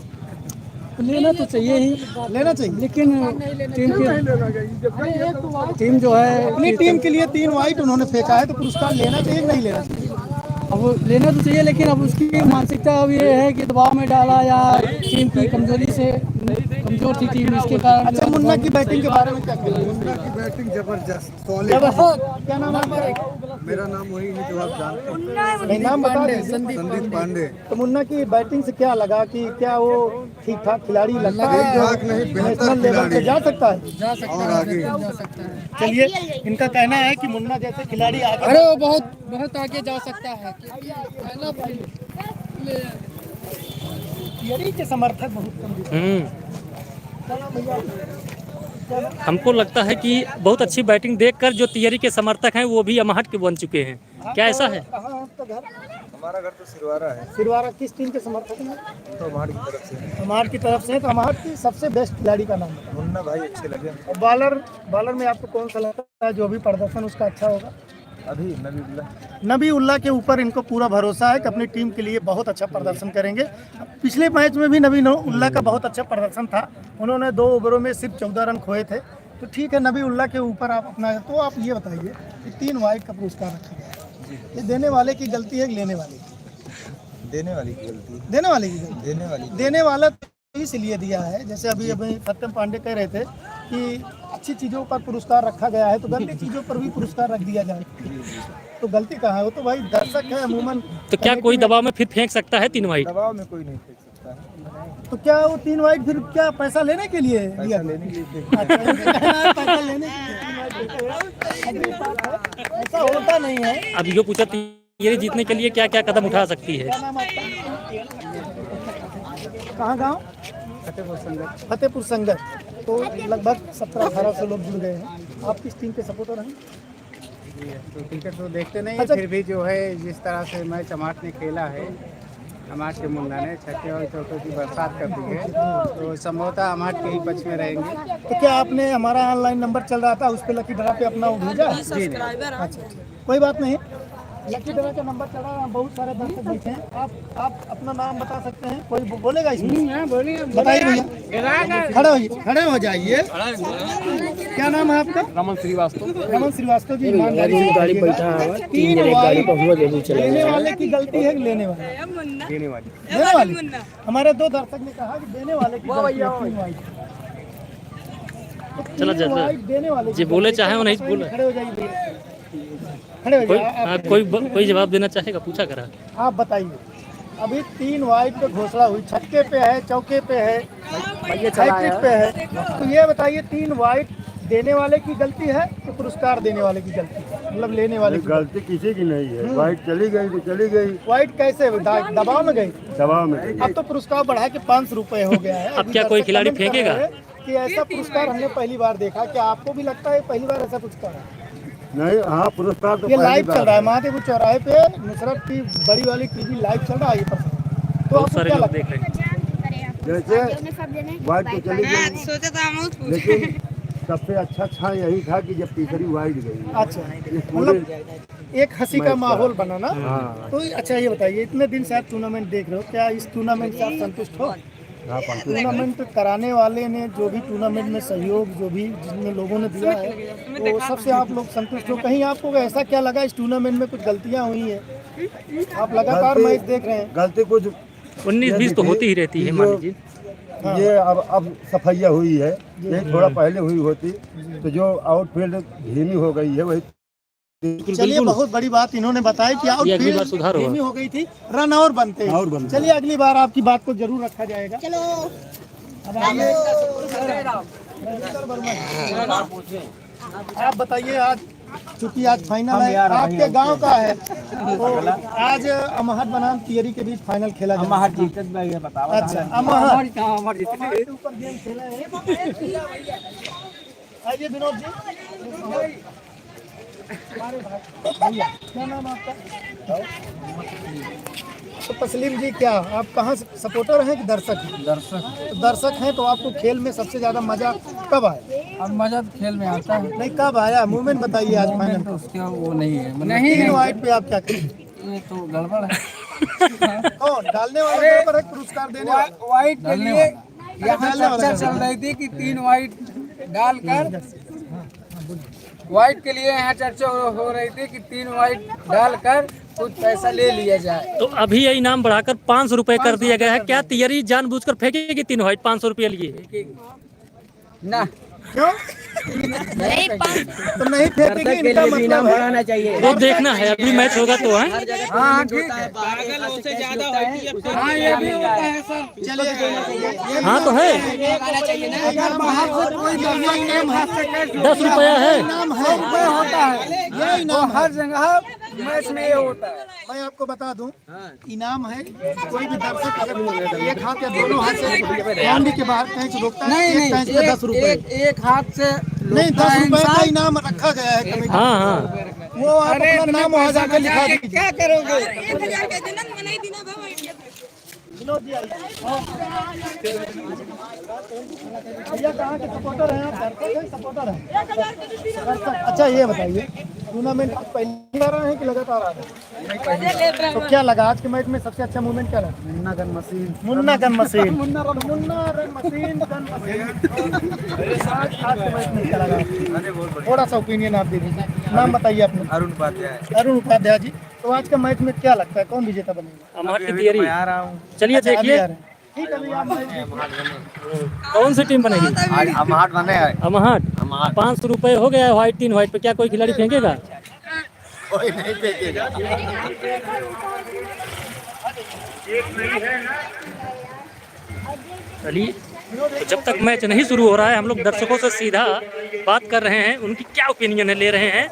लेना तो चाहिए ही लेना चाहिए। लेकिन टीम जो है अपनी टीम के लिए 3 वाइट उन्होंने फेंका है तो पुरस्कार लेना चाहिए कि नहीं लेना चाहिए? अब लेना तो चाहिए लेकिन अब उसकी मानसिकता अब ये है कि दबाव में डाला या टीम की कमजोरी से कमजोर थी टीम इसके कारण। अच्छा मुन्ना की बैटिंग के बारे में क्या कहेंगे? मुन्ना की बैटिंग जबरदस्त। क्या नाम है? मेरा नाम वही है जो आप जानते नहीं, नाम बता दीजिए। संदीप पांडे। तो मुन्ना की बैटिंग से क्या लगा कि क्या वो ठीक ठाक खिलाड़ी लगता है जो नेशनल लेवल पे जा सकता है? और आगे चलिए इनका कहना है कि मुन्ना जैसे खिलाड़ी आगे अरे वो बहुत आगे जा सकता है। थियरी के समर्थक बहुत कम दिखते हैं। हमको लगता है कि बहुत अच्छी बैटिंग देखकर जो तियरी के समर्थक हैं वो भी अमाहट के बन चुके हैं, क्या ऐसा है? कहाँ है आपका घर? हमारा घर तो सिरवारा है। सिरवारा किस टीम के समर्थक हैं? तो हमारी तरफ से अमाहट की तरफ से। तो अमाहट की सबसे बेस्ट खिलाड़ी का नाम है? मुन्ना भाई अच्छे लगे। और बॉलर में आपको कौन सा लगता है जो भी प्रदर्शन उसका अच्छा होगा? अभी नबी उल्लाह के ऊपर इनको पूरा भरोसा है कि अपनी टीम के लिए बहुत अच्छा प्रदर्शन करेंगे। पिछले मैच में भी नबी उल्लाह का बहुत अच्छा प्रदर्शन था, उन्होंने 2 ओवरों में सिर्फ 14 रन खोए थे। तो ठीक है, नबी उल्लाह के ऊपर आप अपना, तो आप ये बताइए कि 3 वाइड का पुरस्कार रखा गया, ये देने वाले की गलती है कि लेने वाले की? देने वाली की गलती। देने वाले की गलती। देने वाला तो इसलिए दिया है, जैसे अभी सत्यम पांडे कह रहे थे कि अच्छी चीज़ों पर पुरस्कार रखा गया है तो गलती चीज़ों पर भी पुरस्कार रख दिया जाए, तो गलती कहाँ है? वो तो भाई दर्शक है अमूमन। तो क्या कोई दबाव में फिर फेंक सकता है 3 वाइड? दबाव में कोई नहीं फेंक सकता है। तो क्या वो 3 वाइड फिर क्या पैसा लेने के लिए दिया? लेने के लिए पैसा लेने के लिए ऐसा होता नहीं है। अब यो पूछा तियरी जीतने के लिए क्या क्या कदम उठा सकती है? क्या नाम आपका? कहाँ गाँव? फतेहपुर संगत। तो लगभग 17-1800 लोग जुड़ गए हैं। आप किस टीम के सपोर्टर हैं? तो क्रिकेट तो देखते नहीं अच्छा। फिर भी जो है जिस तरह से मैच अमाहट ने खेला है, अमाहट के मुन्ना ने छक्के और चौकों की बरसात कर दी है, तो संभवतः अमाहट के ही पक्ष में रहेंगे। तो क्या आपने हमारा ऑनलाइन नंबर चल रहा था उस पर लकी ड्रा पे अपना भेजा? अच्छा, कोई बात नहीं। लकी ड्रा का नंबर चला, बहुत सारे दर्शक बैठे हैं। आप अपना नाम बता सकते हैं? कोई बोलेगा इसमें? बताइए भैया, खड़े हो जाइए। क्या नाम है आपका? रमन श्रीवास्तव। रमन श्रीवास्तव जी, ईमानदारी से गाड़ी बैठा है। 3 वाइड लेने वाले की गलती है कि लेने वाले? देने वाली। देने वाले। हमारे 2 दर्शक ने कहा कि देने वाले की गलती है 3 वाइड। चला जाता है। देने वाले जी बोले चाहे वो नहीं बोले। खड़े हो जाइए, खड़े हो जाइए। कोई जवाब देना चाहेगा? पूछा करा। आप बताइए, अभी 3 वाइड पे घोषणा हुई, छक्के पे है, चौके पे है, हैट्रिक पे है, तो ये बताइए 3 वाइड देने वाले की गलती है कि पुरस्कार देने वाले की गलती है? मतलब लेने वाले की गलती किसी की नहीं है। वाइड चली गई तो चली गई। वाइड कैसे दबाव में गई? दबाव में। अब तो पुरस्कार बढ़ा के 500 रुपए हो गया है। अब क्या कोई खिलाड़ी फेंकेगा? कि ऐसा पुरस्कार हमने पहली बार देखा, क्या आपको भी लगता है पहली बार ऐसा पुरस्कार है? नहीं, हाँ पुरस्कार तो ये लाइव चल रहा है महादेव चौराहे पे, नुसरत की बड़ी वाली टीवी लाइव चल रहा है ये पर। तो बहुत सारे लोग देख रहे हैं। जैसे वाइड तो चली गई, लेकिन सबसे अच्छा क्षण यही था कि जब तीसरी वाइड गई। अच्छा, मतलब एक हंसी का माहौल बना ना। हाँ। तो अच्छा ये बताइए, इतने दिन से आप टूर्नामेंट देख रहे हो, क्या इस टूर्नामेंट से आप संतुष्ट हो? टूर्नामेंट कराने वाले ने जो भी टूर्नामेंट में सहयोग जो भी जिसमें लोगों ने दिया है, तो सबसे आप लोग संतुष्ट हो? कहीं आपको ऐसा क्या लगा इस टूर्नामेंट में कुछ गलतियां हुई है? आप लगातार मैच देख रहे हैं। गलती कुछ 19-20 तो होती ही रहती है मान लीजिए। ये अब सफाइया हुई है, ये थोड़ा पहले हुई होती तो जो आउटफील्ड धीमी हो गई है वही। चलिए, बहुत बड़ी बात इन्होंने बताई कि आउटफील्ड धीमी हो गई थी, रन और बनते हैं। चलिए अगली बार आपकी बात को जरूर रखा जाएगा। चलो अब आइए, आप बताइए, आज चूंकि आज फाइनल है, आपके गांव का है, तो आज अमाहट बनाम तियरी के बीच फाइनल खेला जाएगा। अमाहट जीतत बताओ। अच्छा, अमाहट के ऊपर गेम खेला है। आइए विनोद जी, भैया क्या नाम आपका? तो तस्लीम जी, क्या आप कहाँ से सपोर्टर हैं कि दर्शक हैं? दर्शक हैं। तो आपको खेल में सबसे ज्यादा मजा कब आया? अब मजा खेल में आता है। नहीं, कब आया मूवमेंट बताइए आज फाइनल। तो उसका वो नहीं है, नहीं 3 वाइड पे आप क्या करें? ये तो गड़बड़ है। कौन डालने वाला गड़बड़ है, पुरस्कार देने वाला? वाइट के लिए यहाँ चर्चा चल रही थी कि 3 वाइट डालकर, वाइट के लिए यहाँ चर्चा हो रही थी कि 3 वाइट डालकर कुछ पैसा ले लिया जाए। तो अभी ये इनाम बढ़ाकर 500 रुपए कर दिया गया है। क्या तियरी जानबूझकर फेंकेगी 3 वाइट 500 रुपये लिए? ना, क्यों? तो नहीं फेंकेगी, इनका मतलब है चाहिए। वो देखना है, अभी मैच होगा तो है। हाँ ठीक है, हाँ ये भी होता है सर। चलिए, हाँ तो है, अगर बाहर से कोई दर्शक 10 रुपया है। इनाम है, रुपये होता है, ये तो इनाम हर जगह मैच में ये होता है। मैं आपको बता दूं, इनाम है, कोई भी दर्शक अगर एक हाथ या दोनों हाथ से बाउंड्री के बाहर कैच रोकता है, नहीं एक कैच में 10 रुपए, एक हाथ से नहीं 10 रुपए का इनाम रखा गया है कमेटी। हाँ हाँ वो आप अपना नाम वहाँ जाकर लिखा दीजिए। क्या करोगे? भैया कहाँ के सपोर्टर हैं आप? दर्शक हैं, सपोर्टर हैं? दर्शक। अच्छा ये बताइए, टूर्नामेंट आप पहली बार आए हैं कि लगातार आ रहे हैं? तो क्या लगा आज के मैच में सबसे अच्छा मूवमेंट क्या लगा? Munna gun machine Munna gun machine gun machine. आज के मैच में क्या लगा? थोड़ा सा ओपिनियन आप दे दीजिए। नाम बताइए अपना। अरुण उपाध्याय। अरुण उपाध्याय जी, तो आज का मैच में क्या लगता है कौन विजेता बनेगा? अमाहट की तैयारी। आ रहा हूँ। चलिए अच्छा, अभी देखिए आ रहे हैं। ठीक है भैया, आप मैच देखिए। कौन सी टीम बनेगी? अमाहट बने है। अमाहट। 500 रुपए हो गया है व्हाइट 3 व्हाइट पे, क्या कोई खिलाड़ी फेंकेगा? कोई नहीं देखेगा। चलिए, तो जब तक मैच नहीं शुरू हो रहा है हम लोग दर्शकों से सीधा बात कर रहे हैं, उनकी क्या ओपिनियन है ले रहे हैं।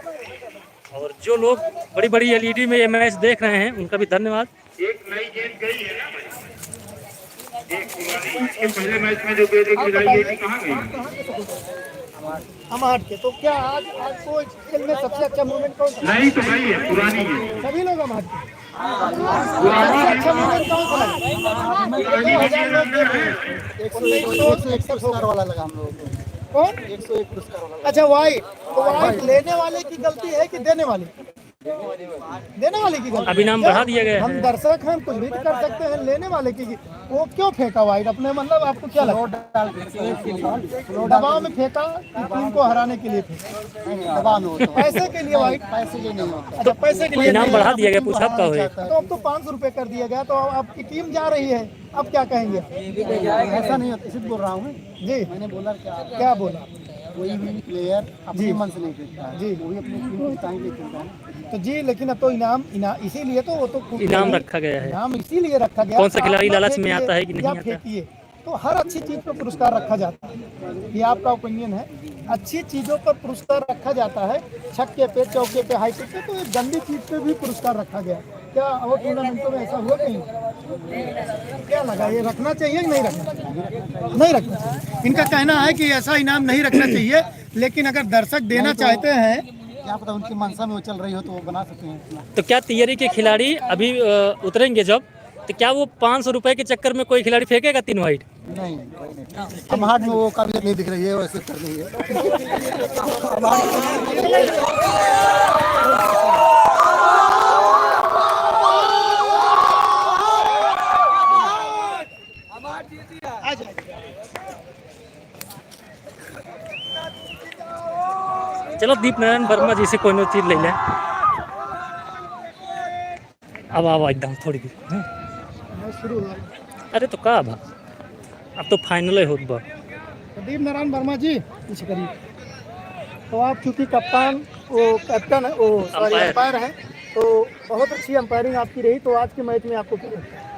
और जो लोग बड़ी बड़ी एलईडी में ये मैच देख रहे हैं उनका भी धन्यवाद। एक नई गेंद गई है ना, एक पुरानी इसके पहले मैच में जो गेंद खिलाई गई थी कहाँ गई? अमाहट के। तो क्या आज को खेल में सबसे अच्छा मूवमेंट कौन सा? नहीं तो गई है, पुरानी है। सभी लोग अमाहट के। सबसे अच्छा मूवमेंट कौन सा लगा? 101 पुरस्कार वाला लगा हम लोगों को। कौन? 101 पुरस्कार वाला। अच्छा वाइट, तो वाइट लेने वाले की गलती है कि देने वाले? देने वाले की गलती। अब इनाम बढ़ा दिया गया है। हम दर्शक हम कुछ भी कर सकते हैं, लेने वाले की वो क्यों फेंका वाइट अपने? मतलब आपको क्या लगता है? दबाव में फेंका कि टीम को हराने के लिए फेंका? दबाव में होता है। पैसे के लिए वाइट? पैसे के लिए नहीं होता। अच्छा पैसे के लिए इनाम बढ़ा दिया गया, पूछा आपका हुआ। तो अब तो 500 रुपए कर दिया गया, तो आपकी टीम जा रही है, अब क्या कहेंगे? ऐसा नहीं होता, इसी बोल रहा हूँ जी। मैंने बोला क्या बोला? कोई भी प्लेयर अपने मन से नहीं खेलता है जी, वो भी अपनी टीम को जिताने के लिए खेलता है। तो जी, लेकिन अब तो इनाम इसीलिए तो वो तो इनाम रखा गया है। इनाम इसीलिए रखा गया। कौन सा खिलाड़ी लालच में आता है कि नहीं आता? फेंकिए, तो हर अच्छी चीज पर पुरस्कार रखा जाता है। ये आपका ओपिनियन है? अच्छी चीजों पर पुरस्कार रखा जाता है, छक्के पे, चौके पे, हाई पे, तो एक गंदी चीज पे भी पुरस्कार रखा गया। क्या और टूर्नामेंटों में ऐसा हुआ कहीं? क्या लगा, ये रखना चाहिए कि नहीं रखना चाहिए? नहीं रखना चाहिए। इनका कहना है कि ऐसा इनाम नहीं रखना चाहिए, लेकिन अगर दर्शक देना चाहते हैं, क्या पता उनकी मनसा में वो चल रही हो तो वो बना सकते हैं। तो क्या तैयारी के खिलाड़ी अभी उतरेंगे जब, तो क्या वो 500 रुपए के चक्कर में कोई खिलाड़ी फेंकेगा 3 व्हाइट? नहीं, अमाहट में वो काबिलियत नहीं दिख रही है, वैसे कर रही है। चलो दीप नारायण वर्मा जी से कोई नो चीज ले लें। अब आओ एकदम थोड़ी देर। शुरू हुआ। अरे तो का अब तो फाइनल हो बा। दीप नारायण वर्मा जी पीछे करिए। तो आप चूंकि कप्तान कैप्टन है, सॉरी अंपायर है, तो बहुत अच्छी अंपायरिंग आपकी रही, तो आज के मैच में आपको क्या लगता है?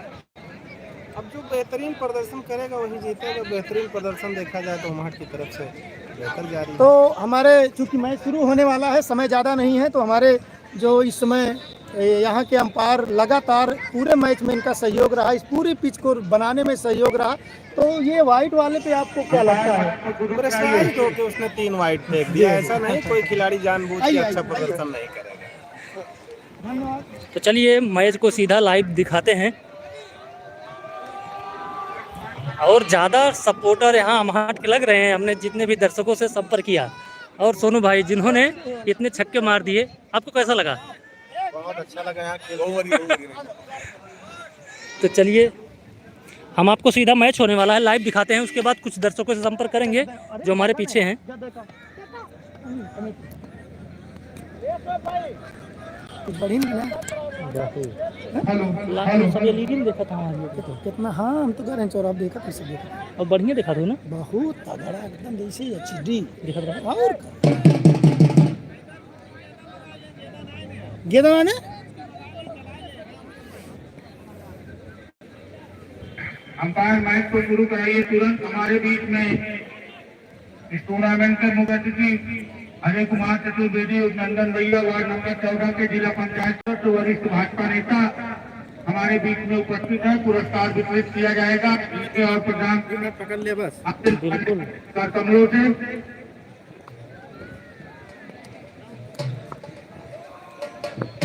अब जो बेहतरीन प्रदर्शन करेगा वही जीतेगा। बेहतरीन प्रदर्शन देखा जाए तो अमाहट की तरफ से बेहतर जा रही है। तो हमारे चूंकि मैच शुरू होने वाला है, समय ज़्यादा नहीं है, तो हमारे जो इस समय यहाँ के अंपायर लगातार पूरे मैच में इनका सहयोग रहा, इस पूरी पिच को बनाने में सहयोग रहा, तो ये वाइट वाले पे आपको क्या लगता है? प्रेशराइज्ड होकर उसने 3 वाइट फेंक दिया। ऐसा नहीं कोई खिलाड़ी जानबूझ के अच्छा प्रदर्शन नहीं करेगा। धन्यवाद। तो चलिए मैच को सीधा लाइव दिखाते हैं। और ज़्यादा सपोर्टर यहाँ अमाहट के लग रहे हैं, हमने जितने भी दर्शकों से संपर्क किया। और सोनू भाई जिन्होंने इतने छक्के मार दिए, आपको कैसा लगा? बहुत अच्छा लगा यहाँ खेल। तो चलिए हम आपको सीधा मैच होने वाला है लाइव दिखाते हैं, उसके बाद कुछ दर्शकों से संपर्क करेंगे जो हमारे पीछे हैं। सब एलईडी में देखा था हमारे कितना, हाँ हम तो कह रहे हैं चौराहा देखा, कैसे देखा, और बढ़िया दिखा दो ना, बहुत तगड़ा एकदम जैसे HD दिखा दो। और गेंद माने अंपायर मैच को शुरू कराइए तुरंत। हमारे बीच में इस टूर्नामेंट के मुख्य अतिथि अजय कुमार चतुर्वेदी और नंदन भैया वार्ड नंबर 14 के जिला पंचायत सदस्य वरिष्ठ भाजपा नेता हमारे बीच में उपस्थित है। पुरस्कार वितरित किया जाएगा और प्रधान पकड़ ले बस कर कमलों से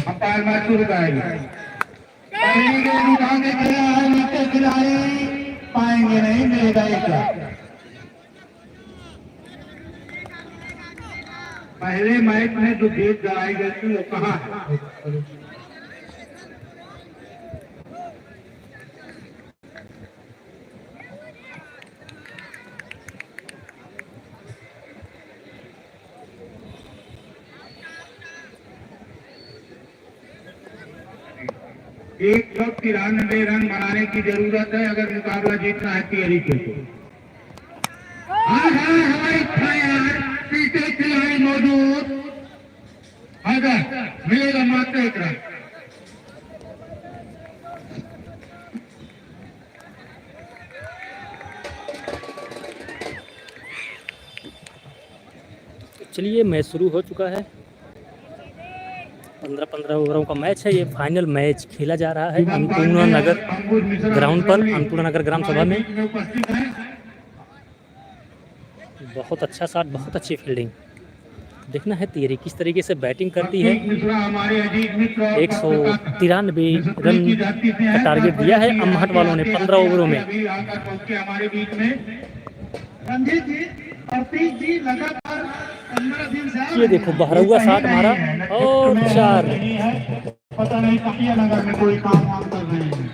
अंपायर मैच शुरू करेंगे। पहली गेंद उठाने गया है, नीचे खिलाड़ी पाएंगे नहीं, मिलेगा एक रन। पहले मैच में जो गेंद गड़ाई गई थी वो कहाँ है? एक 193 रन बनाने की जरूरत है अगर मुकाबला जीतना है तियरी के। हमारी फायर पीछे खिलाड़ी मौजूद, अगर मिलेगा मात्र एक रन। चलिए मैच शुरू हो चुका है। 15-15 ओवरों का मैच है। ये फाइनल मैच खेला जा रहा है अन्नपूर्णा नगर ग्राउंड पर, अन्नपूर्णा नगर ग्राम सभा में। बहुत अच्छा शॉट, बहुत अच्छी फील्डिंग। देखना है तियरी किस तरीके से बैटिंग करती है। 193 रन का टारगेट दिया है अमहट वालों ने 15 ओवरों में। ये देखो बहरुआ शॉट मारा और 4। पता नहीं नगर में कोई काम कर रहे हैं।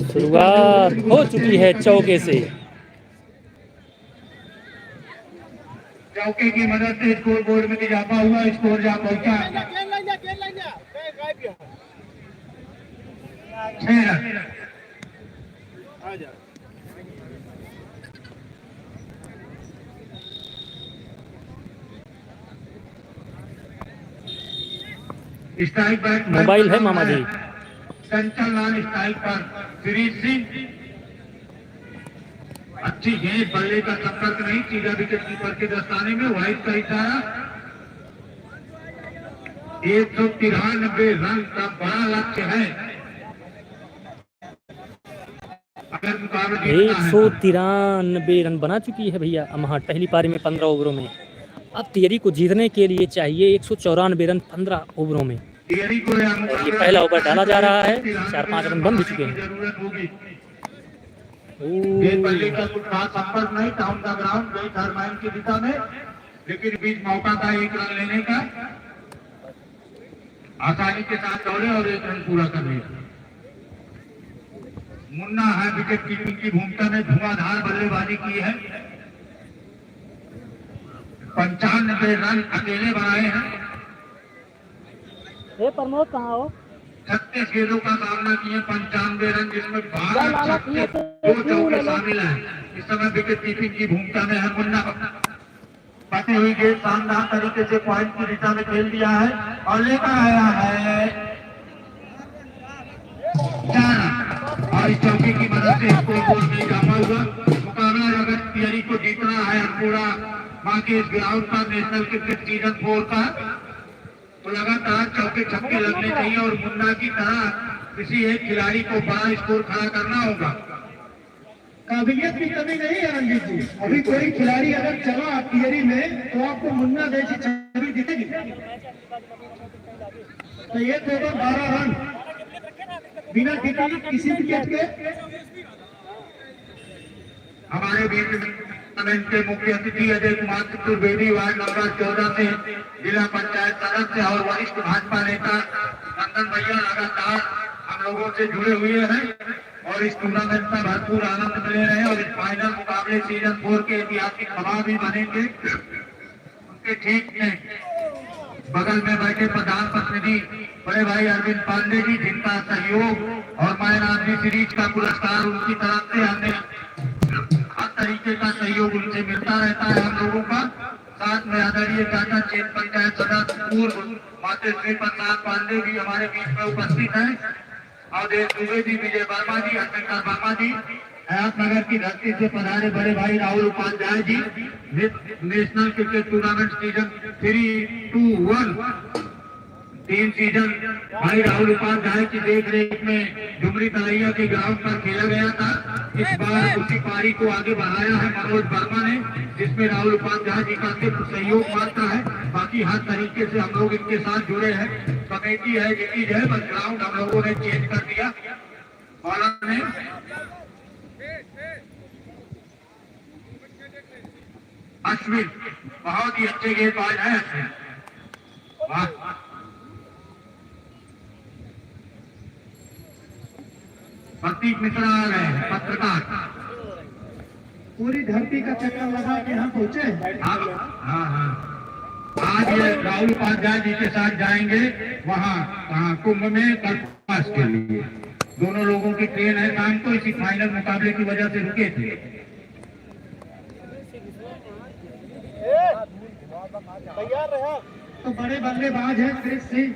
शुरुआत हो चुकी है चौके से। चौके की मदद से स्कोर बोर्ड में इजाफा हुआ, स्कोर जा पहुंचा 6 रन। स्ट्राइक पर मोबाइल है मामा जी। चंचल लाल स्ट्राइक पर गिरीश सिंह। अच्छी गेंद, बल्ले का संपर्क नहीं, सीधा विकेट कीपर के दस्ताने में। वाइड का इशारा। 193 रन का बड़ा लक्ष्य है अगर मुकाबला 193 रन बना चुकी है भैया अमहट पहली पारी में 15 ओवरों में। अब तियरी को जीतने के लिए चाहिए 194 रन 15 ओवरों में। तियरी को और ये पहला ओवर डाला जा रहा है। 4-5 रन बन भी चुके हैं। गेंद बल्ले का कुछ खास संपर्क नहीं, डाउन द ग्राउंड गई थर्ड माइन की दिशा में, लेकिन बीच मौका था 1 रन लेने का। आसानी के साथ दौड़े और 1 रन पूरा कर लिया। मुन्ना है विकेट कीपिंग की भूमिका में, धुआंधार बल्लेबाजी की है। 95 रन अकेले बनाए हैं। प्रमोद कहाँ हो? 36 गेंदों का सामना किए, 95 रन, जिसमें 12 छक्के 2 चौके शामिल हैं। इस समय विकेट कीपिंग की भूमिका में है मुन्ना। पती हुई गेंद शानदार तरीके से पॉइंट की दिशा में खेल दिया है और लेकर आया है 4 रन। और इस चौके की मदद से स्कोर बोर्ड में इजाफा हुआ। मुकाबला अगर तियरी को जीतना है पूरा मां के इस ग्राउंड का, नेशनल क्रिकेट सीजन 4 का, तो लगातार चौके छक्के लगने चाहिए और मुन्ना की तरह किसी एक खिलाड़ी को बड़ा स्कोर खड़ा करना होगा। काबिलियत की कमी नहीं है रंजीत जी। अभी कोई खिलाड़ी अगर चला तियरी में तो आपको मुन्ना जैसी छवि दिखेगी। तो ये टोटल 12 रन बिना किसी विकेट के। हमारे बीच में के मुख्य अतिथि अजय कुमार चतुर्वेदी वार्ड नंबर 14 से जिला पंचायत सदस्य और वरिष्ठ भाजपा नेता नंदन भैया लगातार हम लोगों से जुड़े हुए हैं और इस टूर्नामेंट में भरपूर आनंद ले रहे हैं। और इस फाइनल मुकाबले सीजन 4 के ऐतिहासिक सभा भी बनेंगे। उनके ठीक में बगल में बैठे प्रधान प्रतिनिधि बड़े भाई अरविंद पांडे जी, जिनका सहयोग और मैन ऑफ द सीरीज का पुरस्कार उनकी तरफ से हमें हर तरीके का सहयोग उनसे मिलता रहता है हम लोगों का। साथ में आदरणीय चाचा चेत पंचायत सदस्य पूर्व मातेश्री प्रसाद पांडे भी हमारे बीच में उपस्थित हैं। और देश दुबे जी, विजय वर्मा जी, हरशंकर वर्मा जी, हयातनगर की धरती से पधारे बड़े भाई Rahul Upadhyay ji national cricket tournament season 3-2-1 तीन सीजन भाई राहुल उपाध्याय की देखरेख में डुमरी तलैया के ग्राउंड पर खेला गया था। इस बार उसी पारी को आगे बढ़ाया है मनोज वर्मा ने, जिसमें राहुल उपाध्याय जी का सिर्फ सहयोग मात्र है, बाकी हर तरीके से हम लोग इनके साथ जुड़े हैं। कमेटी है जितनी है, बस ग्राउंड हम लोगों ने चेंज कर दिया। बॉलर ने अश्विन बहुत ही अच्छे गेंदबाज है अश्विन, वाह। प्रतीक मिश्रा आ गए हैं, पत्रकार। पूरी धरती का चक्कर लगा के यहाँ पहुँचे। हाँ। आज ये राहुल उपाध्याय जी के साथ जाएंगे वहाँ कुंभ में कल्पवास के लिए। दोनों लोगों की ट्रेन है शाम को, इसी फाइनल मुकाबले की वजह से रुके थे। तैयार रहा तो बड़े बल्लेबाज हैं क्रिस सिंह।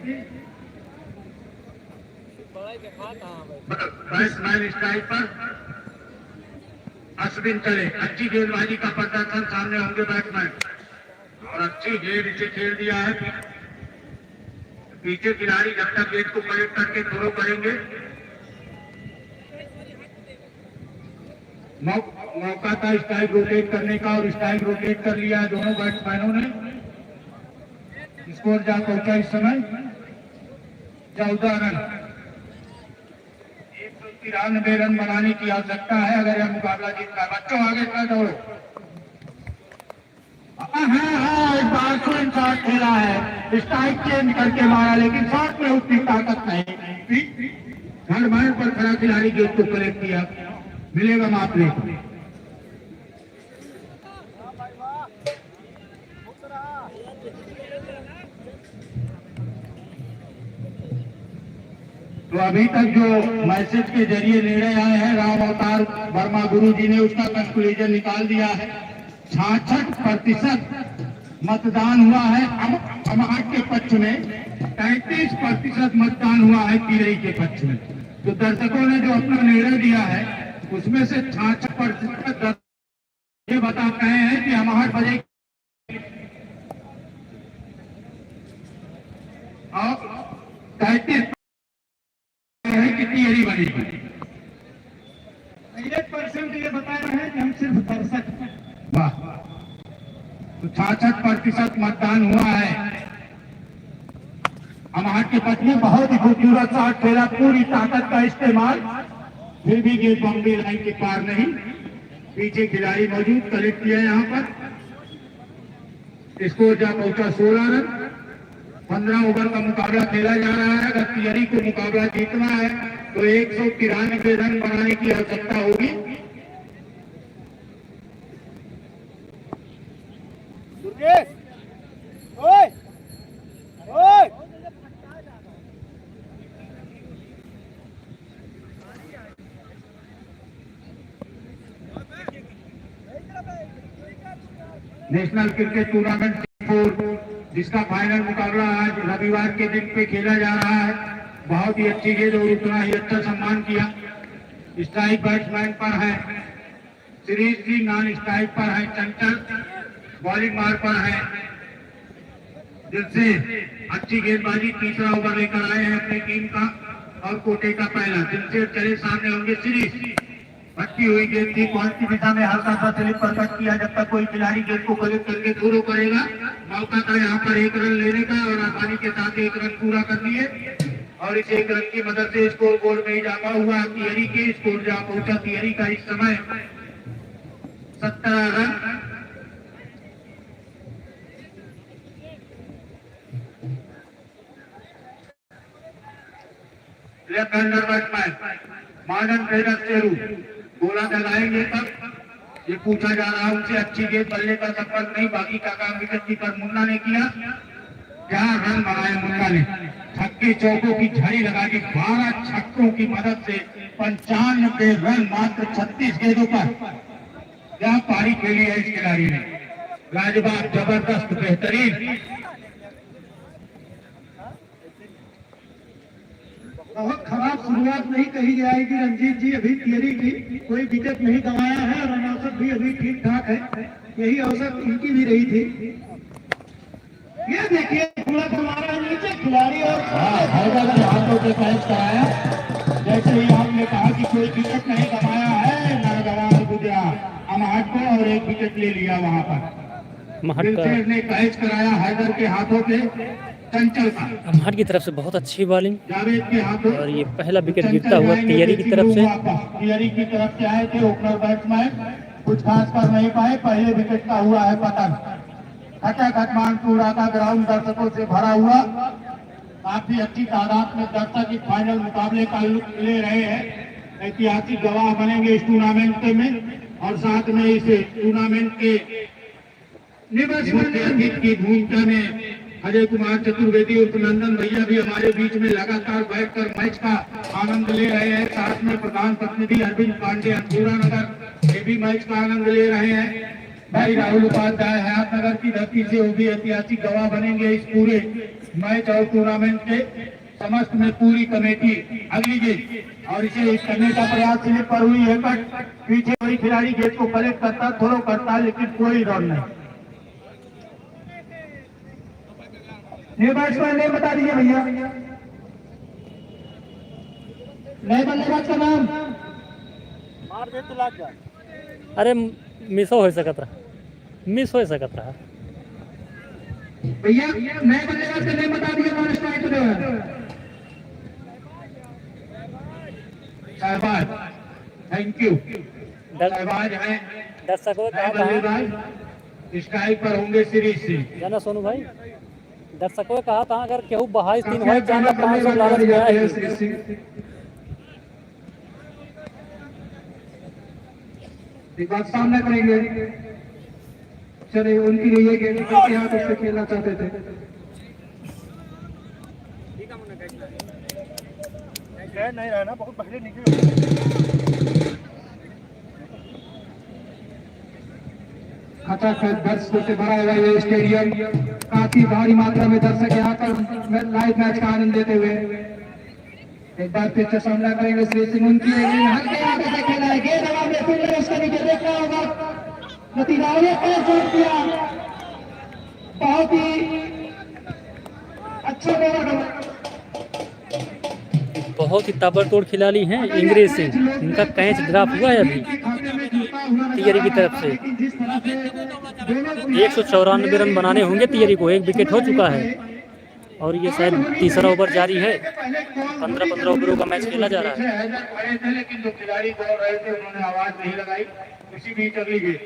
बैट्समैन स्ट्राइक पर अश्विन चले, अच्छी गेंदबाजी का प्रदर्शन, सामने होंगे बैट्समैन और अच्छी गेंद इसे खेल दिया है। पीछे खिलाड़ी जब तक गेंद को कलेक्ट करके थ्रो करेंगे, मौका था स्ट्राइक रोटेट करने का और स्ट्राइक रोटेट कर लिया दोनों बैट्समैनों ने। स्कोर जा पहुंचा इस समय 14 रन। 193 रन बनाने की आवश्यकता है अगर यह मुकाबला जीतना। बच्चों आगे का दौड़ो। हाँ, इस बार स्वयं शॉट खेला है, स्ट्राइक चेंज करके मारा, लेकिन शॉट में उतनी ताकत नहीं। घर मार पर खड़ा खिलाड़ी गेंद को कलेक्ट किया, मिलेगा मापने को। तो अभी तक जो मैसेज के जरिए निर्णय आए हैं, राम अवतार वर्मा गुरु जी ने उसका कंक्लूजन निकाल दिया है। 66% मतदान हुआ है अमहाट के पक्ष में, 33% मतदान हुआ है तिरई के पक्ष में। तो दर्शकों ने जो अपना निर्णय दिया है उसमें से 66% ये बता रहे हैं कि अमहाट बजे और 33 तिहरी बनेगी। 1% ये बता रहे हैं कि हम सिर्फ दर्शक हैं। वाह, तो 66% मतदान हुआ है। अमहाट के पक्ष में बहुत ही खूबसूरत शॉट खेला, पूरी ताकत का इस्तेमाल, फिर भी गेंद बाउंड्री लाइन के पार नहीं। पीछे खिलाड़ी मौजूद, कलेक्ट किया यहाँ पर। स्कोर जा पहुंचा 16 रन। 15 ओवर का मुकाबला खेला जा रहा है। अगर तिहरी को मुकाबला जीतना है तो 193 रन बनाने की आवश्यकता होगी। नेशनल क्रिकेट टूर्नामेंट 4 जिसका फाइनल मुकाबला आज रविवार के दिन पे खेला जा रहा है। बहुत ही अच्छी गेंद और उतना ही अच्छा सम्मान किया। स्ट्राइक बैट्समैन पर है श्री सिंह, नॉन स्ट्राइक पर है चंचल, बॉलिंग मार पर है दिल से अच्छी गेंदबाजी। तीसरा ओवर लेकर आए हैं अपनी टीम का और कोटे का पहला। दिल से चले, सामने होंगे श्री। भटकी हुई गेंद थी, कौन सी दिशा में हल्का सा स्लिप पर कट किया। जब तक कोई खिलाड़ी गेंद को कलेक्ट करके थ्रो करेगा, मौका था यहाँ पर 1 रन लेने का और आसानी के साथ 1 रन पूरा कर लिए और इस 1 रन की मदद से स्कोर बोर्ड में इजाफा हुआ। तिहरी के स्कोर जा पहुंचा तिहरी का इस समय 17 run. Left hander batsman modern trader Sheru गोला लगाएंगे तब। ये पूछा जा रहा है उनसे, अच्छी गेंद, बल्ले का संपर्क नहीं। बाकी का काम विकेट कीपर मुन्ना ने किया। 4 रन बनाए मुन्ना ने, छक्के चौकों की झड़ी लगा दी। 12 छक्कों की मदद से 95 रन मात्र 36 गेंदों पर। क्या पारी खेली है इस खिलाड़ी ने, लाजवाब, जबरदस्त, बेहतरीन। बहुत खराब शुरुआत नहीं कही जाएगी रंजीत जी। अभी थियरी की कोई विकेट नहीं गंवाया है और रन औसत भी अभी ठीक ठाक है, यही औसत इनकी भी रही थी। ये देखिए पूरा हमारा नीचे खिलाड़ी और हाथों से कैच कराया। जैसे ही आपने कहा कि कोई विकेट नहीं गंवाया है, नागवार गुजरा अमहट को और एक विकेट ले लिया वहां पर। दिलशेर ने कैच कराया हैदर के हाथों से, चंचल का अमहट की तरफ से बहुत अच्छी बॉलिंग जावेद के हाथों। और ये पहला विकेट गिरता हुआ तियरी की तरफ से। तियरी की तरफ से आए थे ओपनर बैट्समैन, कुछ खास कर नहीं पाए। पहले विकेट का हुआ है पतन। खचाखच मानपुरा का ग्राउंड दर्शकों से भरा हुआ, काफी अच्छी तादाद में दर्शक इस फाइनल मुकाबले का लुत्फ ले रहे हैं। ऐतिहासिक गवाह बनेंगे इस टूर्नामेंट में और साथ में इस टूर्नामेंट के मुख्य अतिथि की भूमिका में अजय कुमार चतुर्वेदी और नंदन भैया भी हमारे बीच में लगातार बैठकर मैच का आनंद ले रहे हैं। साथ में प्रधान प्रतिनिधि अरविंद पांडे अनपूरा नगर ये भी मैच का आनंद ले रहे हैं। भाई राहुल उपाध्याय हयातनगर की धरती से वो भी ऐतिहासिक गवाह बनेंगे इस पूरे मैच और टूर्नामेंट के। समस्त में पूरी कमेटी अगली गेंद और इसे करने का प्रयास स्लिप पर हुई है, बट पीछे वही खिलाड़ी गेंद को कलेक्ट करता थ्रो करता है, लेकिन कोई रन नहीं। ये बैट्समैन नहीं बता दीजिए भैया, नए बल्लेबाज का नाम। मार दे तो लाग जा। अरे मिस हो सकत रहा, मिस हो सकत रहा भैया। नए बल्लेबाज का नाम बता दीजिए, नॉन स्ट्राइक पे शहबाज। Thank you. शहबाज है दर्शकों नए बल्लेबाज, स्ट्राइक पर होंगे श्री सिंह। जाना सोनू भाई, दर्शकों ने कहा था अगर केहू 22-3 व्हाइट जाना 500 लालच गया है। एक बात सामना करेंगे, चले उनकी रही गेम यहाँ उससे खेलना चाहते थे। नहीं रहना बहुत पहले निकले। खचाखच दर्शकों से भरा हुआ ये स्टेडियम, काफी भारी मात्रा में दर्शक यहाँ पर लाइव मैच का आनंद लेते हुए एक बार फिर से सामना करेंगे श्री सिंह। उनकी हल्के आगे से खेला है, गेंद हवा में फिर उसका नीचे देखना होगा। नतीजा दिया, बहुत ही अच्छा बॉलर, बहुत ही ताबड़तोड़ खिलाड़ी हैं इंग्रेज सिंह। इनका कैच ड्रॉप हुआ है अभी तियरी की तरफ से। 194 रन बनाने होंगे तियरी को, एक विकेट हो चुका है और ये शायद तीसरा ओवर जारी है। 15-15 ओवरों का मैच खेला जा रहा है। लेकिन जो खिलाड़ी दौड़ रहे थे उन्होंने आवाज नहीं लगाई, उसी बीच अगली गेंद।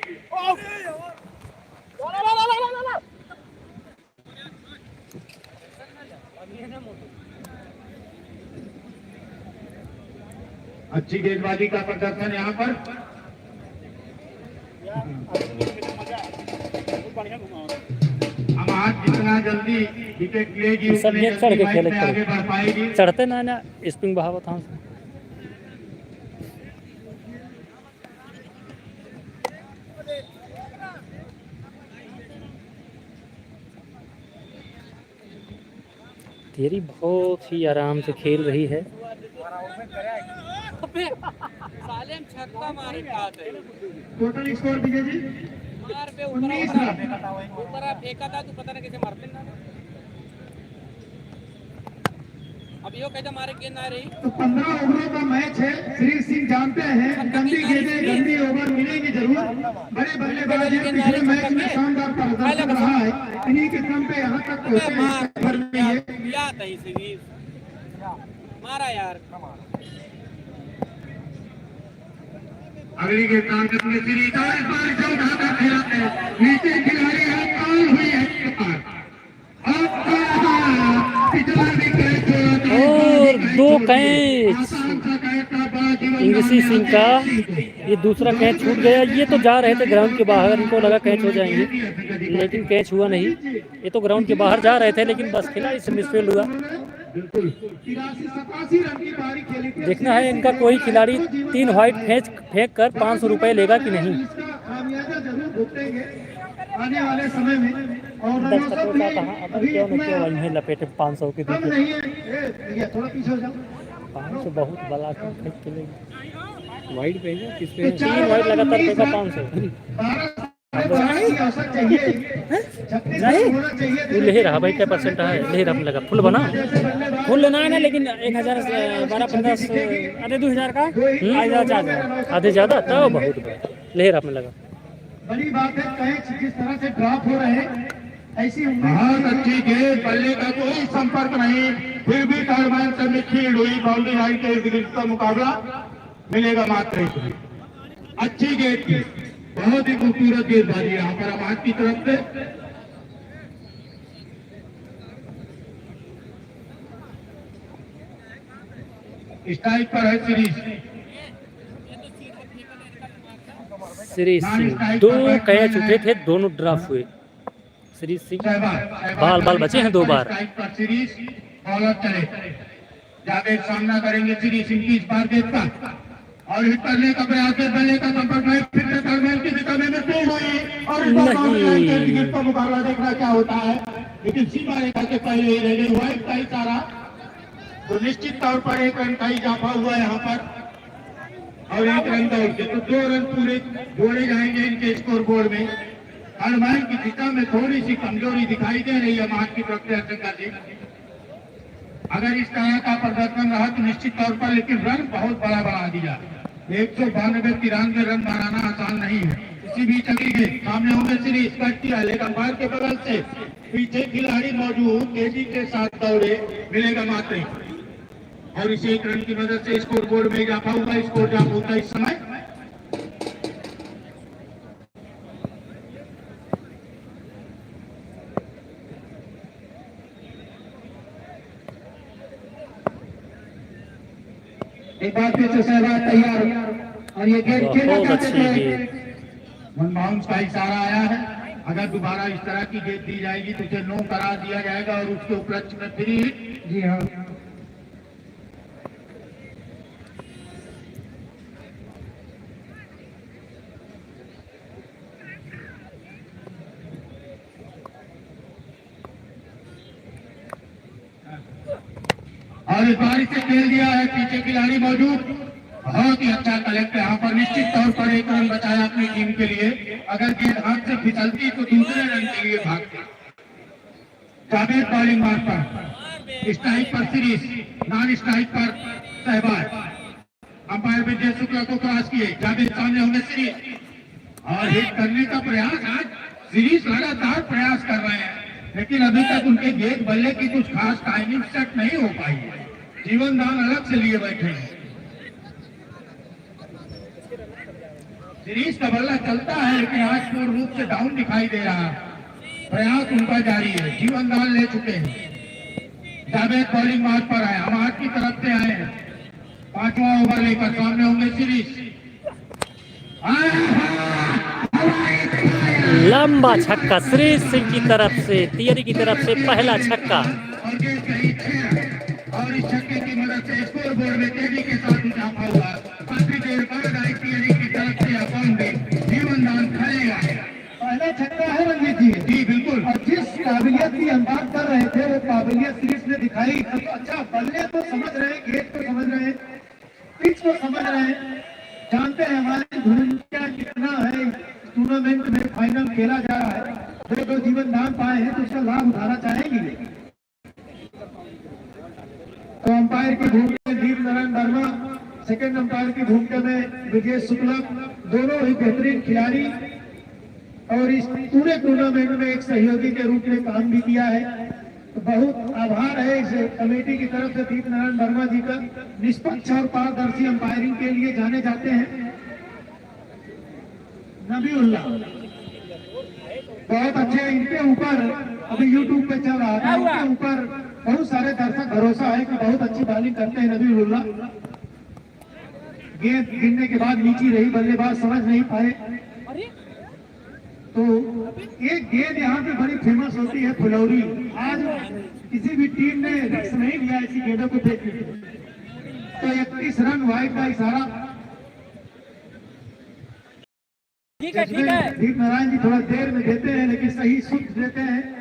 अच्छी गेंदबाजी का प्रदर्शन यहाँ पर। अमहट जितना जल्दी विकेट लेगी सब ये चढ़ के खेले, आगे बढ़ पाएगी। चढ़ते ना स्पिन बहावत था। तियरी बहुत ही आराम से खेल रही है। Total score Vijay ji 19 run. फेंका था, तू पता नहीं कैसे मारते ना। अब यो कैसे मारे गेंद आ रही। तो 15 ओवरों का मैच है। श्री सिंह जानते हैं गंदी गेंदें गंदी ओवर मिलेंगी जरूर। बड़े बल्लेबाज हैं, पिछले मैच में शानदार प्रदर्शन रहा है, इन्हीं के दम पे यहाँ तक पहुंचे। मारा यार। अगली गेंद ताकत में श्री नीचे खिलाड़ी है, कॉल हुई है और 2 कैच इंग्रेजी सिंह का। ये दूसरा कैच छूट गया। ये तो जा रहे थे ग्राउंड के बाहर, इनको लगा कैच हो जाएंगे, लेकिन कैच हुआ नहीं। ये तो ग्राउंड के बाहर जा रहे थे, लेकिन बस खिलाड़ी से मिसफील्ड हुआ। देखना है इनका कोई खिलाड़ी 3 व्हाइट फेंक कर 500 रुपए लेगा कि नहीं। आने वाले समय में और दर्शकों का कहा अब क्यों न क्यों वहीं लपेटे 500 के थोड़ा पीछे हो जाओ। 500 बहुत बड़ा चलेगी। वाइट पे किस पे 3 वाइट लगातार पैसा 500 तू ले रहा भाई क्या परसेंट है ले रहा लगा फुल बना फुल लेना है ना, लेकिन 1000 12-15 आधे 2000 का आधे ज़्यादा तब बहुत ले रहा लगा। बड़ी बात है कहीं जिस तरह से ड्रॉप हो रहे हैं ऐसी बहुत अच्छी गेंद, बल्ले का कोई संपर्क नहीं, फिर भी टर्बाइन से मिडफील्ड हुई, बाउंड्री लाइन के इर्द गिर्द का मुकाबला मिलेगा मात्र एक। अच्छी गेंद की, बहुत ही खूबसूरत गेंदबाजी यहाँ पर अमाहट की तरफ से। स्ट्राइक पर है सीरीज सिंह 2 कैच उठे थे, दोनों ड्रॉप हुए। सीरीज सिंह बाल बचे हैं 2 बार। सीरीज बॉलर चले जावेद सामना करेंगे सीरीज सिंह की इस बार गेंद का और हिट करने का प्रयास है, बल्ले का संपर्क में फिर से टर्मिनल की दिशा में मिडफील्ड हुई और इस बार बाउंड्री लाइन के इर्द गिर्द का मुकाबला देखना क्या होता है, लेकिन सीमा रेखा के पहले ही रेडी हुआ इसका इशारा, तो निश्चित तौर पर 1 रन का इजाफा हुआ यहाँ पर और 1 रन दौड़ के, तो 2 रन पूरे जोड़े जाएंगे इनके स्कोर बोर्ड में। टर्बाइन की दिशा में थोड़ी सी कमजोरी दिखाई दे रही है मार्च की तरफ से शंकर जी। अगर इस तरह का प्रदर्शन रहा तो निश्चित तौर पर, लेकिन रन बहुत बड़ा बना दिया। 192-93 रन बनाना आसान नहीं है। इसी बीच अगली गेंद सामने होंगे सीरीज कट किया, लेकिन बाहर के बगल से पीछे खिलाड़ी मौजूद, तेजी के साथ दौड़े, मिलेगा मात्र और इस 1 रन की मदद से स्कोर बोर्ड में इजाफा हुआ। स्कोर जहां होता इस समय एक बार फिर से सहवाग तैयार और ये गेंद खेलना चाहते थे, मनमाउंस का इशारा आया है। अगर दोबारा इस तरह की गेंद दी जाएगी तो उसे नो करार दिया जाएगा और उसके उपलक्ष्य में फ्री हिट। जी हाँ, और इस बार इसे खेल दिया है, पीछे खिलाड़ी मौजूद, बहुत ही अच्छा कलेक्ट यहाँ पर। निश्चित तौर पर 1 रन बचाया अपनी टीम के लिए। अगर गेंद हाथ से फिसलती तो दूसरे रन के लिए भागते। जावेद बॉलिंग मार्क पर, स्ट्राइक पर सीरीज, नॉन स्ट्राइक पर सहवाग। अंपायर विजय शुक्ला को क्रॉस किए, जावेद सामने होंगे सीरीज और हिट करने का प्रयास। आज सीरीज लगातार प्रयास कर रहे हैं, लेकिन अभी तक उनके गेंद बल्ले की कुछ खास टाइमिंग सेट नहीं हो पाई है। जीवन दान अलग से लिए बैठे हैं। सीरीज का बल्ला चलता है, लेकिन आज पूर्ण रूप से डाउन दिखाई दे रहा है। प्रयास उनका जारी है, जीवन दान ले चुके हैं। जावेद बॉलिंग मार्क पर आए, अमाहट की तरफ से आए हैं। 5वां ओवर लेकर सामने होंगे सीरीज। लंबा छक्का सीरीज सिंह की तरफ से, तियरी की तरफ से पहला छक्का। और इस छक्के की मदद से स्कोर बोर्ड में तेजी के साथ इजाफा हुआ। काफी देर बाद आई तियरी की तरफ से अकाउंट जीवन दान खेलेगा। पहला छक्का है रंजीत जी। जी बिल्कुल, और जिस काबिलियत की हम बात कर रहे थे वो काबिलियत सीरीज ने दिखाई। अच्छा, बल्ले को समझ रहे हैं, गेंद को समझ रहे हैं, पिच को समझ रहे हैं, जानते हैं हमारी भूमिका कितना है। टूर्नामेंट में फाइनल खेला जा रहा है, 2 जीवन दान पाए हैं तो उसका लाभ उठाना चाहेंगे। तो अंपायर की भूमिका दीप नारायण वर्मा, सेकंड अंपायर की भूमिका में विजय शुक्ला, दोनों ही बेहतरीन खिलाड़ी और इस पूरे टूर्नामेंट में एक सहयोगी के रूप में काम भी किया है। तो बहुत आभार है इस कमेटी की तरफ से दीप नारायण वर्मा जी का। निष्पक्ष और पारदर्शी अंपायरिंग के लिए जाने जाते हैं। नबीउल्लाह बहुत अच्छे, इनके ऊपर अभी YouTube पे चल रहा था, इनके ऊपर बहुत सारे दर्शक भरोसा है कि बहुत अच्छी बॉलिंग करते हैं नबीउल्लाह। गेंद गिरने के बाद नीची रही, बल्लेबाज समझ नहीं पाए। तो एक गेंद यहाँ पे बड़ी फेमस होती है, फुलौरी। आज किसी भी टीम ने रिस्क नहीं लिया ऐसी गेंदों को फेंकने के। तो 31 रन वाइड का इशारा। ठीक है, ठीक है। दीप नारायण जी थोड़ा देर में देते हैं, लेकिन सही सुख देते हैं।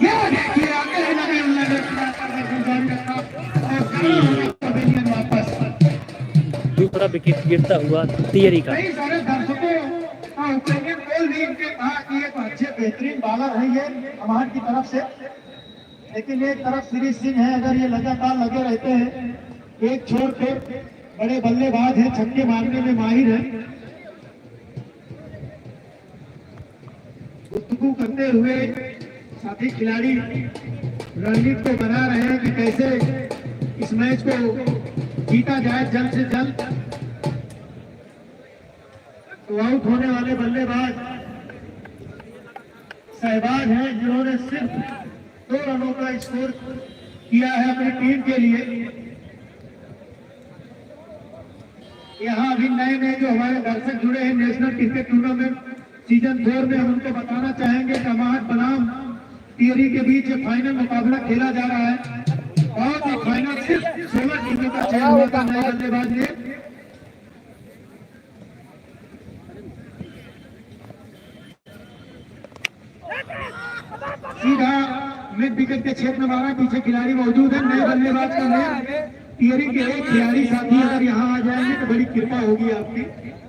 ये देखिए आगे नबीउल्लाह ने दूसरा विकेट गिरता हुआ तियरी का। कई सारे दर्शकों का ओपिनियन पोल भी इनके कहा कि एक अच्छे बेहतरीन बॉलर है ये अमाहट की तरफ से, लेकिन एक तरफ श्री सिंह है, अगर ये लगातार लगे रहते हैं एक छोर पे, बड़े बल्लेबाज हैं, छक्के मारने में माहिर है। गुफ्तगू करते हुए साथी खिलाड़ी रणनीति को बना रहे हैं कि कैसे इस मैच को जीता जाए जल्द से जल्द। तो आउट होने वाले बल्लेबाज सहबाज हैं, जिन्होंने सिर्फ 2 रनों का स्कोर किया है अपनी टीम के लिए। यहाँ अभी नए नए जो हमारे दर्शक जुड़े हैं नेशनल क्रिकेट टूर्नामेंट सीजन 4 में, हम उनको बताना चाहेंगे कि अमाहट बनाम टिहरी के बीच फाइनल मुकाबला खेला जा रहा है और ये फाइनल सिर्फ 16 टीमों का चयन हुआ था नए बल्लेबाज ने। सीधा मिड विकेट के क्षेत्र में मारा, पीछे खिलाड़ी मौजूद है। नए बल्लेबाज का नाम टिहरी के एक खिलाड़ी साथी अगर यहाँ आ जाएंगे तो बड़ी कृपा होगी आपकी,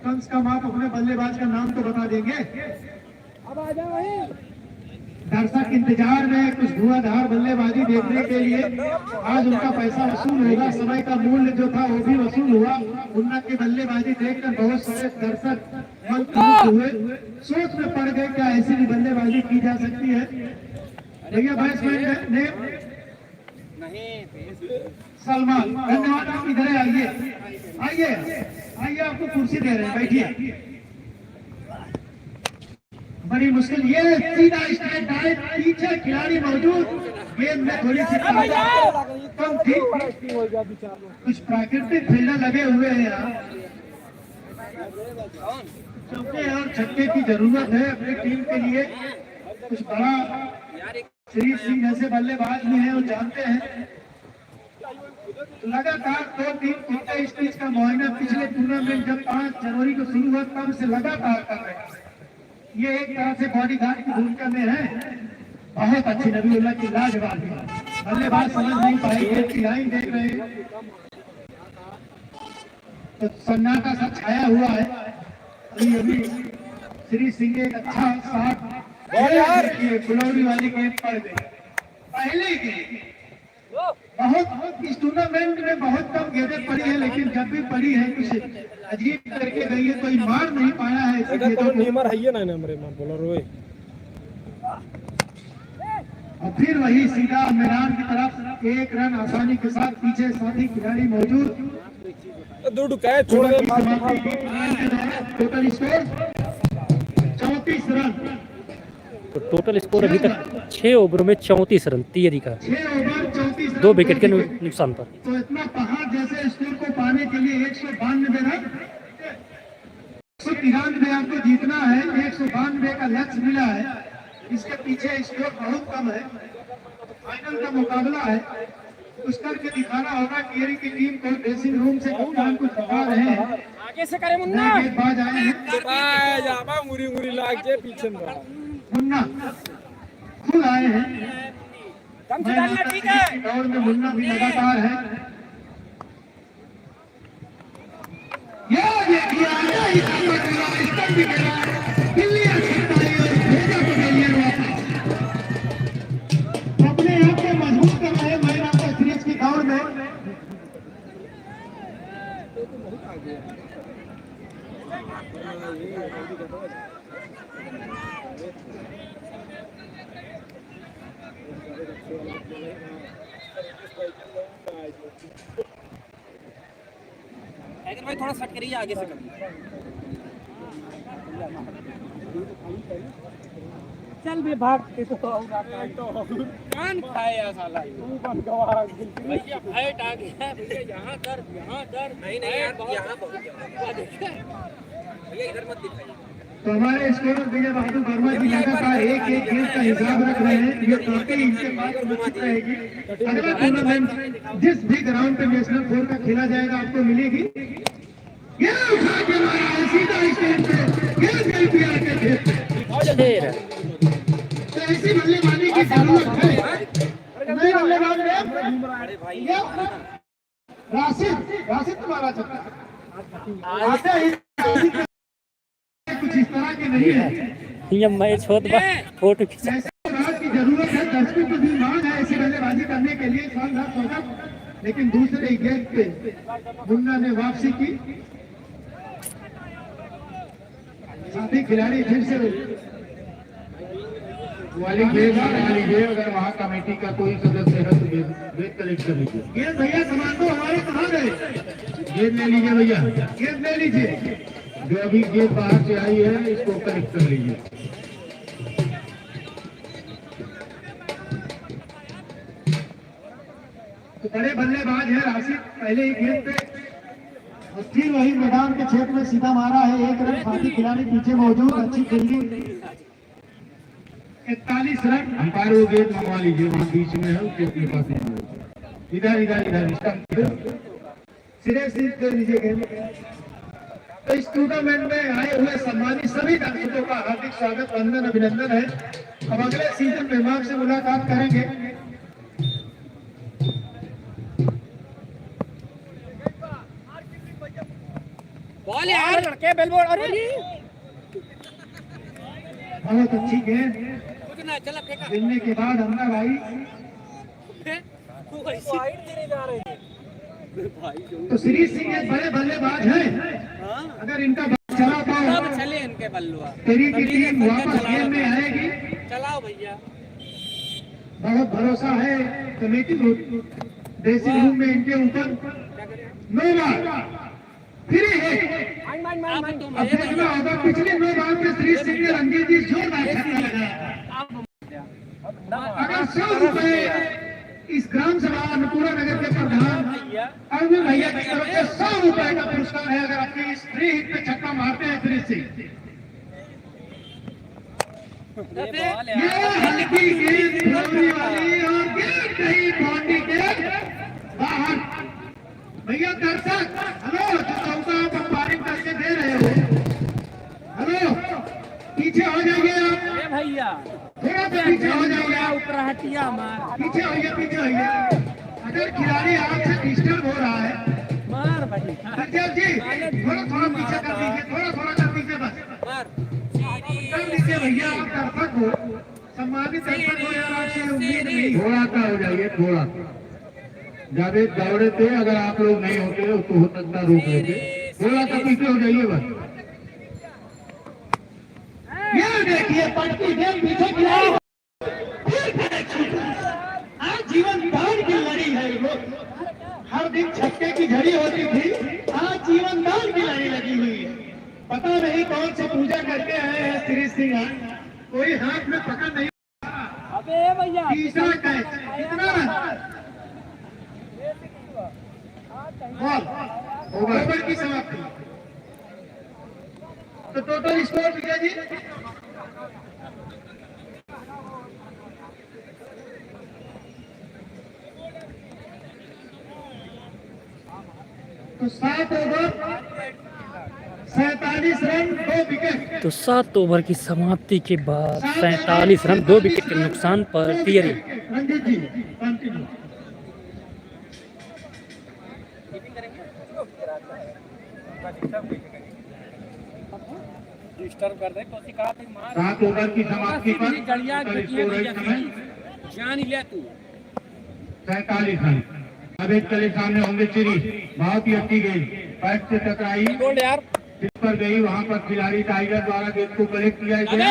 कम से कम आप अपने बल्लेबाज का नाम तो बता देंगे। अब आ जाओ, दर्शक इंतजार में कुछ धुआंधार बल्लेबाजी देखने के लिए। आज उनका पैसा वसूल होगा, समय का मूल्य जो था वो भी वसूल हुआ। मुन्ना की बल्लेबाजी देखकर बहुत सारे दर्शक मंत्रमुग्ध हुए, सोच में पड़ गए क्या ऐसी भी बल्लेबाजी की जा सकती है। भैया बैट्समैन ने सलमान, धन्यवाद, आप इधर आइए, आइए आइए, आपको कुर्सी दे रहे हैं, बैठिए। बड़ी मुश्किल, ये सीधा स्ट्राइक डायरेक्ट, पीछे खिलाड़ी मौजूद, गेंद में थोड़ी सी कम थी। कुछ प्राकृतिक फील्डर लगे हुए हैं यहाँ, चौके और छक्के की जरूरत है अपनी टीम के लिए। कुछ बड़ा श्री सिंह जैसे बल्लेबाज भी हैं, वो जानते हैं। लगातार 2-3 क्रिकेट स्टेज का मुआयना पिछले टूर्नामेंट जब 5 जनवरी को शुरू हुआ तब से लगातार कर रहे हैं। ये एक तरह से बॉडीगार्ड की भूमिका में है। बहुत अच्छी नबीउल्लाह की लाजवाब बल्लेबाज, समझ नहीं पाए कि लाइन देख रहे हैं तो सन्नाटा सा छाया हुआ है। अभी श्री सिंह एक अच्छा शॉट, फुलौरी वाली गेंद पड़ गई पहले गेंद। बहुत इस टूर्नामेंट में बहुत कम गेंदें पड़ी है, लेकिन जब भी पड़ी है कुछ अजीब करके गई है, कोई मार नहीं पाया है ऐसी गेंदों को। और फिर वही सीधा मैदान की तरफ, 1 रन आसानी के साथ, पीछे साथी खिलाड़ी मौजूद। Total score 34 run. तो टोटल स्कोर अभी तक 6 ओवरों में 34 रन तियरी का, 6 ओवर 34 2 विकेट के नुकसान पर। तो इतना पहाड़ जैसे स्कोर को पाने के लिए 192 रन, 193 आपको जीतना है। 192 का लक्ष्य मिला है, इसके पीछे स्कोर बहुत कम है। फाइनल का मुकाबला है, कुछ करके दिखाना होगा। टिहरी की टीम को ड्रेसिंग रूम से कुछ बता रहे हैं, आगे से करे मुन्ना, गेंदबाज आए हैं, मुरी लाग के पीछे मुन्ना खुद आए हैं। दौड़ में मुन्ना भी लगातार है। अपने आप को मजबूत कर रहे हैं मैदान को सीरीज की दौड़ में। भाई थोड़ा सट करिए आगे से चल बे भाग के तो कान खाया साला भैया फाइट आ गया भैया, यहाँ दर्द नहीं यहाँ बहुत भैया इधर मत दिखाइए। तो हमारे स्कोर विजय बहादुर वर्मा जी लगातार एक गेंद का हिसाब रख रहे हैं। ये ट्रॉफी इनके पास सुरक्षित रहेगी। अगला टूर्नामेंट जिस भी ग्राउंड पे नेशनल 4 का खेला जाएगा आपको मिलेगी। ये उठा के मारा है सीधा स्टैंड पे, ये गलतियां के खेल। तो ऐसी बल्लेबाजी की जरूरत है। नए बल्लेबाज राशिद तुम्हारा चक्कर आशा कुछ इस तरह की नहीं है। ये मैच होत बा फोटो खींचा ऐसे बात की जरूरत है, दर्शकों की भी मांग है ऐसी बल्लेबाजी करने के लिए। शानदार स्वागत, लेकिन दूसरे गेंद पे मुन्ना ने वापसी की। साथी खिलाड़ी फिर से वाली गेंद अगर वहाँ कमेटी का कोई सदस्य है तो गेंद कलेक्ट कर लीजिए। गेंद भैया कमांडो हमारे कहाँ गए? गेंद ले लीजिए भैया, गेंद ले लीजिए। जो अभी गेंद बाहर से आई है इसको कलेक्ट कर लीजिए। तो बड़े बल्लेबाज है राशिद, पहले ही गेंद पे और फिर वही मैदान के क्षेत्र में सीधा मारा है। एक रन, साथी खिलाड़ी पीछे मौजूद, अच्छी फील्डिंग। 41 रन। अंपायर वो गेंद मंगवा लीजिए, वहाँ बीच में है उसके अपने पास नहीं है। इधर इधर इधर सिरे से दे लीजिए गेंद। तो इस टूर्नामेंट में आए हुए सम्मानित सभी दर्शकों का हार्दिक स्वागत, वंदन, अभिनंदन है। अब अगले सीजन में मां से मुलाकात करेंगे। बॉल यार लड़के बेलबोर्ड। अरे बहुत अच्छी गेंद कुछ ना चला फेंका। खेलने के बाद अंदर आई। तो श्री सिंह एक बड़े बल्लेबाज हैं। अगर इनका चला पाओ चले इनके बल्लुआ तेरी की टीम वापस गेम में आएगी। चलाओ भैया। बहुत भरोसा है कमेटी को। ड्रेसिंग रूम में इनके ऊपर 9 बार फिर है। अब देखना होगा पिछले 9 बार में श्री सिंह ने रंजीत जी जोरदार छक्का लगाया। अगर 100 रुपए इस ग्राम सभा अन्नपूर्णा नगर के प्रधान अरविंद भैया की तरफ से 100 रुपए का पुरस्कार है अगर अपनी इस फ्री हिट पे छक्का मारते हैं श्री सिंह। ये हल्की गेंद फुलौरी वाली और गेंद कहीं बाउंड्री के बाहर। भैया दर्शक, हेलो, जो चौका आप अंपायरिंग करके दे रहे हो, हेलो पीछे हो जाइए आप भैया, थोड़ा सा पीछे हो जाइए आप। ऊपर हटिया मार पीछे होइए, पीछे होइए। अगर खिलाड़ी आपसे डिस्टर्ब हो रहा है मार भाई संजय जी, थोड़ा थोड़ा पीछे कर दीजिए, थोड़ा थोड़ा कर दीजिए बस मार कर दीजिए भैया। आप दर्शक हो, सम्मानित दर्शक हो यार, आपसे उम्मीद नहीं। थोड़ा सा हो जाइए, थोड़ा ज्यादा दौड़े थे। अगर आप लोग नहीं होते तो हो सकता रोक लेते। थोड़ा सा पीछे हो जाइए बस। ये देखिए पटकी गेंद पीछे खिलाड़ी आज जीवन दान की लड़ी है। वो हर दिन छक्के की झड़ी होती थी, आज जीवन दान की लड़ी लगी हुई है। पता नहीं कौन सी पूजा करके आए हैं श्री सिंह। कोई हाथ में पकड़ नहीं। अबे भैया तीसरा कैच, कितना रन? बॉल ओवर की समाप्ति। तो टोटल स्कोर भैया जी तो 7 ओवर 47 रन 2 विकेट। तो 7 ओवर की समाप्ति के बाद 47 रन 2 विकेट के नुकसान पर थियरी। रंजीत जी कंटिन्यू। डिस्टर्ब कर दे कोसी कहा थे मार 7 ओवर की समाप्ति पर गड़िया जान ही ले तू 47 रन। अब एक चले सामने होंगे चिरी, बहुत ही अच्छी गेंद पैट से टकराई, बोल यार जिस पर गई वहां पर खिलाड़ी टाइगर द्वारा गेंद को कलेक्ट किया गया।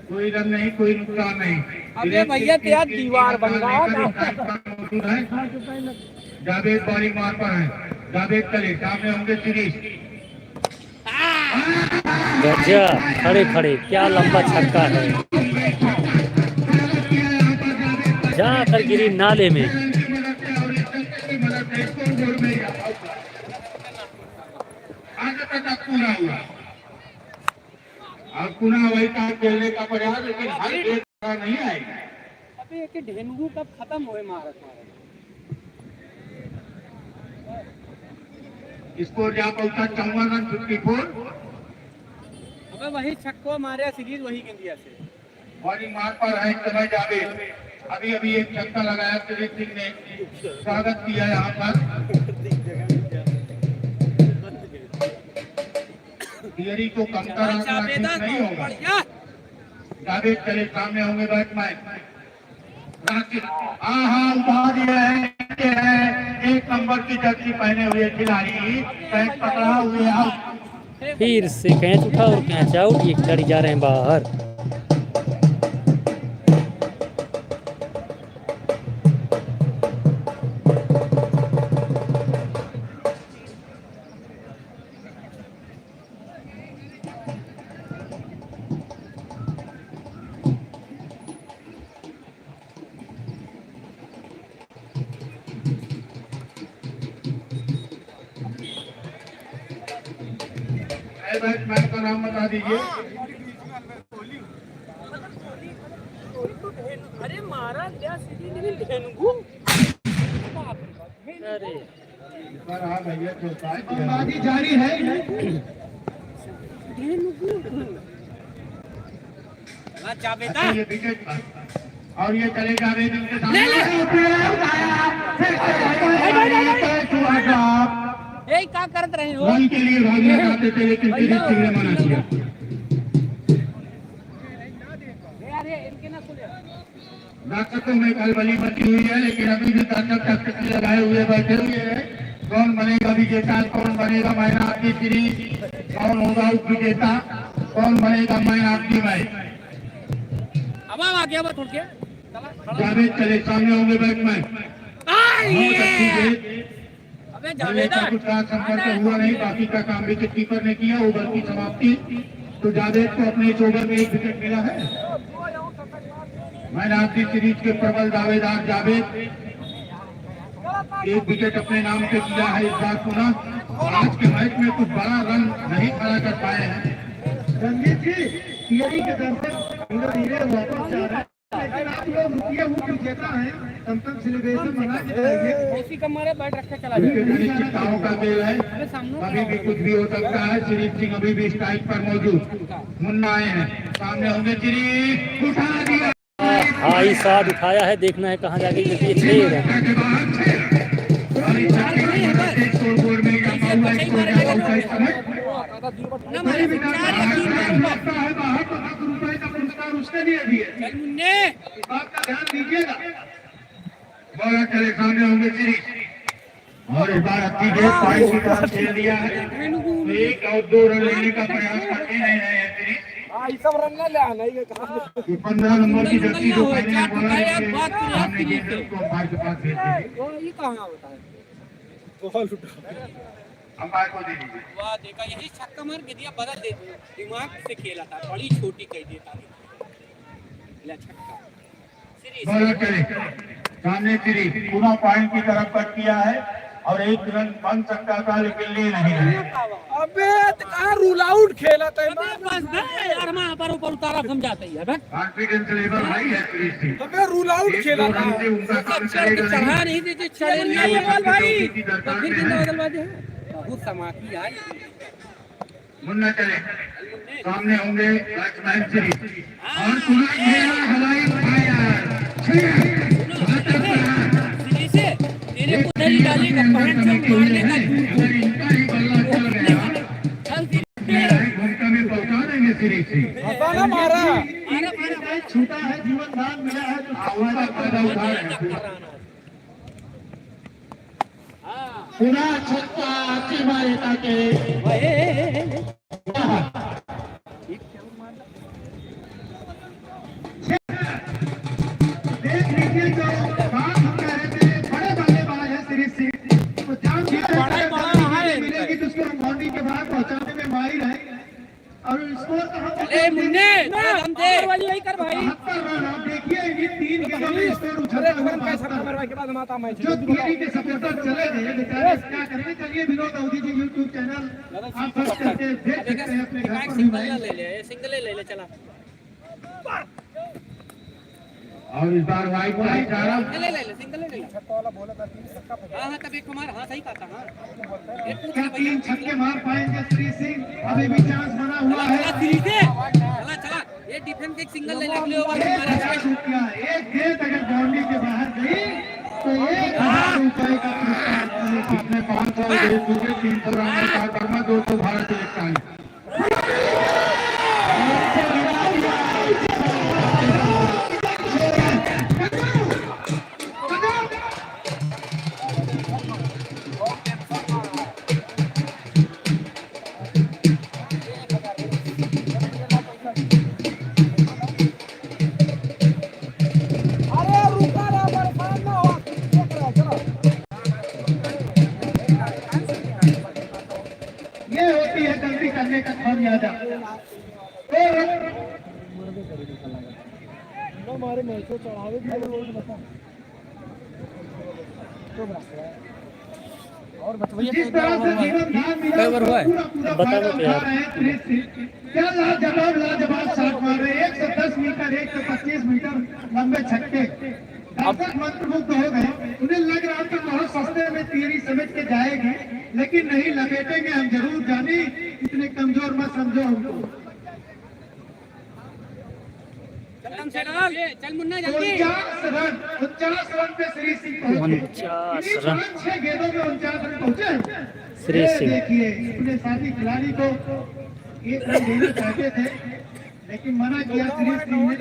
कोई रन नहीं, कोई नुकसान नहीं। अबे भैया तेरा दीवार बन रहा मौजूद है। जावेद बॉलिंग मार पर है। जावेद चले सामने होंगे चिरी। गजब, खड़े खड़े क्या लंबा छक्का है, जाकर गिरी नाले में। पूरा हुआ अब पुनः वही काम खेलने का प्रयास, लेकिन हर एक नहीं आएगा। अबे एक ढेंगू कब खत्म हुए मारत स्कोर जा पहुंचा 54 रन 54। अबे वही छक्को मारे सीरीज वही इंडिया से। बॉलिंग मार पर है इस समय जावेद। अभी अभी एक छक्का लगाया श्री सिंह ने, स्वागत किया यहाँ पर। थियरी को कमतर आंकना ठीक नहीं होगा। जावेद चले सामने होंगे बैट्समैन उठा दिया है एक नंबर की जर्सी पहने हुए खिलाड़ी कैच पकड़ा हुए आउट। फिर से कैच उठा और कैच आउट। ये खिलाड़ी जा रहे हैं बाहर। बैट्समैन का नाम बता दीजिए। अरे मारा क्या सीधी निकल धेनुगु। अरे भैया गेंदबाजी जारी है। जावेदा ये विकेट और ये चले जावेद इनके सामने ए क्या करत रहे हो? रन के लिए भागना चाहते थे लेकिन फिर सिंह ने मना किया। दर्शकों में खलबली मची हुई है लेकिन अभी भी दर्शक टकटकी लगाए हुए बैठे हुए हैं। कौन बनेगा विजेता, कौन बनेगा मैन ऑफ द सीरीज, कौन होगा उप विजेता, कौन बनेगा मैन ऑफ द मैच। अब आ गया वो थोड़ के जावेद चले सामने होंगे बैट्समैन। बहुत अच्छी गेंद। अबे जावेदा कुछ का संपर्क हुआ नहीं, बाकी का काम विकेट कीपर ने किया। ओवर की समाप्ति तो जावेद को अपने इस ओवर में एक विकेट मिला है। मैन ऑफ द सीरीज के प्रबल दावेदार जावेद एक विकेट अपने नाम पे किया है इस बार पुनः। आज के मैच में कुछ बड़ा रन नहीं खड़ा कर पाए हैं। रंजीत जी थियरी के दर्शक धीरे धीरे वापस जा रहे हैं, लेकिन आप लोग रुकिए, वो विजेता है, कम से कम सेलिब्रेशन मना के जाइए। उसी का मारे बैट रख के चला विकेट अनिश्चितताओं का खेल है, अभी भी कुछ भी हो सकता है। श्रीजीत सिंह अभी भी स्ट्राइक पर मौजूद। मुन्ना आए हैं, सामने होंगे श्रीजीत, उठा दिया। भाई साहब उठाया है, देखना है कहाँ जाके ये 6 रन। उसने दिए बात का ध्यान दीजिएगा। बॉलर चले सामने होंगे सीरीज और इस बार अच्छी गेंद पॉइंट की तरफ खेल दिया है। एक और 2 रन लेने का प्रयास करते नहीं रहे हैं सीरीज। 15 नंबर की जर्सी जो पहने हैं बॉलर सामने गेंद को अंपायर के पास भेज दीजिए। ये कहाँ होता है? अंपायर को दे दीजिए। वाह देखा, यही छक्का मार के दिया, बदल दे दिमाग से खेला था, बड़ी छोटी कह देता ले छक्का। बॉलर चले सामने सीरीज पुनः पॉइंट की तरफ कट किया है और 1 रन बन सकता था लेकिन ले नहीं रहे। अबे कहाँ रूल आउट खेला था? बस यार मैं पर ऊपर उतारा हम जाते ही है बस। कॉन्फिडेंस लेवल हाई है सीरीज से। अबे रूल आउट खेला था। उनका काम करेगा चढ़ा नहीं। नहीं थे, चढ़े नहीं भाई, तो फिर कितना बदलवा दे? बहुत समाकी यार। मुन्ना चले सामने होंगे बैट्समैन सीरीज और पुनः खेला हवाई फायर। तेरे को उधर ही डालेगा, पॉइंट से मारने का अगर इनका ही बल्ला चल गया भूमिका में पहुंचा देंगे सीरीज से। मारा छूटा है, जीवन दान मिला है, जो आवाज का फायदा उठा रहे हैं। पुनः छक्का अच्छी मारे ताकि देख लीजिए जो बात हम कह रहे थे, बड़े बल्लेबाज है सीरीज से, तो जान मिलेगी तो उसको बाउंड्री के बाहर पहुंचाने में माहिर है। और स्कोर तो हम मुन्ने हम दे वाली वही कर भाई। 72 रन। आप देखिए ये 3 गेंदों में स्कोर उछलता हुआ जो थियरी के सपोर्टर चले गए बेचारे, क्या करेंगे। चलिए विनोद अवधी जी यूट्यूब चैनल आप सर्च करके देख सकते हैं अपने घर पर भी। सिंगल ले ले चला। और इस बार वाइट वाइट आ रहा ले ले सिंगल ले ले। हां तब एक मार, हां सही कहा था। हां क्या 3 छक्के मार पाएंगे श्री सिंह? अभी भी चांस बना हुआ है। चला चला, ये डिफेंस एक सिंगल ले ले एक गेंद अगर बाउंड्री के बाहर गई तो 1000 रुपए का पुरस्कार। कितने 500 300 रन का करना 200 भारत इलेक्ट्रॉनिक। राजा। जिस तरह से जीवन धाम मिला पूरा पूरा फायदा उठा रहे हैं सुरेश सिंह। क्या लाजवाब शॉट मार रहे हैं, 110 मीटर 125 मीटर लंबे छक्के। दर्शक मंत्रमुग्ध हो गए। उन्हें लग रहा था बहुत सस्ते में तियरी समझ के जाएगी, लेकिन नहीं, लपेटेंगे हम जरूर जानी, इतने कमजोर मत समझो हमको। 49 रन पे श्री सिंह पहुंचे। 6 गेंदों में 49 रन पहुंचे श्री सिंह। देखिए अपने साथी खिलाड़ी को 1 रन देना चाहते थे, लेकिन मना किया श्री सिंह ने।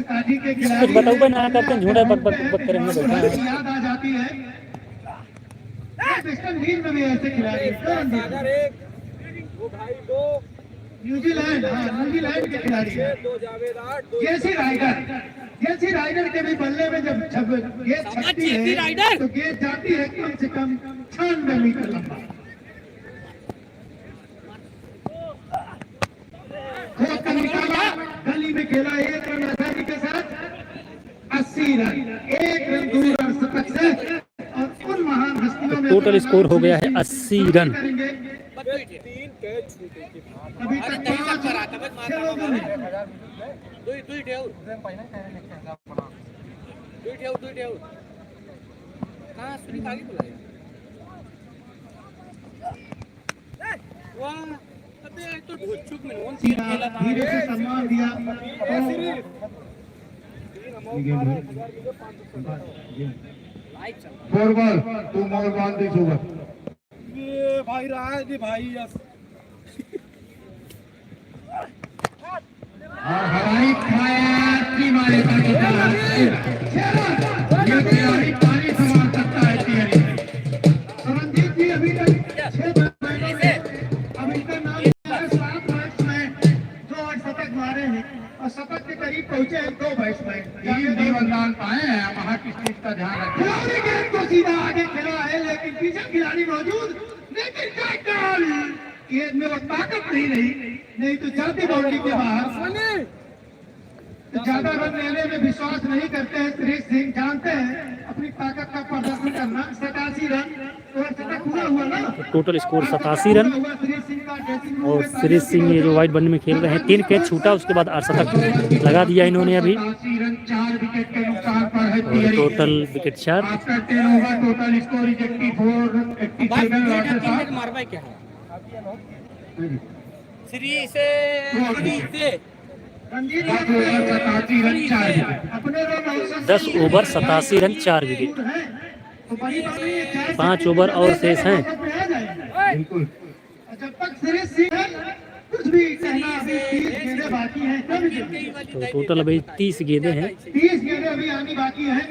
काजी के खिलाड़ी बताओ ना करते झूठा बक करेंगे याद आ जाती है। वेस्टर्न इंडीज में भी ऐसे खिलाड़ी न्यूजीलैंड, न्यूजीलैंड के खिलाड़ी जेसी राइडर के भी बल्ले में जब गेंद छकती है तो गेंद जाती है कम से कम 96 मीटर लंबा। गली में खेला 1 रन आसानी के साथ 80 रन, 1 रन दूर और शतक से। और उन महान हस्तियों में टोटल स्कोर हो गया है 80 रन। अभी तक 5 धीरे से सम्मान दिया। 4 ball, 2 more ball this over. भाई रहा है जी भाई। और हवाई खाया मारे पानी संभाल सकता है तियरी। रंजीत जी अभी तक 6 अब इनका नाम है 7 मैच में 2 शतक मारे हैं और शतक के करीब पहुंचे हैं 2 बैट्समैन। 3 दीवान पाए हैं। वहाँ की चीज का ध्यान रखें। खिलाड़ी गेंद को सीधा आगे खेला है, लेकिन पीछे खिलाड़ी मौजूद, लेकिन गेंद में वो ताकत नहीं रही, नहीं तो जाती बाउंड्री के बाहर। तो ज्यादा रन लेने में विश्वास नहीं करते हैं श्री सिंह, जानते हैं अपनी ताकत का प्रदर्शन करना। 87 रन और शतक पूरा हुआ ना। Total score 87 run. और श्री सिंह ये जो वाइट बल्ले में खेल रहे हैं, 3 कैच छूटा, उसके बाद 8 शतक लगा दिया इन्होंने अभी। 4 विकेट के नुकसान पर है तियरी। Total wicket 4। After 10 over total score 84, 87 मारवाई क्या है श्री से 10 ओवर 87 रन 4 विकेट। 5 ओवर और शेष हैं। बिल्कुल। जब तक श्री सिंह कुछ भी कहना, अभी 30 गेंदें बाकी हैं। तो टोटल अभी 30 गेंदें हैं। 30 गेंदें अभी आनी बाकी हैं।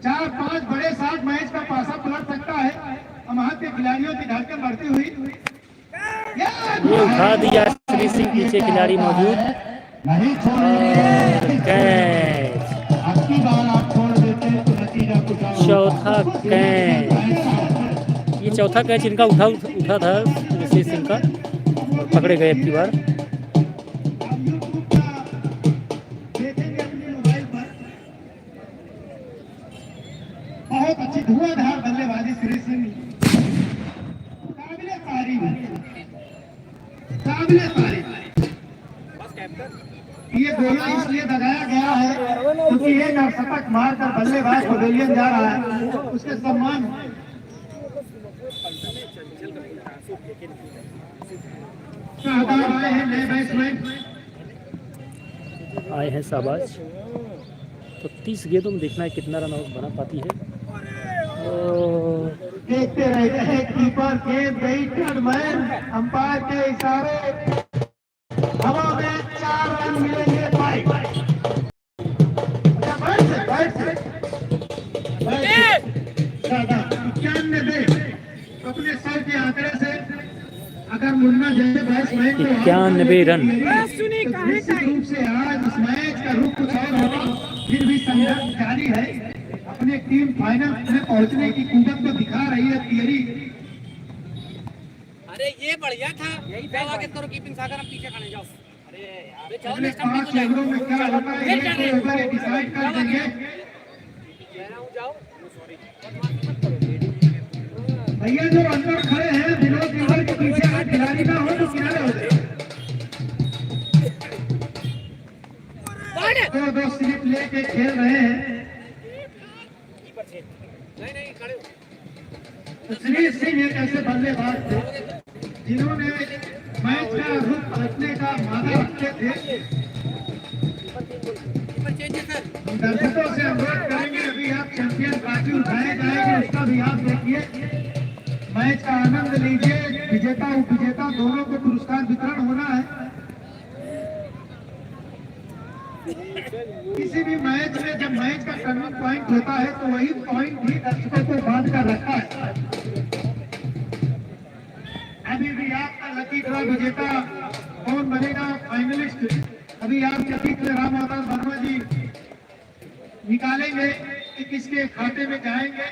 4-5 बड़े शॉट मैच का पासा पलट सकता है। हमारे के खिलाड़ियों की धड़कन बढ़ती हुई ये उठा दिया श्री सिंह, पीछे खिलाड़ी मौजूद। नहीं कैच, आपकी बाल आप छोड़ देते हैं तो नतीजा कुछ और। चौथा कैच। ये चौथा कैच इनका उठा था श्री सिंह का, पकड़े गए अब की बार। बहुत अच्छी धुआंधार बल्लेबाजी श्री सिंह, काबिले तारीफ। ये गोला इसलिए दगाया गया है क्योंकि ये शतक मारकर बल्लेबाज पवेलियन जा रहा है, उसके सम्मान। आए हैं नए बैट्समैन, आए हैं शाबाश। तो 30 गेंदों में देखना है कितना रन आउट बना पाती है। देखते रहते हैं कीपर गेंद गई टर्नमैन, अंपायर के इशारे हवा में 4 रन मिलेंगे। 91 अपने 100 के आंकड़े से अगर मुन्ना जैसे बैट्समैन 91 रन। निश्चित रूप से आज इस मैच का रुख कुछ और होगा, फिर भी संघर्ष जारी है। अपनी टीम फाइनल में पहुंचने की कुदरत को दिखा रही है तियरी। अरे ये बढ़िया था, यही जाओ आगे करो कीपिंग सागर, हम पीछे खड़े जाओ। अरे यार जाओ अगले नेक्स्ट हम 5 ओवरों में क्या होता है ये तो ओवर डिसाइड कर देंगे। कह रहा हूं जाओ। सॉरी भैया जो अंदर खड़े हैं विनोद ओवर के पीछे अगर खिलाड़ी ना हो तो किनारे हो जाए। दो स्लिप लेके खेल रहे हैं। नहीं खड़े श्री सिंह एक ऐसे बल्लेबाज थे जिन्होंने मैच का रुख पलटने का मादा रखते थे। दर्शकों से अनुरोध करेंगे अभी आप चैंपियन ट्रॉफी उठाए जाएंगे उसका भी आप देखिए, मैच का आनंद लीजिए। विजेता उपविजेता दोनों को पुरस्कार वितरण होना है। किसी भी मैच में जब मैच का टर्निंग पॉइंट होता है तो वही पॉइंट भी दर्शकों को बांध कर रखता है। अभी भी आपका लकी ड्रॉ विजेता कौन बनेगा फाइनलिस्ट, अभी आप चकित रामवतार वर्मा जी निकालेंगे कि किसके खाते में जाएंगे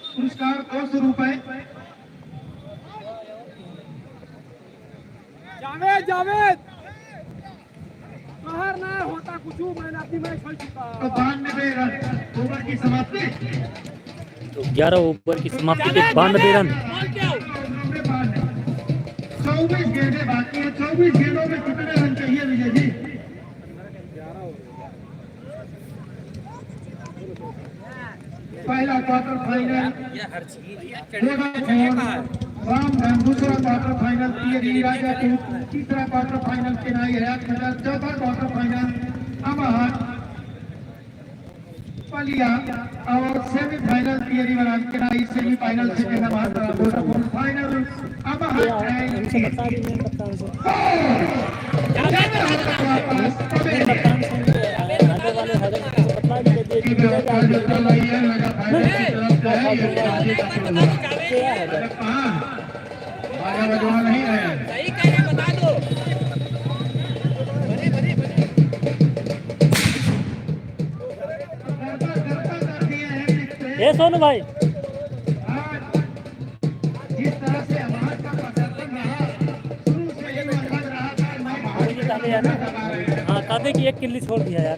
पुरस्कार 200 रुपए। जावेद बाहर ना होता कुछ, मैंने अपनी मैच खेल चुका। तो 92 रन ओवर की समाप्ति। तो 11 ओवर की समाप्ति के 92 रन। 24 गेंदें बाकी है। 24 गेंदों में कितने रन चाहिए विजय जी? पहला क्वार्टर फाइनल राम, दूसरा क्वार्टर फाइनल टीएरी राजा, तीसरा क्वार्टर फाइनल चेन्नई हयात मैदान, चौथा क्वार्टर फाइनल अमहर पलिया और सेमीफाइनल टीएरी बनाम Chennai, semifinal second Amhar, final नहीं है। सही कह रहे बता दो। ये सोनू भाई जिस तरह से हमारे का प्रदर्शन रहा, शुरू से ही लग रहा था। हाँ कादे की एक किल्ली छोड़ दिया यार,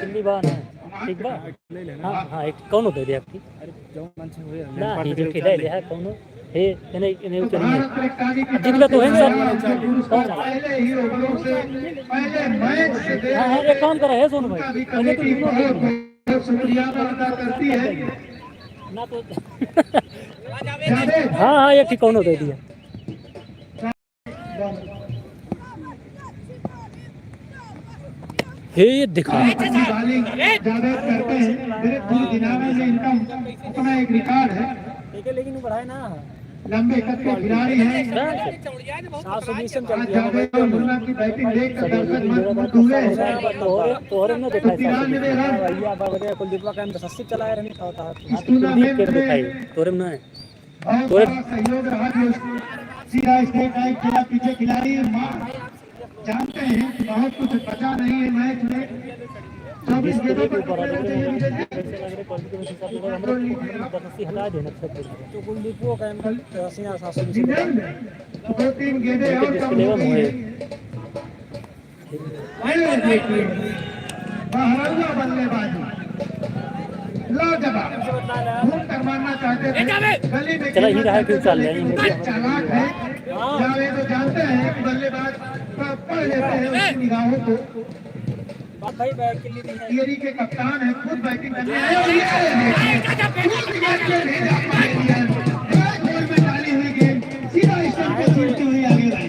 किल्ली बान है ठीक बा। हाँ एक कौन दे दिया आपकी ना ही जो खिला ले है कौन हे इन्हें इन्हें उतरनी जिगला तो है सब कौन पहले ही ओवरों से पहले मैच से हाँ ये कौन कर रहा है सोनू भाई पहले तो शुक्रिया अदा करती है ना तो हाँ एक ठीक कौन दे दिया। ये दिखा बॉलिंग ज्यादा करते हैं। मेरे पूरी दिनारा में इनका अपना एक रिकॉर्ड है, लेकिन बढ़ाए ना लंबे कद के खिलाड़ी हैं। जावेद और मुन्ना की बैटिंग देखकर दर्शक मत हुए। 93 रन कुलदीप का 80 चलाया रन होता इस टूर्नामेंट में बहुत बड़ा सहयोग रहा। जो सीधा स्टेट लाइन खेला, पीछे खिलाड़ी जानते हैं कि बहुत कुछ बचा नहीं है मैच में। 24 गेंदों पर हटा देना तो कुलदीप को दो तीन गेंदें और कम हो गई है। बहरौआ बल्लेबाजी लाजवाब, घूम कर मारना चाहते थे, गली में चला ही रहा है क्यों चल रहे हैं चालाक है जावेद, तो जानते हैं कि बल्लेबाज पढ़ लेते हैं उसकी निगाहों को। टीएरी के कप्तान है, खुद बैटिंग करने आए और गोल में डाली हुई गेंद सीधा स्टंप पे छूटती हुई आगे रही।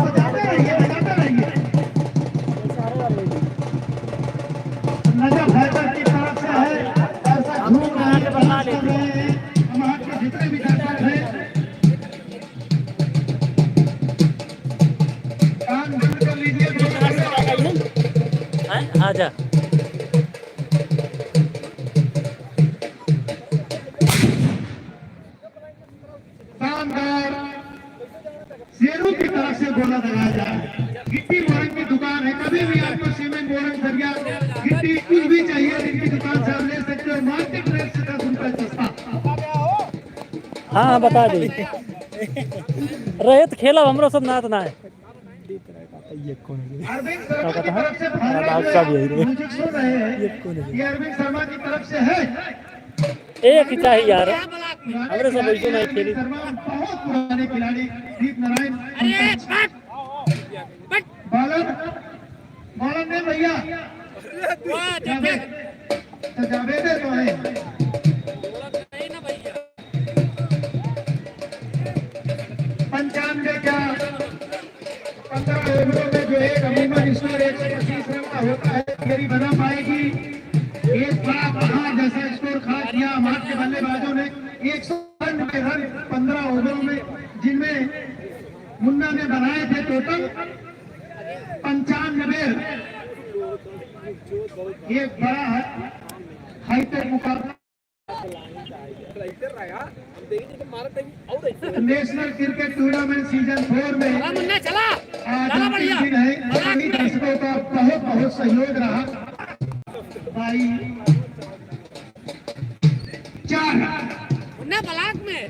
बजाते रहिए नजर हैदर की तरफ से है, ऐसा घूम रहा है हमारे जितने भी दर्शक हैं कान बंद कर लीजिए। आजा शानदार शेरों की तरफ से बोला लगाया जाए। गिट्टी बोरंग की दुकान है, कभी भी आपको सीमेंट बोरंग सरिया गिट्टी कुछ भी चाहिए इनकी दुकान से आप ले सकते हो। मार्केट रेट से 10 रुपए सस्ता। हाँ हाँ बता दी रहे तो खेला हमरो सब नात ना है अरविंद शर्मा की तरफ से म्यूजिक सुन रहे हैं, ये अरविंद शर्मा की तरफ से है। एक ही चाहिए यार हमरे सब ऐसे नहीं खेली शर्मा बहुत पुराने खिलाड़ी दीप नारायण बॉलर बॉलर ने भैया जावेद तो है 95 क्या 15 ओवरों में जो एक अमूमन स्कोर 125 रन का होता है मेरी बना पाएगी। एक बड़ा बड़ा जैसा स्कोर खा दिया हमारे के बल्लेबाजों ने 192 रन 15 ओवरों में, जिनमें मुन्ना ने बनाए थे टोटल 95। एक बड़ा हाईटेक मुकाबला नेशनल क्रिकेट टूर्नामेंट सीजन 4 में आज अंतिम दिन है। सभी दर्शकों का बहुत बहुत सहयोग रहा। भाई 4 ब्लॉक में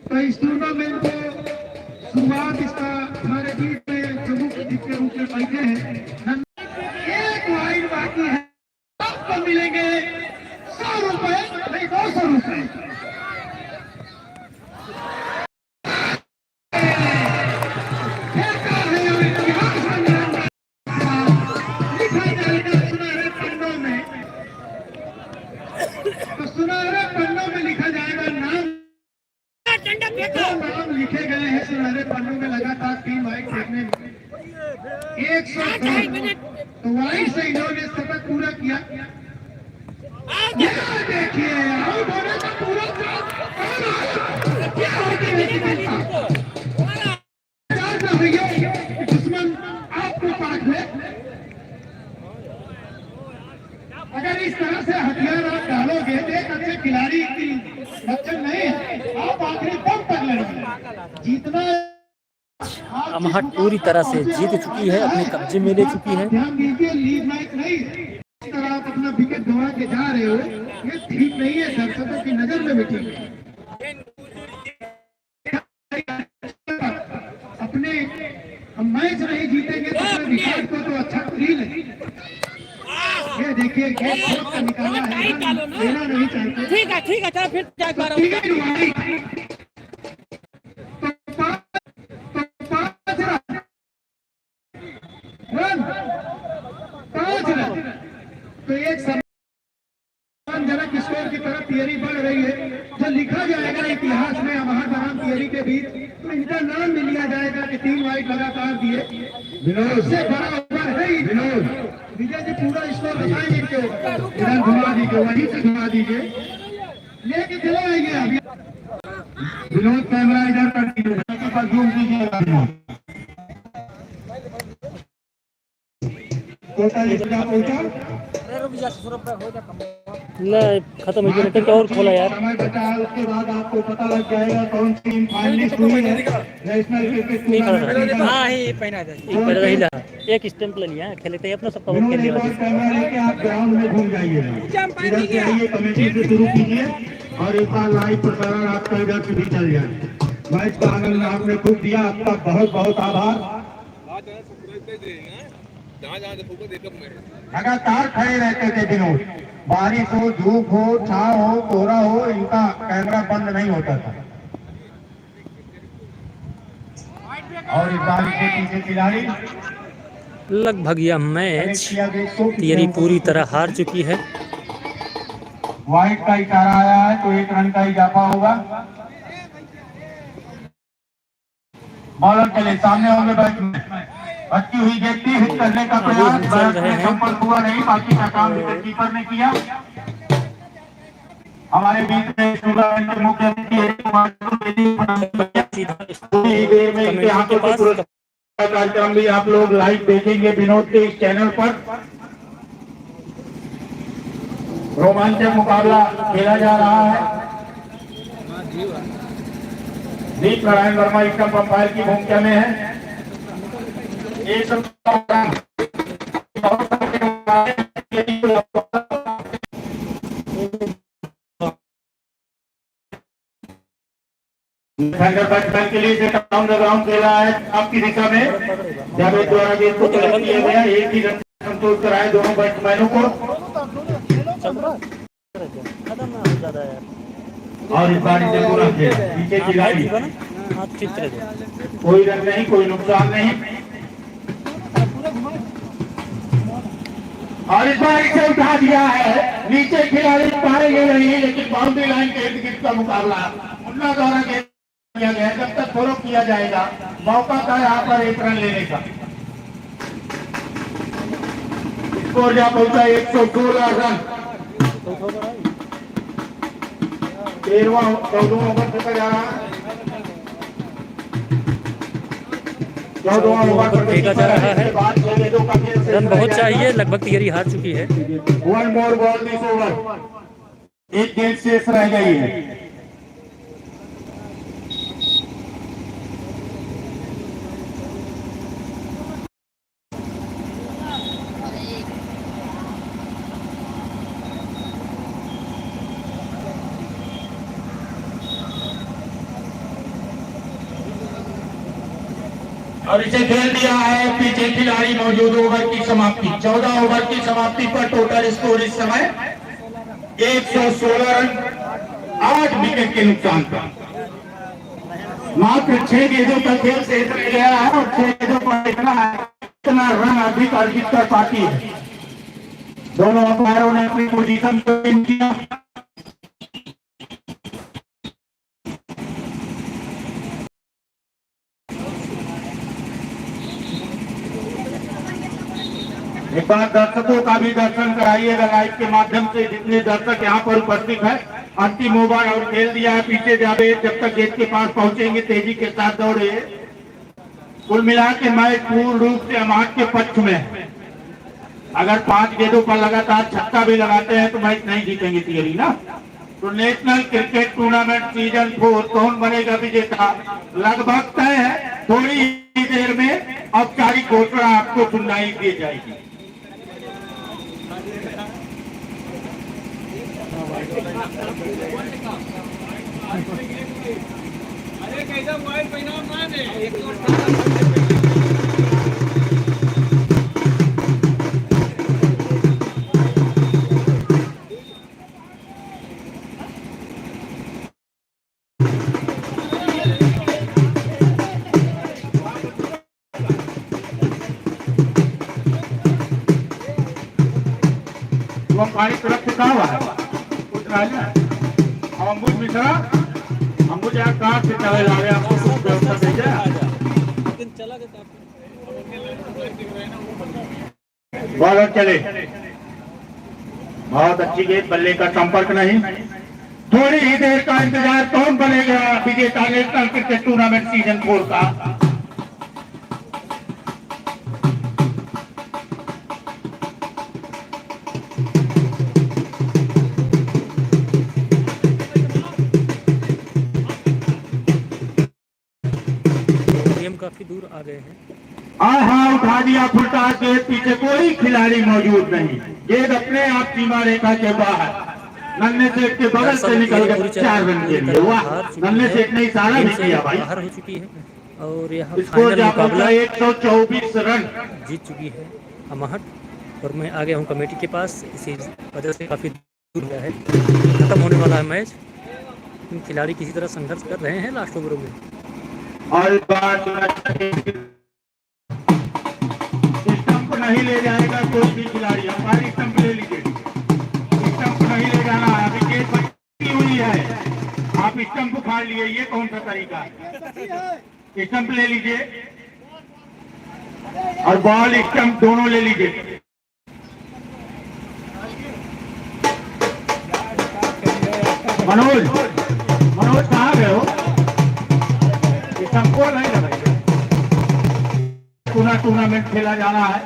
तो इस टूर्नामेंट को शुरुआत इसका हमारे बीच में जम्मू के रूप में बैठे हैं। एक वाइड बाकी है, आपको मिलेंगे 100 रुपए नहीं 200 रुपए। सुनहरे पन्नों में, तो सुनहरे पन्नों में लिखा जाएगा नाम लिखे गए हैं सुनहरे पन्नों में लगातार 3 वाइड फेंकने में 100। तो वाइड से इन्होंने शतक पूरा किया। देखिए आउट होने का पूरा दुश्मन आपको काट ले। अगर इस तरह से हथियार आप डालोगे तो एक अच्छे खिलाड़ी की लक्षण नहीं है। आप आखिरी दम तक लड़ेंगे। जीतना अमहट पूरी तरह से जीत चुकी है, अपने कब्जे में ले चुकी है। ध्यान दीजिए लीड मैच नहीं है। इस तरह आप अपना विकेट गंवा के जा रहे हो, ये ठीक नहीं है। दर्शकों की नजर में भी ठीक है। अपने हम मैच नहीं जीतेंगे तो अपने विकेट को तो अच्छा कर ही नहीं। ये देखिए गेट खोद कर निकाला है, लेना नहीं चाहते। ठीक है चलो फिर तो एक सम्मानजनक स्कोर की तरफ तियरी बढ़ रही है। जो लिखा जाएगा इतिहास में अमहट बनाम तियरी के बीच, तो इनका नाम भी लिया जाएगा कि 3 वाइड लगातार दिए। इससे बड़ा ओवर है ही विनोद। विजय जी पूरा स्कोर बताएंगे क्यों? इधर घुमा दीजिए, वहीं से घुमा दीजिए, लेके चले आएंगे। अभी विनोद कैमरा इधर कर दीजिए, जूम कीजिएगा। नहीं खत्म हो गया तो और खोला यार। समय बचा है, उसके बाद आपको पता लग जाएगा कौन सी टीम फाइनलिस्ट हुई है नेशनल क्रिकेट टूर्नामेंट। एक स्टैंप ले लिया खेलते अपना सब कैमरा लेके आप ग्राउंड में घूम जाइए, इधर से आइए, कमेटी से शुरू कीजिए और एक बार लाइव प्रसारण आपका इधर से भी चल जाए। मैच का आनंद आपने खूब दिया, आपका बहुत बहुत आभार। लगातार खड़े रहते थे विनोद, बारिश हो, धूप हो, छाव हो, कोहरा हो, इनका कैमरा बंद नहीं होता था। और इस बार के पीछे खिलाड़ी लगभग यह मैच तियरी पूरी तरह हार चुकी है। वाइड का इशारा आया है तो 1 रन का इजाफा होगा। बॉलर चले सामने होंगे बैट्समैन। अच्छी हुई गेंद थी, हिट करने का प्रयास सफल हुआ नहीं, बाकी का काम विकेट कीपर ने किया। हमारे बीच में टूर्नामेंट के मुख्य कार्यक्रम भी आप लोग लाइव देखेंगे विनोद के इस चैनल पर। रोमांचक मुकाबला खेला जा रहा है। दीप नारायण वर्मा स्टंप अंपायर की भूमिका में है। एक रनर बैट्समैन के लिए से डाउन द ग्राउंड खेल रहा है आपकी दिशा में। जावेद द्वारा गेंद को कलेक्ट किया गया, एक ही रन संतोष कराए दोनों बैट्समैनों को। और इस बार इसे पूरा खेल पीछे खिलाड़ी, कोई रन नहीं, कोई नुकसान नहीं। और इस बार इसे उठा दिया है, नीचे खिलाड़ी पाएंगे नहीं, लेकिन बाउंड्री लाइन के इर्द गिर्द का मुकाबला मुन्ना द्वारा किया गया। जब तक फॉलो किया जाएगा मौका था यहाँ पर एक रन लेने का। स्कोर जा पहुंचा 116 रन। 13वां 14वां ओवर खेला जा रहा है। 14वां ओवर फेंका जा रहा है, रन बहुत चाहिए, लगभग तिहरी हार चुकी है। 1 more ball दिस ओवर, एक गेंद शेष रह गई है। और इसे खेल दिया है पीछे खिलाड़ी मौजूद। ओवर की समाप्ति 14 ओवर की समाप्ति पर टोटल स्कोर इस समय 116 रन 8 विकेट के नुकसान पर। मात्र 6 गेंदों का खेल शेष रह गया है और 6 गेंदों पर इतना रन अधिक अर्जित कर पाती है। दोनों अंपायरों ने अपनी पोजीशन को इन किया। एक बार दर्शकों का भी दर्शन कराइएगा लाइव के माध्यम से, जितने दर्शक यहाँ पर उपस्थित है। अंतिम ओवर और खेल दिया है पीछे जावेद, जब तक गेट के पास पहुंचेंगे तेजी के साथ दौड़े। कुल मिला के मैच पूर्ण रूप से अमाहट के पक्ष में है। अगर 5 गेंदों पर लगातार छक्का भी लगाते हैं तो मैच नहीं जीतेंगे तिहरी ना। तो नेशनल क्रिकेट टूर्नामेंट सीजन 4 कौन बनेगा विजेता लगभग तय है। थोड़ी ही देर में औपचारिक घोषणा आपको सुनाई दी जाएगी। अरे कैसा मोबाइल पहना है। वो पानी तरफ से कहा हुआ है अम्बुज मिश्रा, अम्बुज यहाँ कार से चले जा रहे हैं, आपको कुछ व्यवस्था भेजा। बॉलर चले, बहुत अच्छी गेंद, बल्ले का संपर्क नहीं। थोड़ी ही देर का इंतजार, कौन बनेगा विजेता नेशनल क्रिकेट टूर्नामेंट सीजन 4 का। काफी दूर आ गए हैं। हाँ उठा दिया फुलटा के, पीछे कोई खिलाड़ी मौजूद नहीं। गेंद अपने आप सीमा रेखा के बाहर, नन्हे सेठ के बगल से निकल गए 4 रन के लिए। वाह, नन्हे सेठ ने इशारा भी किया भाई। बाहर हो चुकी है और यहाँ फाइनल मुकाबला 124 रन जीत चुकी है अमाहट। और मैं आ गया हूँ कमेटी के पास, इसी वजह से काफी दूर गया है। खत्म होने वाला है मैच। खिलाड़ी किसी तरह संघर्ष कर रहे हैं लास्ट ओवरों में। और स्टंप नहीं ले जाएगा कोई भी खिलाड़ी। हमारी स्टंप ले लीजिए, स्टंप नहीं ले जाना है। विकेट बची हुई है, आप स्टंप उखाड़ लिए, ये कौन सा तरीका है। स्टंप ले लीजिए और बॉल स्टंप दोनों ले लीजिए। मनोज कहाँ गए हो? सबको नहीं लगाइए, पुनः टूर्नामेंट खेला जाना है।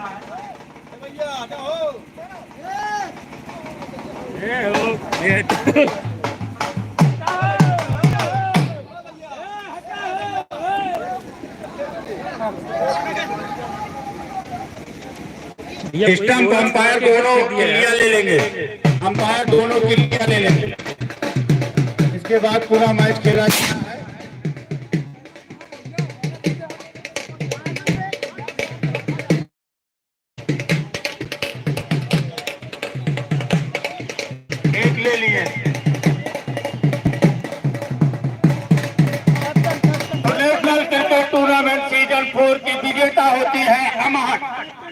स्टंप अंपायर दोनों क्लियर ले लेंगे, अंपायर दोनों क्लियर ले लेंगे। इसके बाद पूरा मैच खेला जाना है।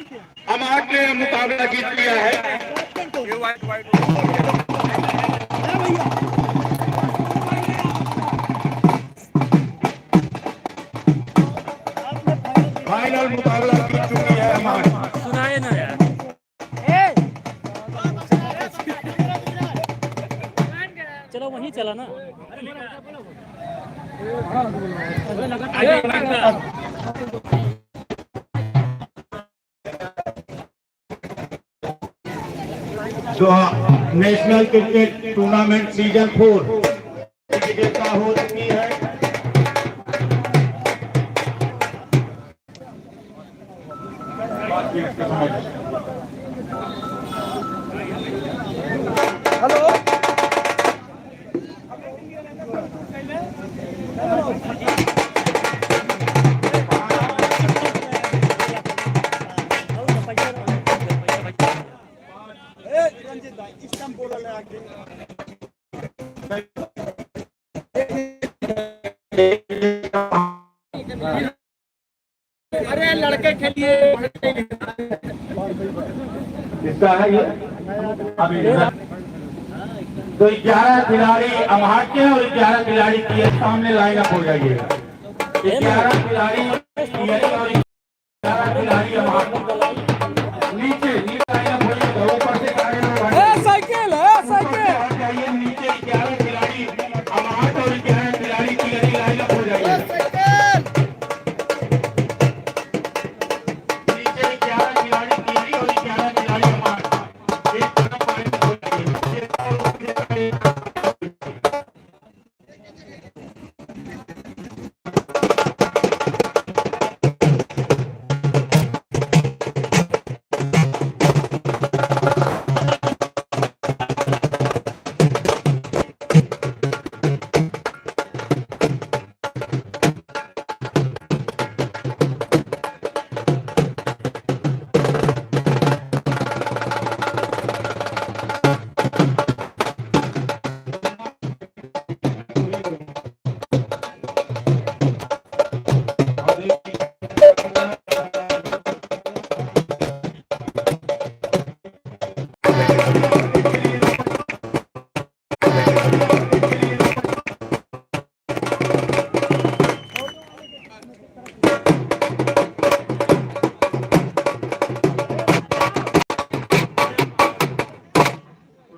अमाहट ने मुकाबला जीत लिया है। फाइनल मुकाबला जीत चुकी है अमाहट। सुनाए ना यार। चलो वहीं चला ना। जो नेशनल क्रिकेट टूर्नामेंट सीजन 4 विजेता हो चुकी है। अरे लड़के खेलिए इसका है ये अभी तो 11 खिलाड़ी अमाहट के और 11 खिलाड़ी के सामने लाइन अप हो जाइएगा। 11 खिलाड़ी और 11 खिलाड़ी अमाहट नीचे लाइन अप हो जाइएगा। ऊपर से साइकिल जाइए नीचे 11 खिलाड़ी अमाहट और 11 खिलाड़ी की लाइन अप हो जाइए। नीचे 11 खिलाड़ी की और 11 खिलाड़ी अमाहट एक तरफ लाइन अप हो जाइए।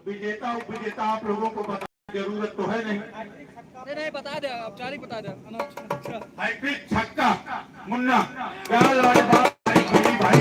विजेता उपविजेता आप लोगों को बताने की जरूरत तो है नहीं बता दे आप 4 ही बता दे। हैट्रिक छक्का मुन्ना क्या लाजवाब भाई भाई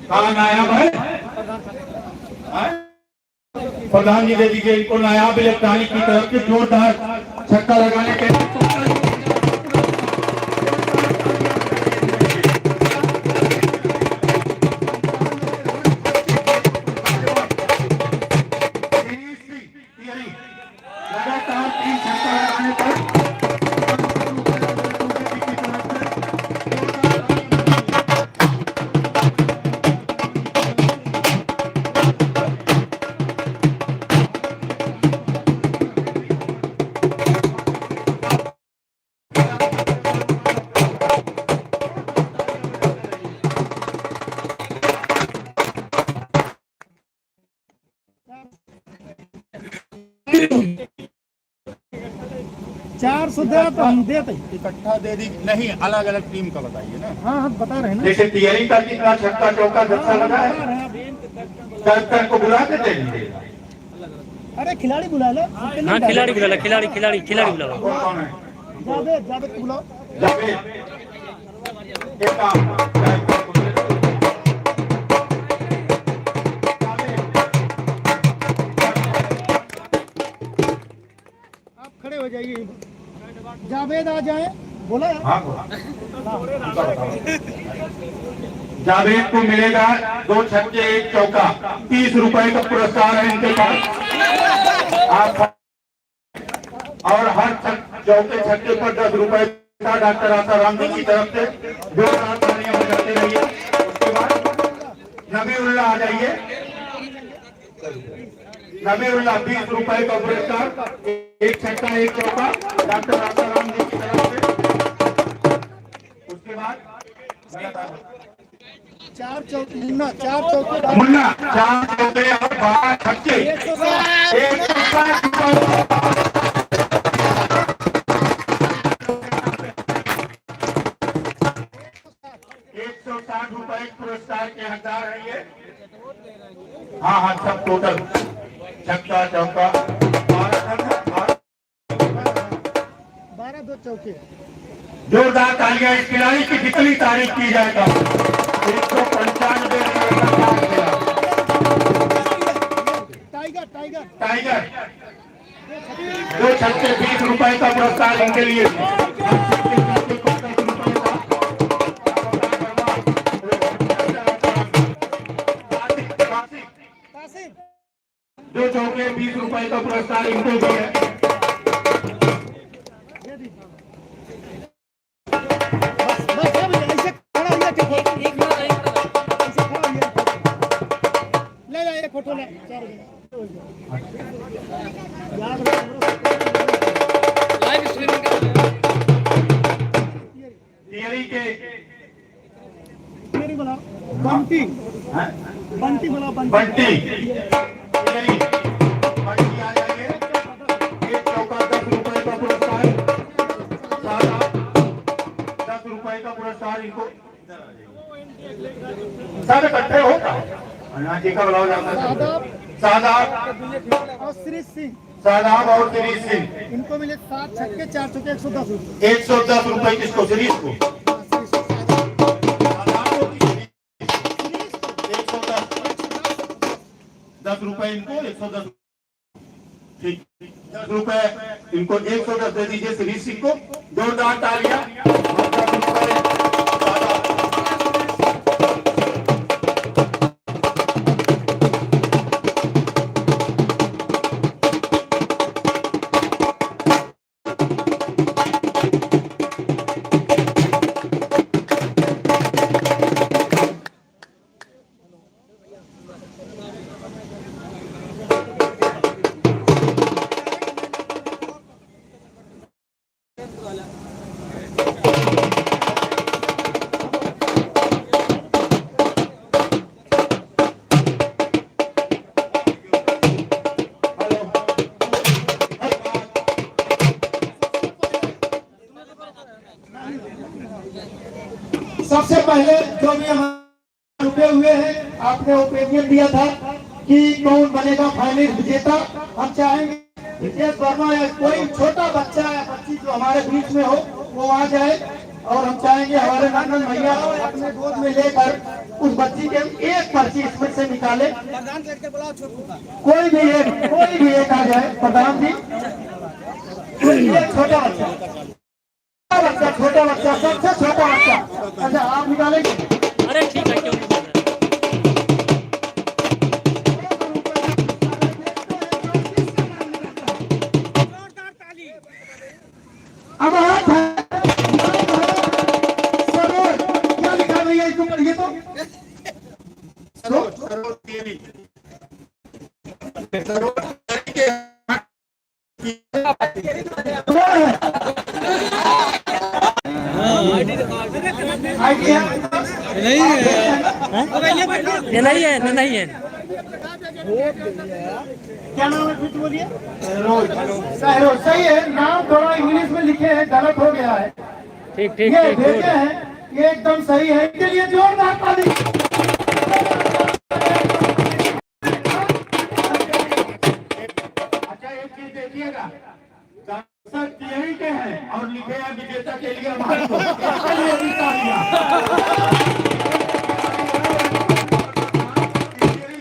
कहा नायाब है प्रधान जी दे दीजिए इनको नायाब इलेक्ट्रॉनिक की तरफ से जोरदार छक्का लगाने के लगातार 3 छक्का लगाने पर तो हम देते इकट्ठा दे दी नहीं, अलग अलग टीम का बताइए ना। हाँ हम बता रहे हैं ना। जैसे तैयारी का कितना छक्का चौका अच्छा लगा है, कैप्टन को बुला के दे दीजिए। अरे खिलाड़ी बुला लो। हाँ खिलाड़ी बुला लो, खिलाड़ी बुला लो। कौन है? जावेद को बुलाओ। जावेद एक काम आप खड़े हो हो जाइए। जावेद आ जाए, बोला जावेद को मिलेगा 2 छक्के 1 चौका, 30 रुपए का पुरस्कार है इनके पास। आप और हर चौके छक्के पर 10 रुपए का डॉक्टर आसाराम जी की तरफ से जोरदार तालियां बजाते रहिए। उसके बाद नबीउल्लाह आ जाइए। नबीउल्लाह 20 रुपए का पुरस्कार, 1 छक्का 1 चौका डॉक्टर आसाराम जी की तरफ से। उसके बाद 4 चौके मुन्ना, 4 चौके और 12 छक्के 160 रुपए पुरस्कार के हकदार है ये। हाँ सब टोटल छक्का चौका 12 2 चौके। जोरदार तालियां इस खिलाड़ी की जितनी तारीफ की जाएगा। 195 टाइगर 2 छक्के 20 रुपए का पुरस्कार इनके लिए। दो चौके 20 रुपए का पुरस्कार इनको भी है। फोटो ले लाइव स्ट्रीमिंग थियरी के बोला बंटी, बंटी बोला बंटी थियरी बंटी आ जाइए। 1 चौका 10 रुपए का पुरस्कार, 10 रुपए का पुरस्कार इनको। सब इकट्ठे होता जी का बुलाओ जाता है। सादाब और श्री सिंह, सादाब और श्री सिंह इनको मिले 7 छक्के 4 चौके 110 रुपए। 110 रुपए किसको? श्रीश को। 10 रुपए इनको 110, ठीक 10 रुपए इनको 110 दे दीजिए श्री सिंह को। जोरदार तालियां। 10 रुपए सबसे पहले जो भी हमारे रुके हुए हैं, आपने ओपिनियन दिया था कि कौन बनेगा फाइनल विजेता। हम चाहेंगे विजेश वर्मा या कोई छोटा बच्चा या बच्ची जो हमारे बीच में हो वो आ जाए, और हम चाहेंगे हमारे नंदन भैया अपने गोद में लेकर उस बच्ची के एक पर्ची इसमें से निकाले। कोई भी एक आ जाए प्रधान जी। एक छोटा बच्चा, छोटा बच्चा, सबसे छोटा बच्चा। अच्छा आप निकालेंगे? अरे ठीक है, क्यों नहीं बोल रहे? अब हाथ है सरोज, क्या लिखा भैया इसको पढ़िए तो। सरोज देवी ये नहीं है। क्या नाम है फिर बोलिए? सरोज सही है, नाम थोड़ा इंग्लिश में लिखे हैं, गलत हो गया है। ठीक ये देखे हैं, ये एकदम सही है। इसके लिए जोरदार ताली। अच्छा एक चीज देखिएगा, थियरी के हैं और लिखे हैं विजेता के लिए हमारे को।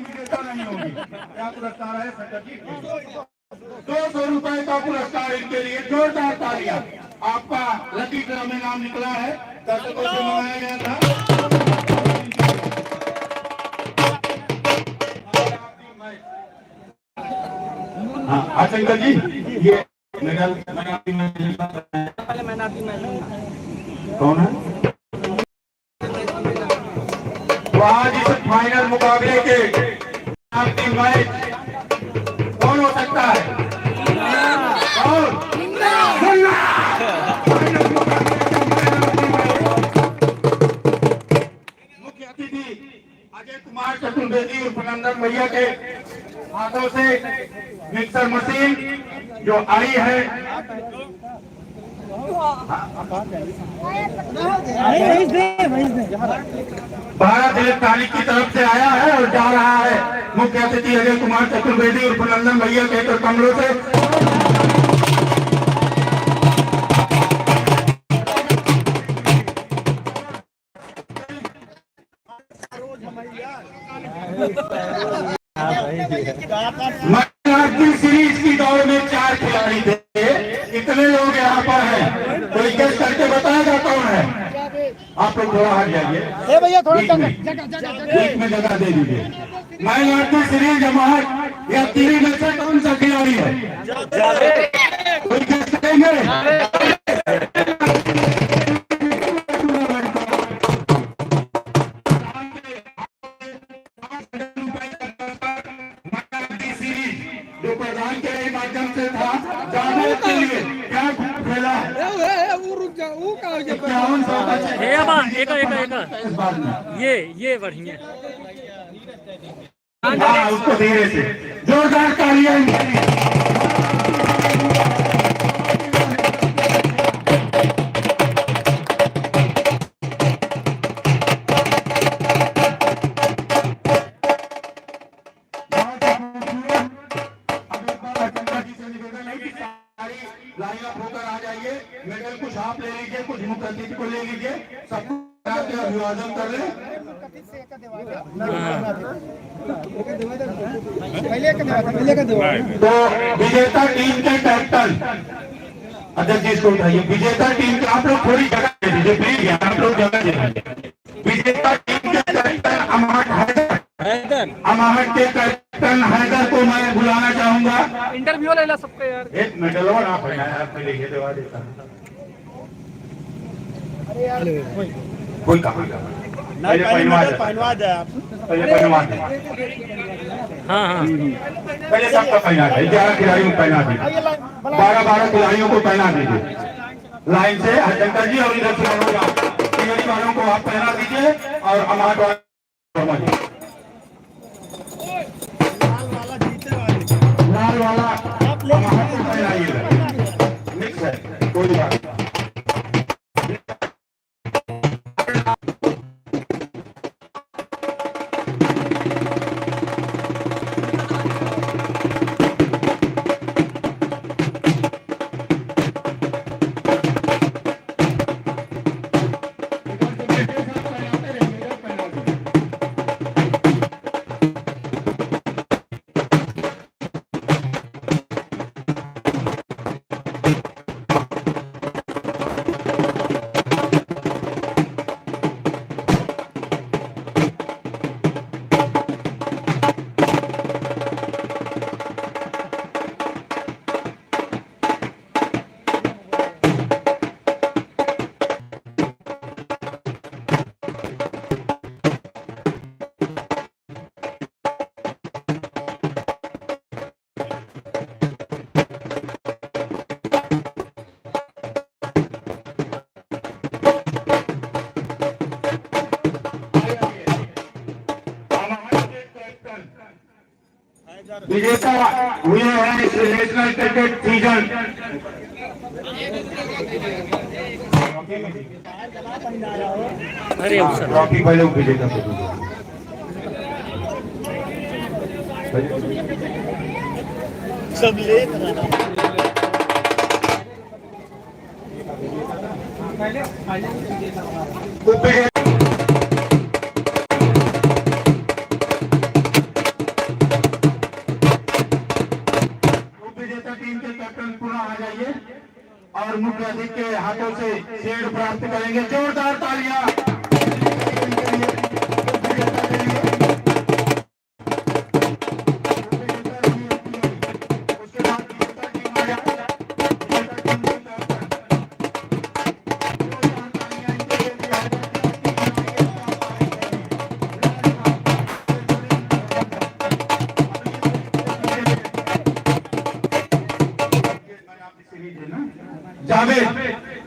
विजेता नहीं होगी। क्या पुरस्कार है? 200 रुपए का पहला पुरस्कार इनके लिए जोरदार तालियां। आपका लकी ड्रा में नाम निकला है, दर्शकों से मंगाया गया था। हाँ शंकर जी, ये मेडल कौन है? तो आज इस फाइनल मुकाबले के मैच कौन हो सकता है? कौन? मुख्य अतिथि अजय कुमार चतुर्वेदी उर्फ नंदन भैया के हाथों से मिक्सर मशीन जो आई है, भारत इलेक्ट्रॉनिक की तरफ से आया है और जा रहा है मुख्य अतिथि अजय कुमार चतुर्वेदी उर्फ नंदन भैया के कमलों से। सीरीज की दौड़ में 4 खिलाड़ी थे, इतने लोग यहाँ पर हैं, कोई गेस करके बताएगा कौन है? आप लोग थोड़ा हट जाइए भैया, थोड़ा बीच में जगह दे दीजिए। मैन ऑफ द सीरीज जमाहत या तीन में से कौन सा खिलाड़ी है? कोई गेस करेंगे? जो प्रधान के माध्यम से था, जाने के लिए क्या फैला है? ये बढ़िया। हाँ, उसको धीरे से जोरदार तालियां। लाइनअप होकर आ जाइए, मेडल कुछ आप ले लीजिए, कुछ मुख्य अतिथि को ले लीजिए, सबको अभिवादन कर रहे। तो विजेता टीम के कैप्टन अध्यक्ष जी इसको उठाइए। विजेता टीम के आप लोग थोड़ी जगह दे दीजिए प्लीज, आप लोग जगह दे दीजिए। विजेता टीम के कैप्टन अमाहट के कैप्टन हैदर को मैं बुलाना चाहूंगा। इंटरव्यू ले ला सबका यार। एक मेडल और आप लिखे दवा देता कोई कहा पहले पहनवा दे, पहले पहनवा दे। हाँ पहले सबका पहना दे, 11 खिलाड़ियों को पहना दीजिए, 12 खिलाड़ियों को पहना दीजिए लाइन से। हरशंकर जी और इधर खिलाड़ी वालों को आप पहना दीजिए और अमाहट लाल वाला अमाहट को पहनाइएगा। मिक्स है, कोई बात नहीं। विजेता हुए हैं इस नेशनल क्रिकेट सीजन। अरे ट्रॉफी पहले विजेता सब ले विजेता टीम के कैप्टन मुख्याधिकारी के हाथों से शेड प्राप्त करेंगे। जोरदार तालियां।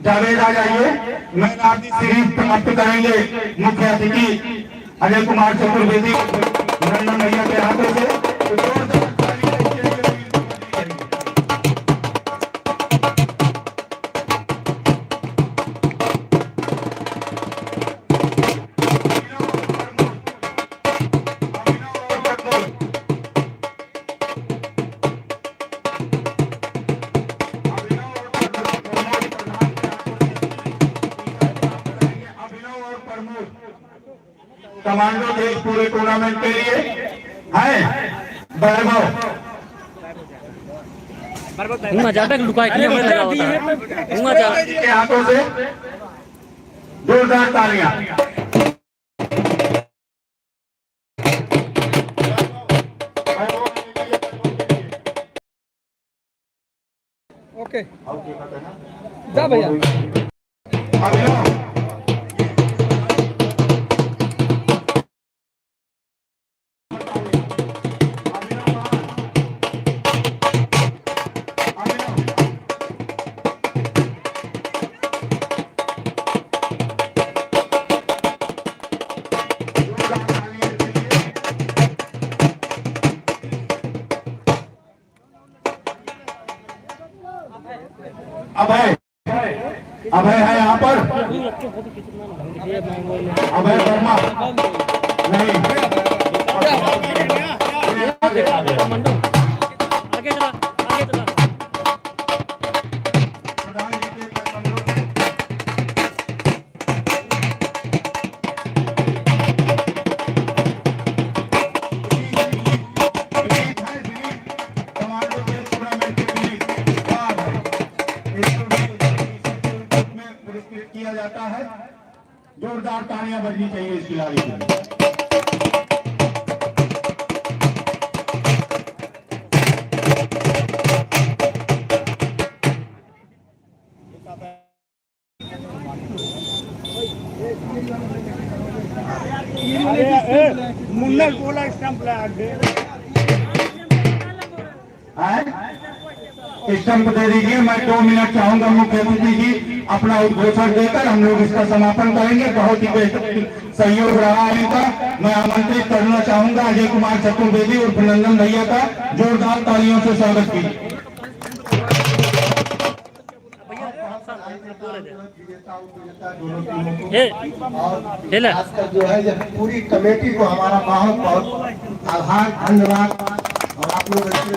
जावेद आ जाइए। मैन ऑफ द सीरीज प्राप्त करेंगे मुख्य अतिथि अजय कुमार चतुर्वेदी नंदन भैया के हाथों से। कमांडो देश पूरे टूर्नामेंट के लिए है वैभव ज्यादा लुकाए के के हाथों से जोरदार तालियां। ओके जा भैया। अभय है यहाँ पर। अभय वर्मा नहीं। आगे चला। किया जाता है। जोरदार तालियां बजनी चाहिए इस खिलाड़ी के लिए। मुन्नर बोला स्टंप स्टंप दे दीजिए। मैं 2 मिनट चाहूंगा मुख्य अतिथि जी अपना उद्घोषण देकर हम लोग इसका समापन करेंगे। बहुत ही बेहतरीन सहयोग रहा है इनका। मैं आमंत्रित करना चाहूंगा अजय कुमार चतुर्वेदी और नंदन भैया का। जोरदार तालियों से स्वागत कीजिए। खासकर जो है जब पूरी कमेटी को हमारा बहुत बहुत आभार धन्यवाद। और आप लोग ऐसे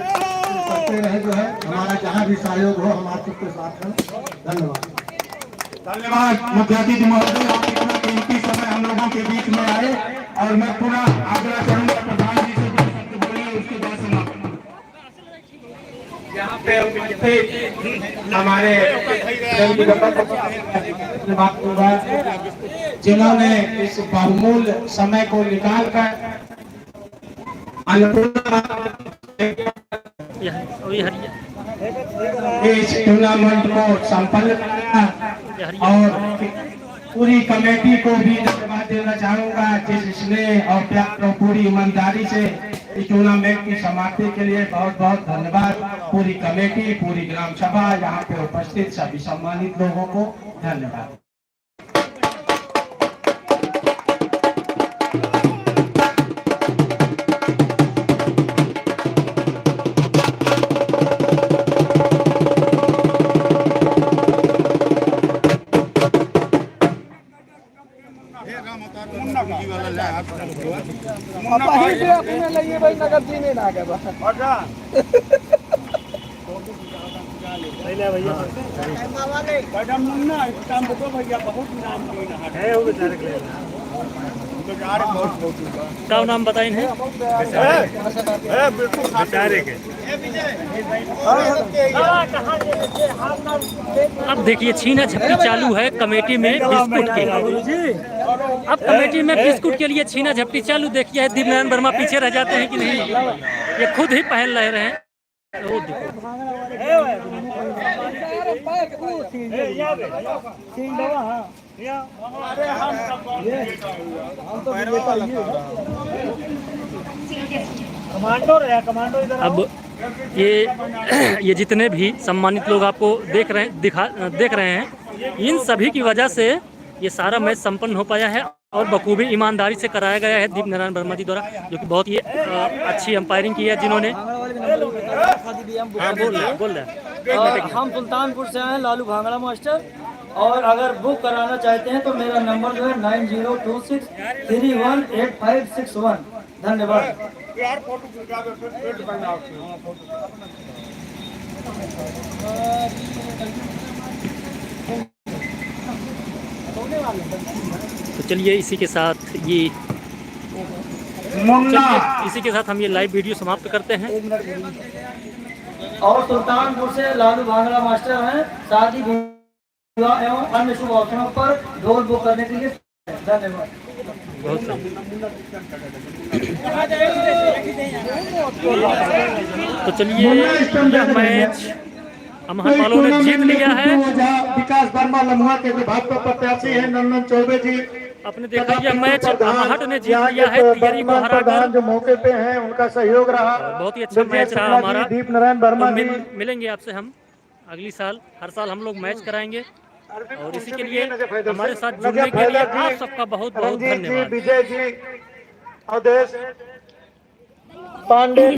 करते रहे जो है हमारा जहाँ भी सहयोग हो हम आप सबके साथ हैं। धन्यवाद। धन्यवाद मुख्य अतिथि महोदय, आप इतना कीमती समय हम लोगों के बीच में आए। और मैं पूरा आग्रह करूंगा प्रधान जी से बोलिए उसके बाद समाप्त। यहाँ पे हमारे जिन्होंने इस बहुमूल्य समय को निकाल कर इस टूर्नामेंट को संपन्न कराया। और पूरी कमेटी को भी धन्यवाद देना चाहूंगा जिस स्नेह और प्यार और पूरी ईमानदारी से इस टूर्नामेंट की समाप्ति के लिए बहुत बहुत धन्यवाद। पूरी कमेटी, पूरी ग्राम सभा, यहाँ पे उपस्थित सभी सम्मानित लोगों को धन्यवाद। भाई नगद जी नहीं लागे मुन्ना बहुत नाम है वो बेचारे क्या नाम बताए इन्हें? अब देखिए छीना झपटी चालू है कमेटी में बिस्कुट के। अब कमेटी में बिस्कुट के लिए छीना झपटी चालू। देखिए दीपनारायण वर्मा पीछे रह जाते हैं कि नहीं, ये खुद ही पहन ले रहे हैं। वो देखो अब ये जितने भी सम्मानित लोग आपको देख रहे हैं, इन सभी की वजह से ये सारा मैच संपन्न हो पाया है और बखूबी ईमानदारी से कराया गया है दीपनारायण वर्मा जी द्वारा, जो कि बहुत ही अच्छी अंपायरिंग की है जिन्होंने। हम सुल्तानपुर से हैं, लालू भांगड़ा मास्टर। और अगर बुक कराना चाहते हैं तो मेरा नंबर जो है 9026318561। धन्यवाद। तो चलिए इसी के साथ हम ये लाइव वीडियो समाप्त करते हैं। और सुल्तानपुर से लालू भांगड़ा मास्टर हैं। शादी विवाह एवं अन्य शुभ अवसरों पर ढोल बुक करने के लिए धन्यवाद। तो चलिए यह मैच अमहट वालों ने जीत लिया है। विकास वर्मा लम्हा के भाजपा प्रत्याशी है नंदन चौबे जी। आपने देखा यह मैच अमहट ने जीत लिया है तियरी को हराकर। जो मौके पे हैं उनका सहयोग रहा, बहुत ही अच्छा मैच रहा हमारा। दीपनारायण वर्मा तो मिलेंगे आपसे हम अगली साल। हर साल हम लोग मैच कराएंगे और इसी के लिए हमारे साथ जुड़ने के लिए आप सबका बहुत बहुत धन्यवाद। विजय जी, अवधेश पांडे।